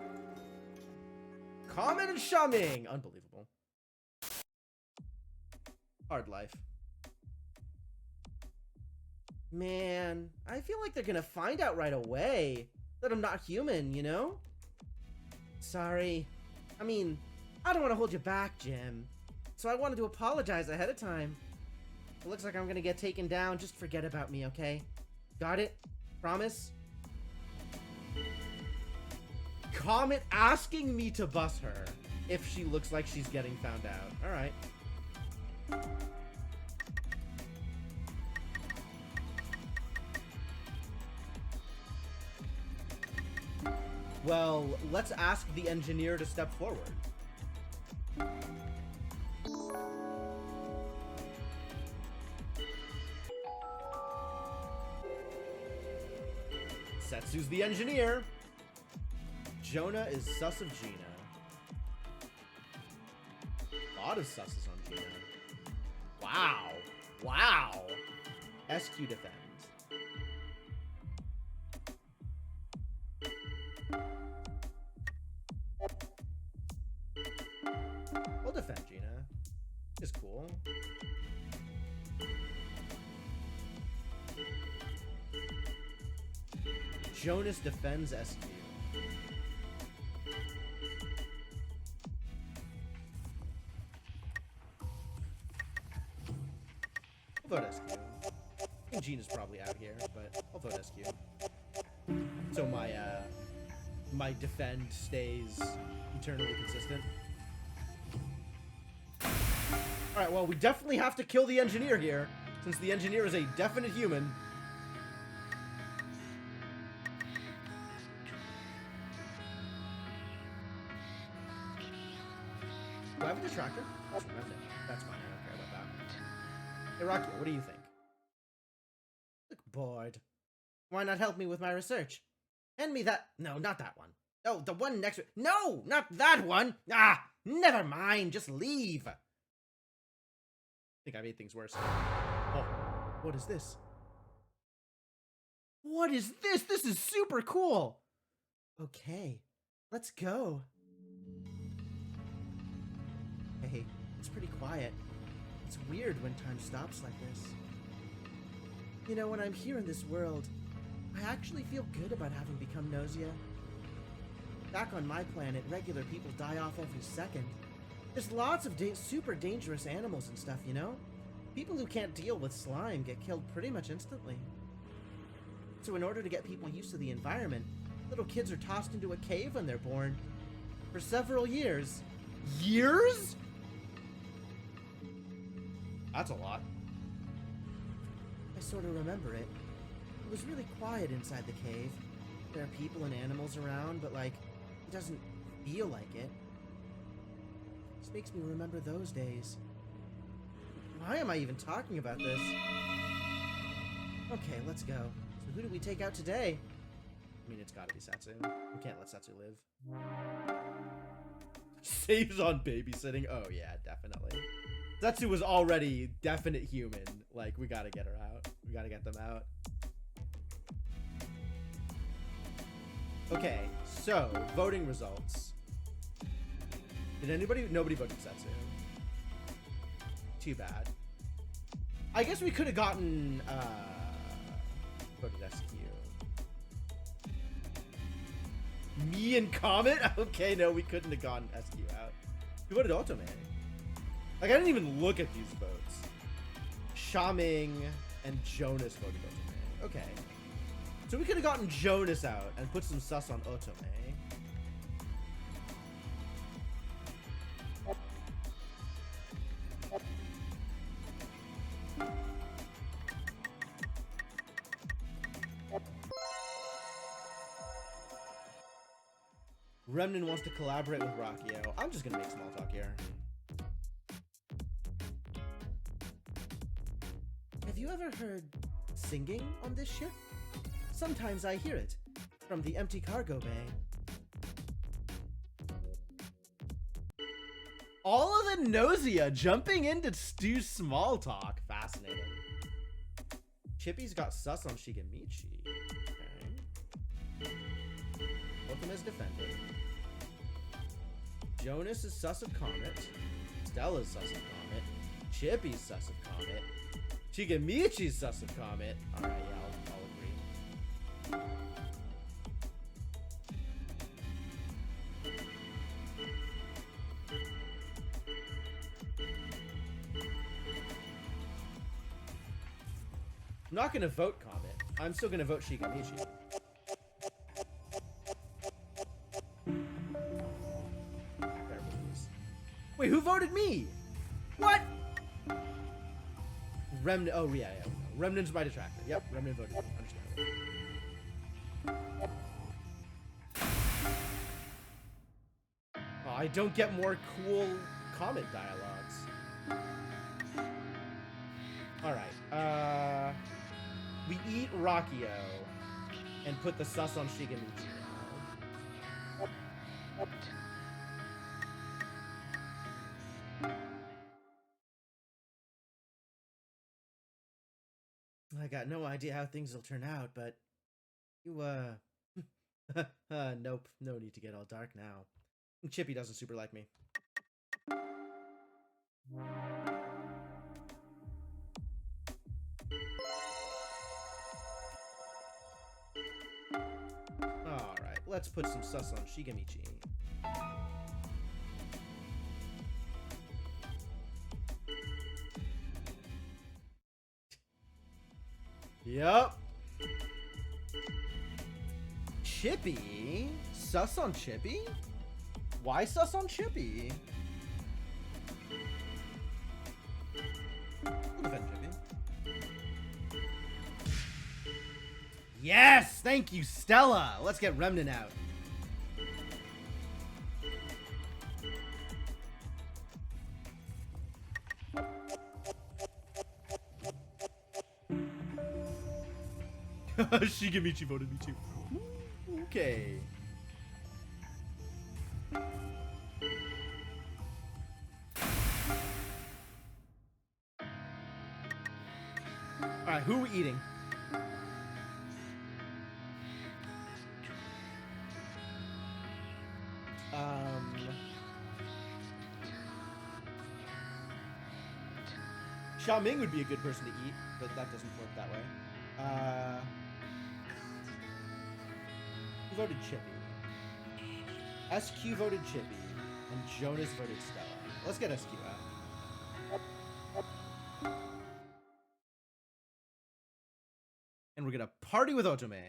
Comet and Shaming. Unbelievable. Hard life. Man, I feel like they're gonna find out right away that I'm not human, you know? Sorry. I mean, I don't want to hold you back, Jim. So I wanted to apologize ahead of time. It looks like I'm gonna get taken down. Just forget about me, okay? Got it? Promise? Comet asking me to bus her if she looks like she's getting found out. Alright. Well, let's ask the engineer to step forward. Setsu's the engineer. Jonah is sus of Gina. A lot of susses on Gina. Wow. Wow. SQ defends. We'll defend Gina. It's cool. Jonas defends SQ. I'll vote SQ. I think Gina's probably out here, but I'll vote SQ. So my defend stays eternally consistent. Alright, well, we definitely have to kill the engineer here, since the engineer is a definite human. Do I have a detractor? That's fine, I don't care about that. Hey, Rocky, what do you think? Look bored. Why not help me with my research? Hand me that. No, not that one. Oh, the one next to it. No, not that one. Ah, never mind. Just leave. I think I made things worse. Oh, What is this? what is this? This is super cool. Okay, let's go. Hey, it's pretty quiet. It's weird when time stops like this. You know, when I'm here in this world, I actually feel good about having become Gnosia. Back on my planet, regular people die off every second. There's lots of super dangerous animals and stuff, you know? People who can't deal with slime get killed pretty much instantly. So in order to get people used to the environment, little kids are tossed into a cave when they're born. For several years. Years? That's a lot. I sort of remember it. It was really quiet inside the cave. There are people and animals around, but like, it doesn't feel like it. This makes me remember those days. Why am I even talking about this? Okay, let's go. So who do we take out today? I mean, it's gotta be Setsu. We can't let Setsu live. Saves on babysitting. Oh, yeah, definitely. Setsu was already definite human. Like, we gotta get her out. We gotta get them out. Okay, so, voting results. Did anybody? Nobody voted Setsu. Too bad. I guess we could have gotten, voted SQ. Me and Comet? Okay, no, we couldn't have gotten SQ out. We voted Otome. Like, I didn't even look at these votes. Shaming and Jonas voted Otome. Okay. So we could have gotten Jonas out and put some sus on Otome. Remnant wants to collaborate with Rockio. I'm just gonna make small talk here. Have you ever heard singing on this ship? Sometimes I hear it from the empty cargo bay. All of the Gnosia jumping in to do small talk. Fascinating. Chippy's got sus on Shigemichi. Okay. Otome's defending. Jonas is sus of Comet. Stella's sus of Comet. Chippy's sus of Comet. Shigemichi's sus of Comet. Alright, yeah, I'll agree. I'm not gonna vote Comet. I'm still gonna vote Shigemichi. Wait, who voted me? What? Remnant. Oh, yeah. Remnant's my detractor. Yep, Remnant voted me. Understandable. Oh, I don't get more cool Comet dialogues. Alright, we eat Rockio and put the sus on Shigemichi. I got no idea how things will turn out, but you, nope, no need to get all dark now. Chippy doesn't super like me. Alright, let's put some sus on Shigemichi. Yup. Chippy? Sus on Chippy? Why sus on Chippy? We'll defend Chippy. Yes! Thank you, Stella! Let's get Remnant out. Shigemichi voted me too. Okay. Alright, who are we eating? Xiaoming would be a good person to eat, but that doesn't work that way. Who voted Chippy? SQ voted Chippy, and Jonas voted Stella. Let's get SQ out. And we're gonna party with Otome.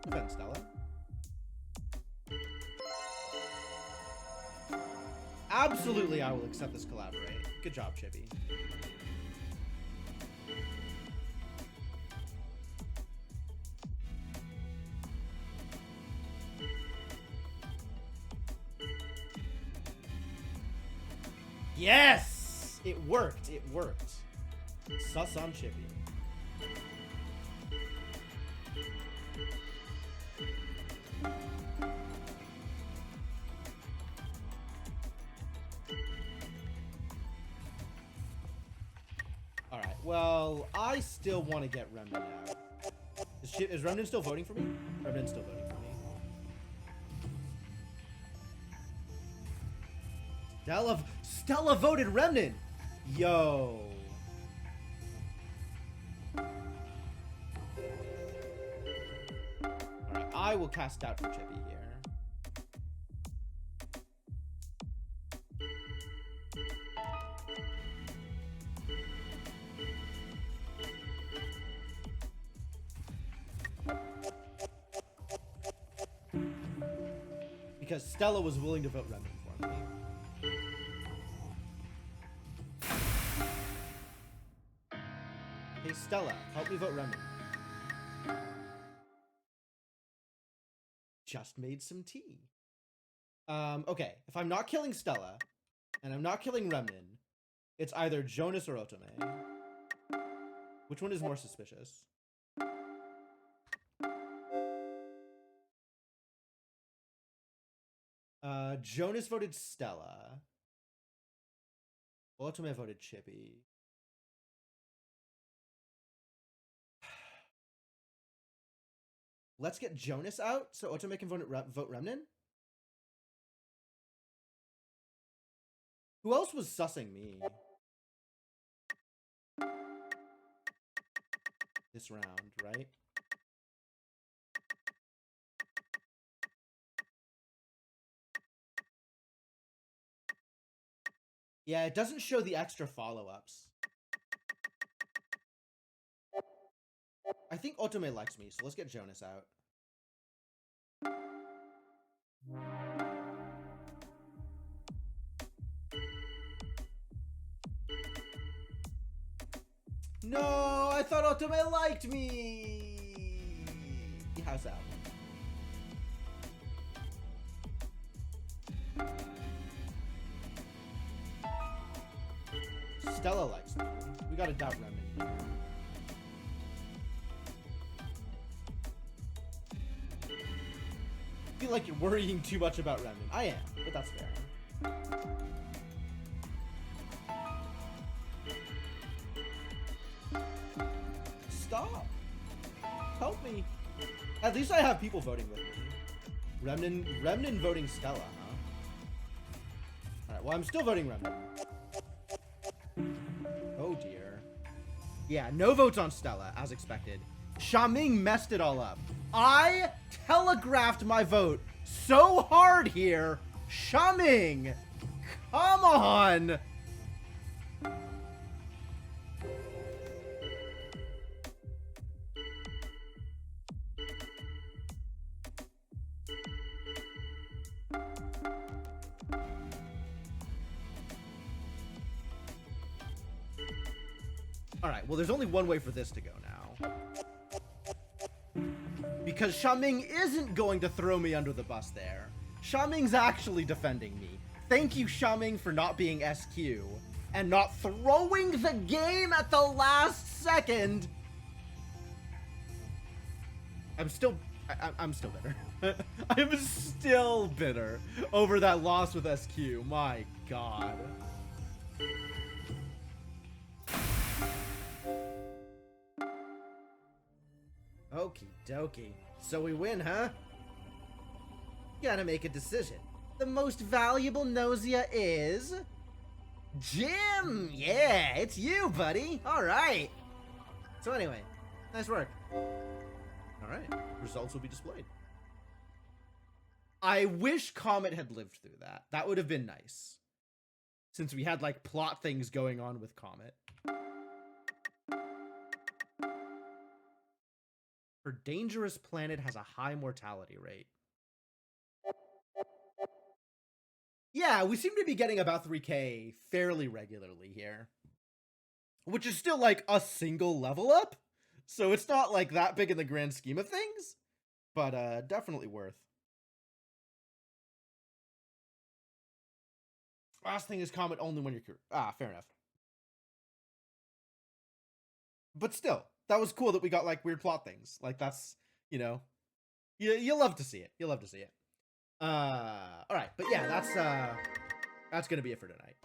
Defend Stella. Absolutely, I will accept this collaborate. Good job, Chippy. Yes! It worked. It worked. Sus on Chippy. Alright, well, I still want to get Remnant out. Is Remnant still voting for me? Remnant's still voting for me. Stella voted Remnant! Yo. Alright, I will cast Doubt for Chippy here. Because Stella was willing to vote Remnant for me. Hey Stella, help me vote Remnant. Just made some tea. Okay, if I'm not killing Stella, and I'm not killing Remnant, it's either Jonas or Otome. Which one is more suspicious? Jonas voted Stella. Otome voted Chippy. Let's get Jonas out so Otome can vote Remnant. Who else was sussing me this round, right? Yeah, it doesn't show the extra follow-ups. I think Otome likes me, so let's get Jonas out. No, I thought Otome liked me. How's that? Stella likes me. We gotta doubt Remnant here. I feel like you're worrying too much about Remnant. I am, but that's fair. Stop. Help me. At least I have people voting with me. Remnant voting Stella, huh? Alright, well, I'm still voting Remnant. Oh dear. Yeah, no votes on Stella, as expected. Xiaoming messed it all up. I telegraphed my vote so hard here. Xiaoming, come on. Alright, well, there's only one way for this to go now. Because Xiaoming isn't going to throw me under the bus there. Shaming's actually defending me. Thank you, Shaming, for not being SQ and not throwing the game at the last second. I'm still bitter. I'm still bitter over that loss with SQ. My God. Okie dokie. So we win, huh? Gotta make a decision. The most valuable Gnosia is... Jim! Yeah, it's you, buddy! Alright! So anyway, nice work. Alright, results will be displayed. I wish Comet had lived through that. That would have been nice. Since we had, like, plot things going on with Comet. Her dangerous planet has a high mortality rate. Yeah, we seem to be getting about 3K fairly regularly here. Which is still like a single level up. So it's not like that big in the grand scheme of things. But definitely worth. Last thing is Comet only when you're... fair enough. But still, that was cool that we got like weird plot things. Like that's, you know, you love to see it. You love to see it. All right, but yeah, that's gonna be it for tonight.